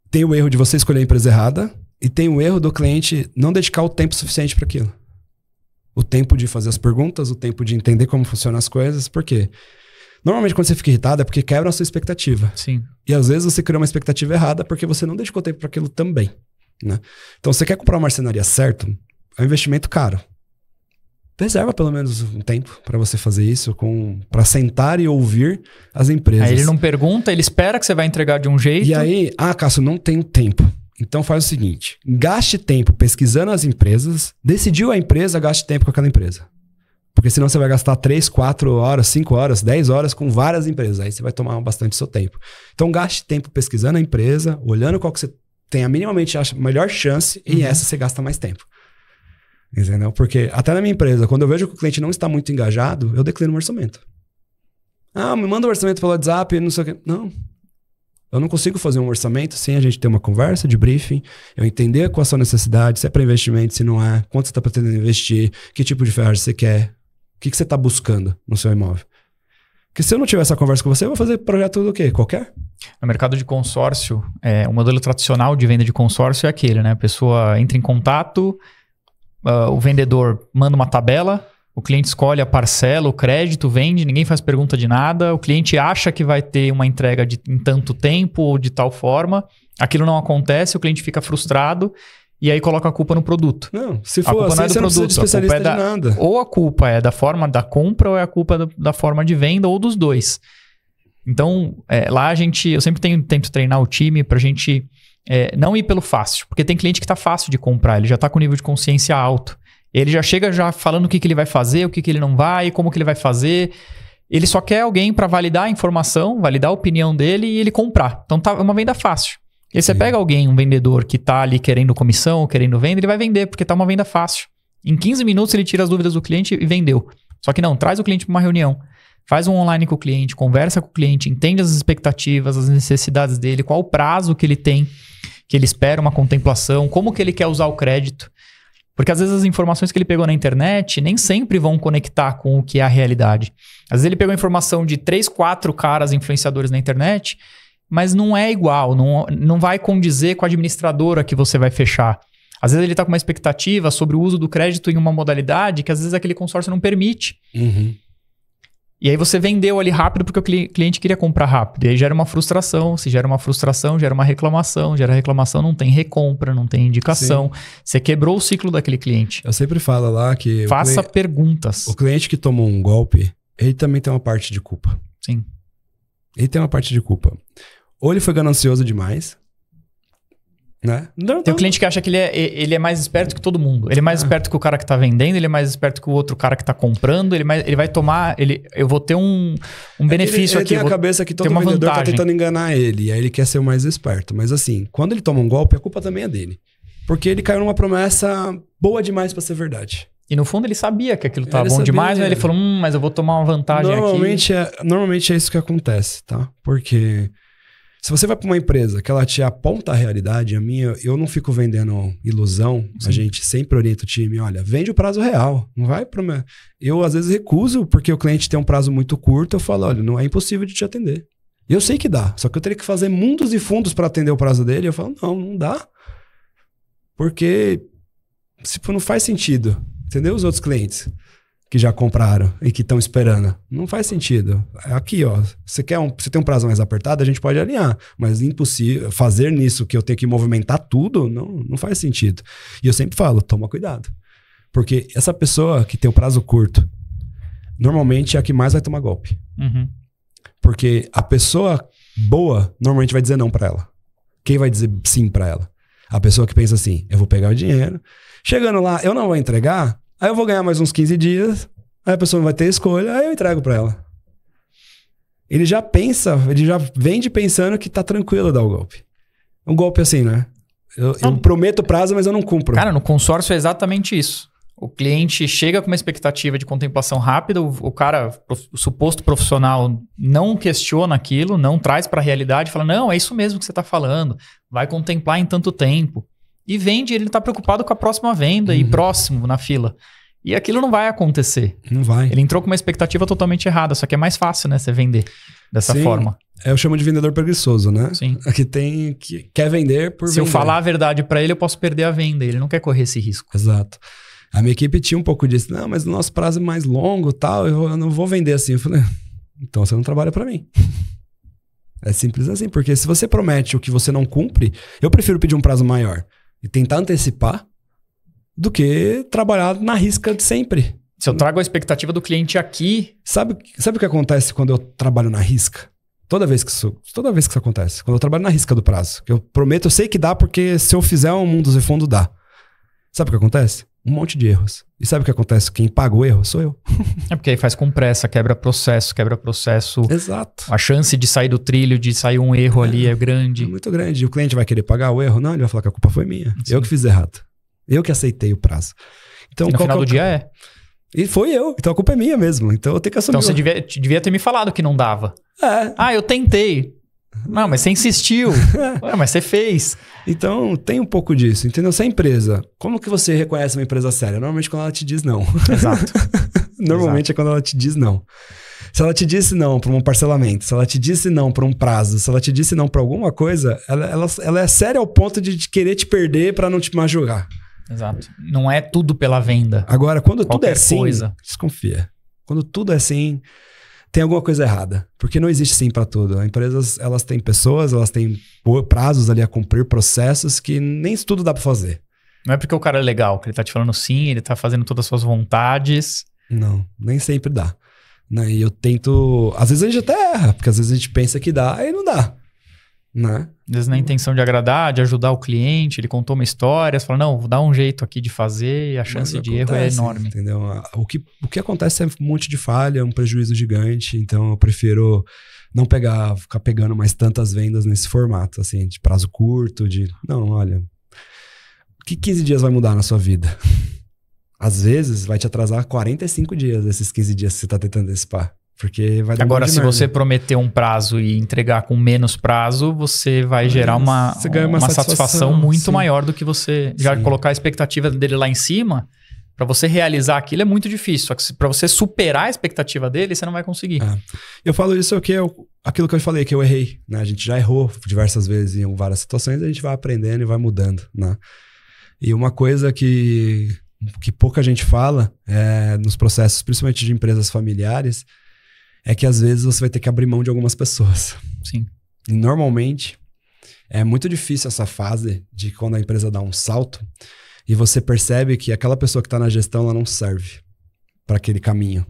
Tem o erro de você escolher a empresa errada e tem o erro do cliente não dedicar o tempo suficiente para aquilo. O tempo de fazer as perguntas, o tempo de entender como funcionam as coisas. Por quê? Normalmente quando você fica irritado é porque quebra a sua expectativa. Sim. E às vezes você criou uma expectativa errada porque você não dedicou tempo para aquilo também. Né? Então, você quer comprar uma marcenaria certo, é um investimento caro. Reserva pelo menos um tempo para você fazer isso, para sentar e ouvir as empresas. Aí ele não pergunta, ele espera que você vai entregar de um jeito. E aí, Cássio, não tenho tempo. Então faz o seguinte, gaste tempo pesquisando as empresas, decidiu a empresa, gaste tempo com aquela empresa. Porque senão você vai gastar 3, 4 horas, 5 horas, 10 horas com várias empresas. Aí você vai tomar bastante seu tempo. Então gaste tempo pesquisando a empresa, olhando qual que você tenha minimamente a melhor chance e essa você gasta mais tempo. Entendeu? Porque até na minha empresa, quando eu vejo que o cliente não está muito engajado, eu declino o orçamento. Me manda um orçamento pelo WhatsApp, não sei o quê. Não. Eu não consigo fazer um orçamento sem a gente ter uma conversa de briefing, eu entender qual a sua necessidade, se é para investimento, se não é, quanto você está pretendendo investir, que tipo de ferragem você quer, o que você está buscando no seu imóvel. Porque se eu não tiver essa conversa com você, eu vou fazer projeto do quê? Qualquer? No mercado de consórcio, o modelo tradicional de venda de consórcio é aquele, né? A pessoa entra em contato, o vendedor manda uma tabela, o cliente escolhe a parcela, o crédito, vende, ninguém faz pergunta de nada, o cliente acha que vai ter uma entrega em tanto tempo ou de tal forma, aquilo não acontece, o cliente fica frustrado e aí coloca a culpa no produto. Não, se for assim, você não precisa de especialista de nada. Ou a culpa é da forma da compra ou é a culpa da forma de venda ou dos dois. Então, lá eu sempre tento treinar o time pra gente não ir pelo fácil. Porque tem cliente que tá fácil de comprar, ele já tá com nível de consciência alto. Ele já chega falando o que ele vai fazer, o que ele não vai, como que ele vai fazer. Ele só quer alguém para validar a informação, validar a opinião dele e ele comprar. Então é uma venda fácil. E aí você pega um vendedor que tá ali querendo comissão, querendo venda, ele vai vender, porque tá uma venda fácil. Em 15 minutos ele tira as dúvidas do cliente e vendeu. Só que não, traz o cliente para uma reunião. Faz um online com o cliente, conversa com o cliente, entende as expectativas, as necessidades dele, qual o prazo que ele tem, que ele espera uma contemplação, como que ele quer usar o crédito. Porque às vezes as informações que ele pegou na internet nem sempre vão conectar com o que é a realidade. Às vezes ele pegou informação de 3, 4 caras influenciadores na internet, mas não é igual, não vai condizer com a administradora que você vai fechar. Às vezes ele está com uma expectativa sobre o uso do crédito em uma modalidade que às vezes aquele consórcio não permite. Uhum. E aí você vendeu ali rápido porque o cliente queria comprar rápido. E aí gera uma frustração. Se gera uma frustração, gera uma reclamação. Gera reclamação, não tem recompra, não tem indicação. Sim. Você quebrou o ciclo daquele cliente. Eu sempre falo lá que... Faça perguntas. O cliente que tomou um golpe, ele também tem uma parte de culpa. Sim. Ele tem uma parte de culpa. Ou ele foi ganancioso demais, né? Tem um cliente que acha que ele é mais esperto que todo mundo. Ele é mais esperto que o cara que tá vendendo, ele é mais esperto que o outro cara que tá comprando, ele vai tomar... eu vou ter um benefício ele aqui. Ele tem a cabeça que todo vendedor vantagem. Tá tentando enganar ele, e aí ele quer ser o mais esperto. Mas assim, quando ele toma um golpe, a culpa também é dele. Porque ele caiu numa promessa boa demais pra ser verdade. E no fundo ele sabia que aquilo tava bom demais, mas ele falou, mas eu vou tomar uma vantagem aqui. Normalmente é isso que acontece, tá? Porque... Se você vai para uma empresa que ela te aponta a realidade, eu não fico vendendo ilusão. Sim. A gente sempre orienta o time, olha, vende o prazo real. Não vai para Eu às vezes recuso porque o cliente tem um prazo muito curto. Eu falo, olha, não é impossível de te atender. Eu sei que dá, só que eu teria que fazer mundos e fundos para atender o prazo dele. Eu falo, não dá. Porque não faz sentido. Entendeu? Os outros clientes que já compraram e que estão esperando. Não faz sentido. Aqui, ó, você tem um prazo mais apertado, a gente pode alinhar, mas impossível fazer nisso que eu tenho que movimentar tudo, não faz sentido. E eu sempre falo, toma cuidado. Porque essa pessoa que tem um prazo curto, normalmente é a que mais vai tomar golpe. Uhum. Porque a pessoa boa, normalmente vai dizer não pra ela. Quem vai dizer sim pra ela? A pessoa que pensa assim, eu vou pegar o dinheiro, chegando lá, eu não vou entregar, aí eu vou ganhar mais uns 15 dias, aí a pessoa não vai ter escolha, aí eu entrego pra ela. Ele já vende pensando que tá tranquilo dar o golpe. Um golpe assim, né? Eu prometo prazo, mas eu não cumpro. Cara, no consórcio é exatamente isso. O cliente chega com uma expectativa de contemplação rápida, o cara, o suposto profissional, não questiona aquilo, não traz pra realidade, fala, não, é isso mesmo que você tá falando, vai contemplar em tanto tempo. E vende, ele tá preocupado com a próxima venda e próximo na fila. E aquilo não vai acontecer. Não vai. Ele entrou com uma expectativa totalmente errada, só que é mais fácil, né, você vender dessa forma. Eu chamo de vendedor preguiçoso, né? Sim. Que quer vender por vender. Se eu falar a verdade pra ele, eu posso perder a venda. Ele não quer correr esse risco. Exato. A minha equipe tinha um pouco disso. Não, mas o nosso prazo é mais longo e tal, eu não vou vender assim. Eu falei, então você não trabalha pra mim. É simples assim, porque se você promete o que você não cumpre, eu prefiro pedir um prazo maior e tentar antecipar do que trabalhar na risca de sempre. Se eu trago a expectativa do cliente aqui... Sabe o que acontece quando eu trabalho na risca? Toda vez que isso acontece. Quando eu trabalho na risca do prazo. Que eu prometo, eu sei que dá, porque se eu fizer um mundos e fundo, dá. Sabe o que acontece? Um monte de erros. E sabe o que acontece? Quem paga o erro sou eu. É porque aí faz com pressa, quebra processo. Exato. A chance de sair do trilho, de sair um erro ali é grande. É muito grande. E o cliente vai querer pagar o erro? Não, ele vai falar que a culpa foi minha. Sim. Eu que fiz errado. Eu que aceitei o prazo. Então, e no final do dia é. E foi eu. Então a culpa é minha mesmo. Então eu tenho que assumir. Então você devia ter me falado que não dava. Eu tentei. Não, mas você insistiu. Mas você fez. Então tem um pouco disso, entendeu? Se a empresa... Como que você reconhece uma empresa séria? Normalmente quando ela te diz não. Exato. Normalmente é quando ela te diz não. Se ela te disse não para um parcelamento, se ela te disse não para um prazo, se ela te disse não para alguma coisa, ela é séria ao ponto de querer te perder para não te machucar. Exato. Não é tudo pela venda. Agora, quando tudo é assim, coisa. Desconfia. Quando tudo é assim, tem alguma coisa errada. Porque não existe sim para tudo. As empresas, elas têm pessoas, elas têm prazos ali a cumprir, processos que nem tudo dá para fazer. Não é porque o cara é legal, que ele tá te falando sim, ele tá fazendo todas as suas vontades. Não, nem sempre dá. Né? E eu tento... Às vezes a gente até erra, porque às vezes a gente pensa que dá, aí não dá. Né? Às vezes na intenção de agradar, de ajudar o cliente, ele contou uma história, você fala, não, vou dar um jeito aqui de fazer, e a chance de erro é enorme. Entendeu? O que acontece é um monte de falha, um prejuízo gigante, então eu prefiro não ficar pegando mais tantas vendas nesse formato, assim, de prazo curto, não, olha, o que 15 dias vai mudar na sua vida? Às vezes vai te atrasar 45 dias esses 15 dias que você está tentando antecipar. Porque vai dar Agora, de se merda. você prometer um prazo e entregar com menos prazo, você vai gerar Você ganha uma satisfação muito sim. maior do que você já Sim. colocar a expectativa dele lá em cima. Para você realizar aquilo é muito difícil. Só que para você superar a expectativa dele, você não vai conseguir. Eu falo isso aquilo que eu falei, que eu errei, né? A gente já errou diversas vezes em várias situações, a gente vai aprendendo e vai mudando, né? E uma coisa que pouca gente fala nos processos, principalmente de empresas familiares, é que às vezes você vai ter que abrir mão de algumas pessoas. Sim. E normalmente é muito difícil essa fase de quando a empresa dá um salto e você percebe que aquela pessoa que está na gestão, ela não serve para aquele caminho.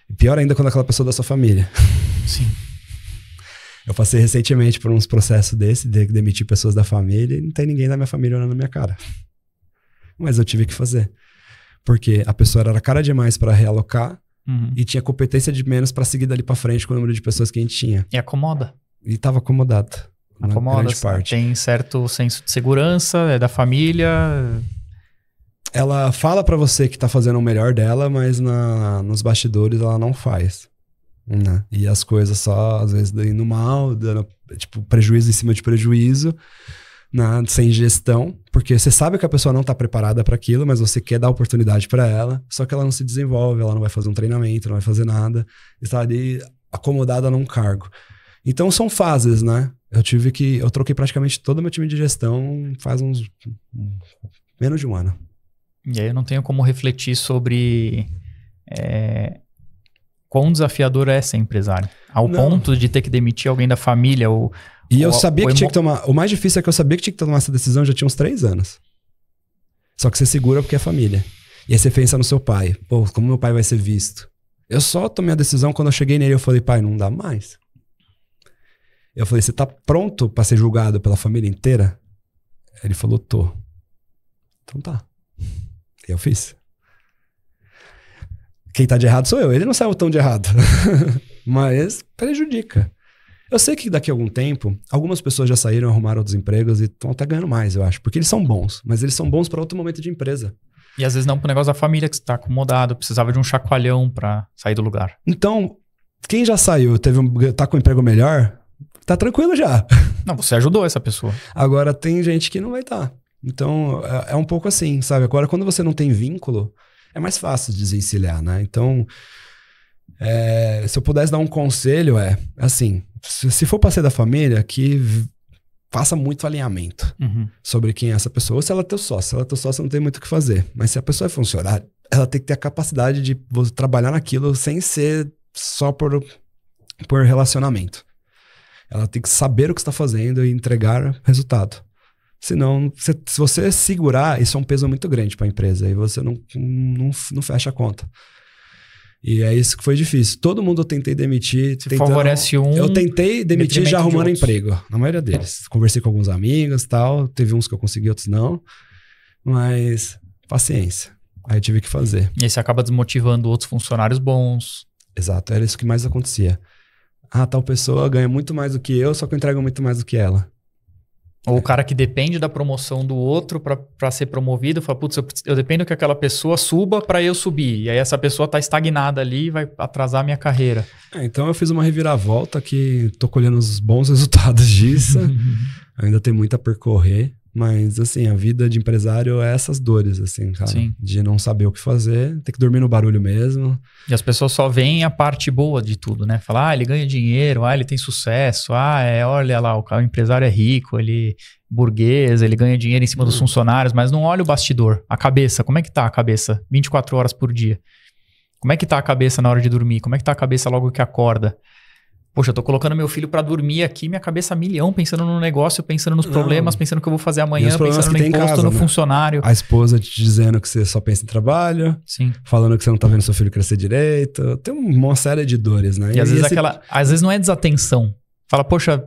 E pior ainda quando aquela pessoa é da sua família. Sim. Eu passei recentemente por uns processos desse, de demitir pessoas da família, e não tem ninguém da minha família olhando na minha cara. Mas eu tive que fazer. Porque a pessoa era cara demais para realocar, e tinha competência de menos para seguir dali para frente com o número de pessoas que a gente tinha. E acomoda. E tava acomodado. Acomoda, grande parte. Tem certo senso de segurança, é da família. Ela fala para você que tá fazendo o melhor dela, mas nos bastidores ela não faz. Né? E as coisas só, às vezes, indo mal, dando tipo, prejuízo em cima de prejuízo, né? Sem gestão, porque você sabe que a pessoa não tá preparada para aquilo, mas você quer dar oportunidade para ela, só que ela não se desenvolve, ela não vai fazer um treinamento, não vai fazer nada, está ali acomodada num cargo. Então são fases, né? Eu troquei praticamente todo o meu time de gestão faz menos de um ano. E aí eu não tenho como refletir sobre quão desafiador é ser empresário. Ao ponto de ter que demitir alguém da família. Eu sabia que tinha que tomar... O mais difícil é que eu sabia que tinha que tomar essa decisão já tinha uns 3 anos. Só que você segura porque é família. E aí você pensa no seu pai. Pô, como meu pai vai ser visto? Eu só tomei a decisão quando eu cheguei nele. Eu falei, pai, não dá mais. Eu falei, você tá pronto pra ser julgado pela família inteira? Ele falou, tô. Então tá. Eu fiz. Quem tá de errado sou eu. Ele não saiu tão de errado. Mas prejudica. Eu sei que daqui a algum tempo, algumas pessoas já saíram, arrumaram outros empregos e estão até ganhando mais, eu acho. Porque eles são bons. Mas eles são bons para outro momento de empresa. E às vezes não pro negócio da família, que você tá acomodado. Precisava de um chacoalhão pra sair do lugar. Então, quem já saiu, tá com um emprego melhor, tá tranquilo já. Não, você ajudou essa pessoa. Agora tem gente que não vai estar. Então, é um pouco assim, sabe? Agora, quando você não tem vínculo, é mais fácil de desencilhar, né? Então, se eu pudesse dar um conselho, assim, se for pra ser da família, que faça muito alinhamento sobre quem é essa pessoa. Ou se ela é teu sócio. Se ela é teu sócio, não tem muito o que fazer. Mas se a pessoa é funcionária, ela tem que ter a capacidade de trabalhar naquilo sem ser só por relacionamento. Ela tem que saber o que está fazendo e entregar resultado. Senão, se você segurar, isso é um peso muito grande para a empresa. E você não fecha a conta. E é isso que foi difícil. Todo mundo eu tentei demitir. Favorece um. Eu tentei demitir já arrumando emprego. Na maioria deles. Conversei com alguns amigos e tal. Teve uns que eu consegui, outros não. Mas paciência. Aí eu tive que fazer. E aí você acaba desmotivando outros funcionários bons. Exato. Era isso que mais acontecia. Tal pessoa ganha muito mais do que eu, só que eu entrego muito mais do que ela. Ou o cara que depende da promoção do outro para ser promovido, fala, putz, eu dependo que aquela pessoa suba para eu subir. E aí essa pessoa tá estagnada ali e vai atrasar a minha carreira. Então eu fiz uma reviravolta que tô colhendo os bons resultados disso. Ainda tem muito a percorrer. Mas, assim, a vida de empresário é essas dores, assim, cara. Sim. De não saber o que fazer, ter que dormir no barulho mesmo. E as pessoas só veem a parte boa de tudo, né? Falar, ele ganha dinheiro, ele tem sucesso, olha lá, o empresário é rico, ele é burguês, ele ganha dinheiro em cima dos funcionários, mas não olha o bastidor, a cabeça. Como é que tá a cabeça 24 horas por dia? Como é que tá a cabeça na hora de dormir? Como é que tá a cabeça logo que acorda? Poxa, eu tô colocando meu filho pra dormir aqui, minha cabeça a milhão, pensando no negócio, pensando nos problemas, pensando no que eu vou fazer amanhã, pensando no imposto, no funcionário. A esposa te dizendo que você só pensa em trabalho. Sim. Falando que você não tá vendo seu filho crescer direito. Tem uma série de dores, né? E às vezes às vezes não é desatenção. Fala, poxa,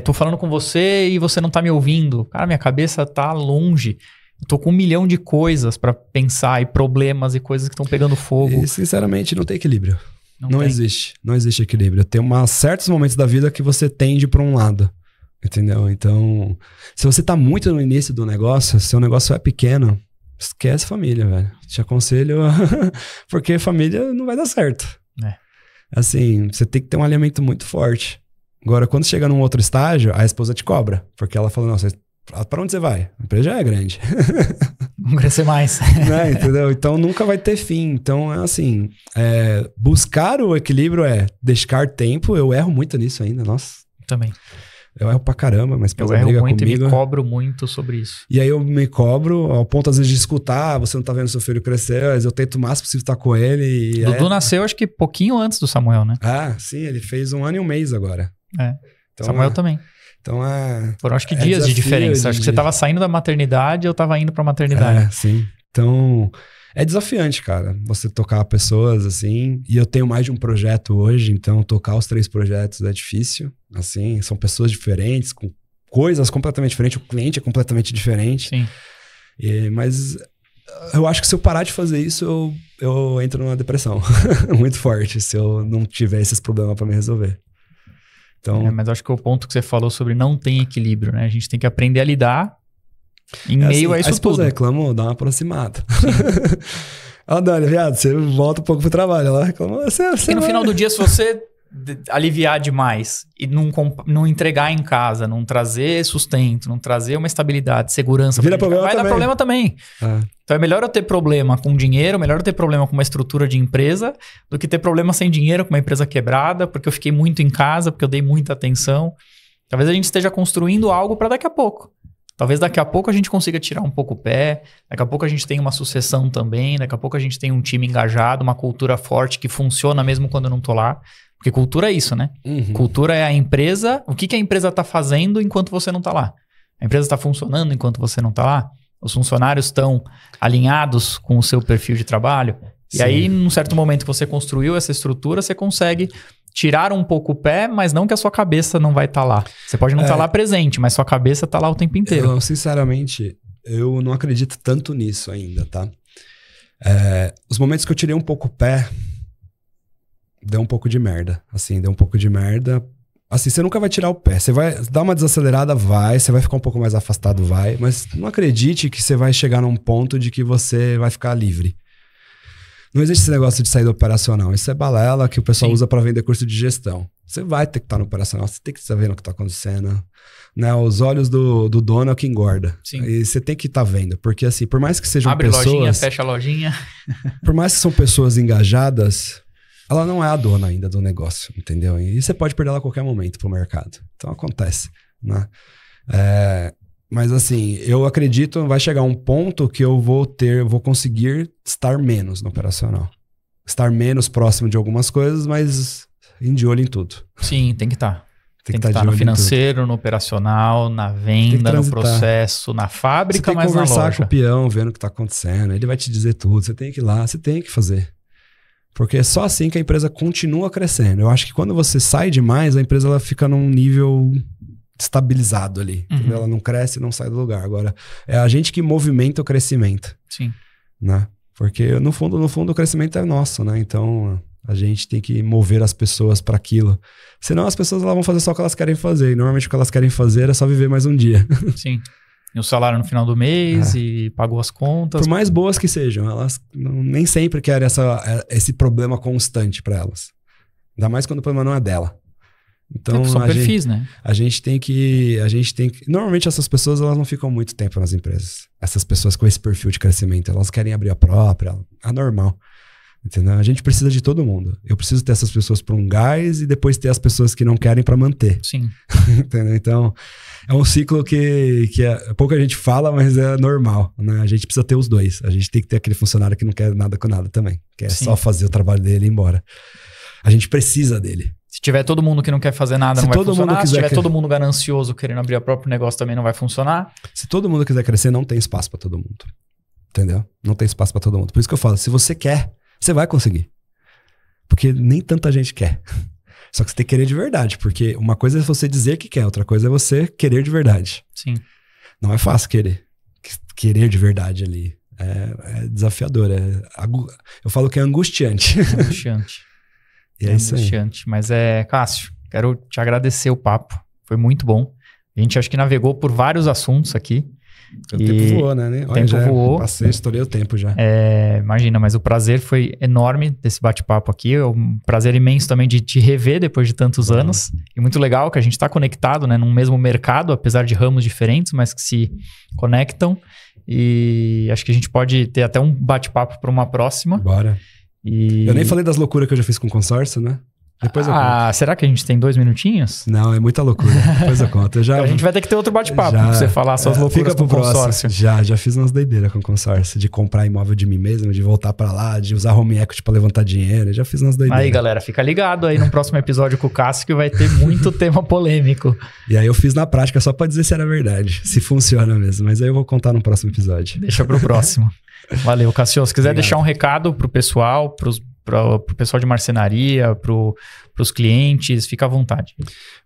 tô falando com você e você não tá me ouvindo. Cara, minha cabeça tá longe. Eu tô com 1 milhão de coisas pra pensar e problemas e coisas que estão pegando fogo. E, sinceramente, não tem equilíbrio. Não existe equilíbrio. Tem certos momentos da vida que você tende para um lado, entendeu? Então, se você tá muito no início do negócio, se o negócio é pequeno, esquece família, velho. Te aconselho, porque família não vai dar certo. Assim, você tem que ter um alinhamento muito forte. Agora, quando chega num outro estágio, a esposa te cobra. Porque ela fala, não, pra onde você vai? A empresa já é grande. Vamos crescer mais. Né? Entendeu? Então, nunca vai ter fim. Então, é assim, buscar o equilíbrio é dedicar tempo. Eu erro muito nisso ainda, nossa. Também. Eu erro pra caramba, mas eu erro muito comigo. E me cobro muito sobre isso. E aí eu me cobro, ao ponto às vezes de escutar, você não tá vendo seu filho crescer, mas eu tento o máximo possível estar com ele. Dudu nasceu acho que pouquinho antes do Samuel, né? Ah, sim, ele fez 1 ano e 1 mês agora. Então, Samuel também. Então foram acho que dias de diferença. Acho que você tava saindo da maternidade, eu tava indo pra maternidade. Sim. Então, é desafiante, cara, você tocar pessoas assim. E eu tenho mais de um projeto hoje, então tocar os 3 projetos é difícil. Assim, são pessoas diferentes, com coisas completamente diferentes. O cliente é completamente diferente. Sim. Mas eu acho que se eu parar de fazer isso, eu entro numa depressão muito forte, se eu não tiver esses problemas pra me resolver. Então, mas acho que o ponto que você falou sobre não tem equilíbrio, né? A gente tem que aprender a lidar em meio a isso tudo. A esposa reclamou, dá uma aproximada. Ela dá, viado, você volta um pouco pro trabalho. Ela reclamou, e no final do dia, se você aliviar demais e não entregar em casa, não trazer sustento, não trazer uma estabilidade, segurança, vai dar problema também. Então é melhor eu ter problema com dinheiro, melhor eu ter problema com uma estrutura de empresa do que ter problema sem dinheiro, com uma empresa quebrada, porque eu fiquei muito em casa, porque eu dei muita atenção. Talvez a gente esteja construindo algo para daqui a pouco. Talvez daqui a pouco a gente consiga tirar um pouco o pé, daqui a pouco a gente tenha uma sucessão também, daqui a pouco a gente tem um time engajado, uma cultura forte que funciona mesmo quando eu não tô lá. Porque cultura é isso, né? Uhum. Cultura é a empresa, o que a empresa está fazendo enquanto você não está lá. A empresa está funcionando enquanto você não está lá. Os funcionários estão alinhados com o seu perfil de trabalho. Sim. E aí, num certo momento que você construiu essa estrutura, você consegue tirar um pouco o pé, mas não que a sua cabeça não vai estar lá. Você pode não estar lá presente, mas sua cabeça está lá o tempo inteiro. Sinceramente, eu não acredito tanto nisso ainda, tá? Os momentos que eu tirei um pouco o pé, deu um pouco de merda. Assim, deu um pouco de merda. Assim, você nunca vai tirar o pé. Você vai dar uma desacelerada, vai. Você vai ficar um pouco mais afastado, vai. Mas não acredite que você vai chegar num ponto de que você vai ficar livre. Não existe esse negócio de sair do operacional. Isso é balela que o pessoal usa para vender curso de gestão. Você vai ter que estar no operacional. Você tem que estar vendo o que está acontecendo. Né? Os olhos do dono é o que engorda. Sim. E você tem que estar vendo. Porque assim, por mais que sejam Abre pessoas... lojinha, fecha a lojinha. Por mais que são pessoas engajadas... Ela não é a dona ainda do negócio, entendeu? E você pode perder ela a qualquer momento pro mercado. Então acontece, né? Mas assim, eu acredito que vai chegar um ponto que eu vou conseguir estar menos no operacional. Estar menos próximo de algumas coisas, mas de olho em tudo. Sim, tem que estar. Tem que estar no financeiro, no operacional, na venda, no processo, na fábrica, mas na loja. Você tem que conversar com o peão, vendo o que está acontecendo. Ele vai te dizer tudo. Você tem que ir lá, você tem que fazer. Porque é só assim que a empresa continua crescendo. Eu acho que quando você sai demais, a empresa ela fica num nível estabilizado ali. Uhum. Ela não cresce e não sai do lugar. Agora, é a gente que movimenta o crescimento. Sim. Né? Porque no fundo o crescimento é nosso, né? Então, a gente tem que mover as pessoas para aquilo. Senão as pessoas elas vão fazer só o que elas querem fazer. E normalmente o que elas querem fazer é só viver mais um dia. Sim. E o salário no final do mês e pagou as contas. Por mais boas que sejam, elas nem sempre querem esse problema constante para elas. Ainda mais quando o problema não é dela. Então, são perfis, né? A gente tem que... Normalmente essas pessoas elas não ficam muito tempo nas empresas. Essas pessoas com esse perfil de crescimento, elas querem abrir a própria, é normal. Entendeu? A gente precisa de todo mundo. Eu preciso ter essas pessoas para um gás e depois ter as pessoas que não querem para manter. Sim. Entendeu? Então, é um ciclo que pouca gente fala, mas é normal. Né? A gente precisa ter os dois. A gente tem que ter aquele funcionário que não quer nada com nada também. Que é só fazer o trabalho dele e ir embora. A gente precisa dele. Se tiver todo mundo que não quer fazer nada, não vai funcionar. Se tiver todo mundo ganancioso querendo abrir o próprio negócio, também não vai funcionar. Se todo mundo quiser crescer, não tem espaço para todo mundo. Entendeu? Não tem espaço para todo mundo. Por isso que eu falo, se você quer, você vai conseguir. Porque nem tanta gente quer. Só que você tem que querer de verdade. Porque uma coisa é você dizer que quer, outra coisa é você querer de verdade. Sim. Não é fácil querer. Querer de verdade ali. É desafiador. Eu falo que é angustiante. Angustiante. E é isso angustiante. Mas Cássio, quero te agradecer o papo. Foi muito bom. A gente acho que navegou por vários assuntos aqui. O tempo voou, né? O tempo voou. Estourei o tempo já. Imagina, mas o prazer foi enorme desse bate-papo aqui. É um prazer imenso também de te rever depois de tantos anos. E muito legal que a gente está conectado, né? Num mesmo mercado, apesar de ramos diferentes, mas que se conectam. E acho que a gente pode ter até um bate-papo para uma próxima. Bora. Eu nem falei das loucuras que eu já fiz com o consórcio, né? Depois eu conto. Será que a gente tem 2 minutinhos? Não, é muita loucura. Depois eu conto. Então a gente vai ter que ter outro bate-papo pra você falar suas loucuras com o consórcio. Já fiz umas doideiras com o consórcio. De comprar imóvel de mim mesmo, de voltar pra lá, de usar home equity pra levantar dinheiro. Já fiz umas doideiras. Aí, galera, fica ligado aí no próximo episódio com o Cássio que vai ter muito tema polêmico. E aí eu fiz na prática só pra dizer se era verdade. Se funciona mesmo. Mas aí eu vou contar no próximo episódio. Deixa pro próximo. Valeu, Cássio. Se quiser deixar um recado pro pessoal, pro pessoal de marcenaria, pros clientes, fica à vontade.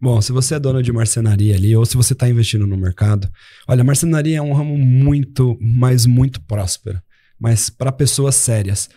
Bom, se você é dono de marcenaria ali, ou se você está investindo no mercado, olha, a marcenaria é um ramo muito, mas muito próspero, mas para pessoas sérias.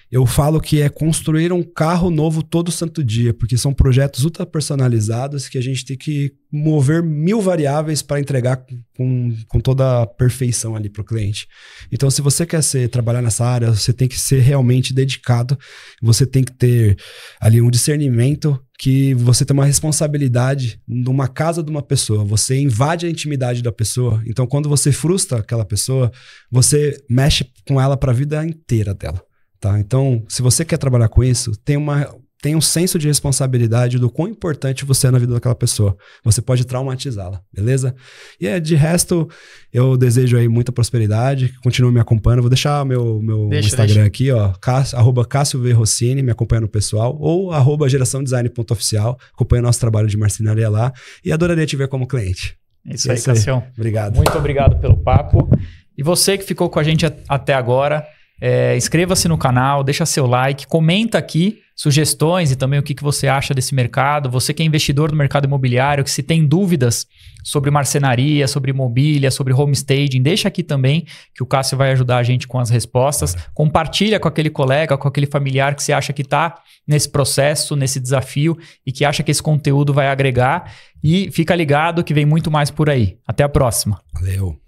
Eu falo que é construir um carro novo todo santo dia, porque são projetos ultra personalizados que a gente tem que mover 1000 variáveis para entregar com toda a perfeição ali para o cliente. Então, se você quer trabalhar nessa área, você tem que ser realmente dedicado, você tem que ter ali um discernimento que você tem uma responsabilidade numa casa de uma pessoa, você invade a intimidade da pessoa, então quando você frustra aquela pessoa, você mexe com ela para a vida inteira dela. Tá? Então, se você quer trabalhar com isso, tem um senso de responsabilidade do quão importante você é na vida daquela pessoa. Você pode traumatizá-la, beleza? E de resto, eu desejo aí muita prosperidade, continue me acompanhando. Vou deixar meu Instagram aqui, ó, @Cássio V. Rossini, me acompanha no pessoal, ou @geraçãodesign.oficial, acompanha nosso trabalho de marcenaria lá, e adoraria te ver como cliente. Isso aí, Cássio. Obrigado. Muito obrigado pelo papo. E você que ficou com a gente até agora, inscreva-se no canal, deixa seu like, comenta aqui sugestões e também o que você acha desse mercado. Você que é investidor no mercado imobiliário, que se tem dúvidas sobre marcenaria, sobre mobília, sobre homestaging, deixa aqui também que o Cássio vai ajudar a gente com as respostas. Compartilha com aquele colega, com aquele familiar que você acha que está nesse processo, nesse desafio e que acha que esse conteúdo vai agregar. E fica ligado que vem muito mais por aí. Até a próxima. Valeu.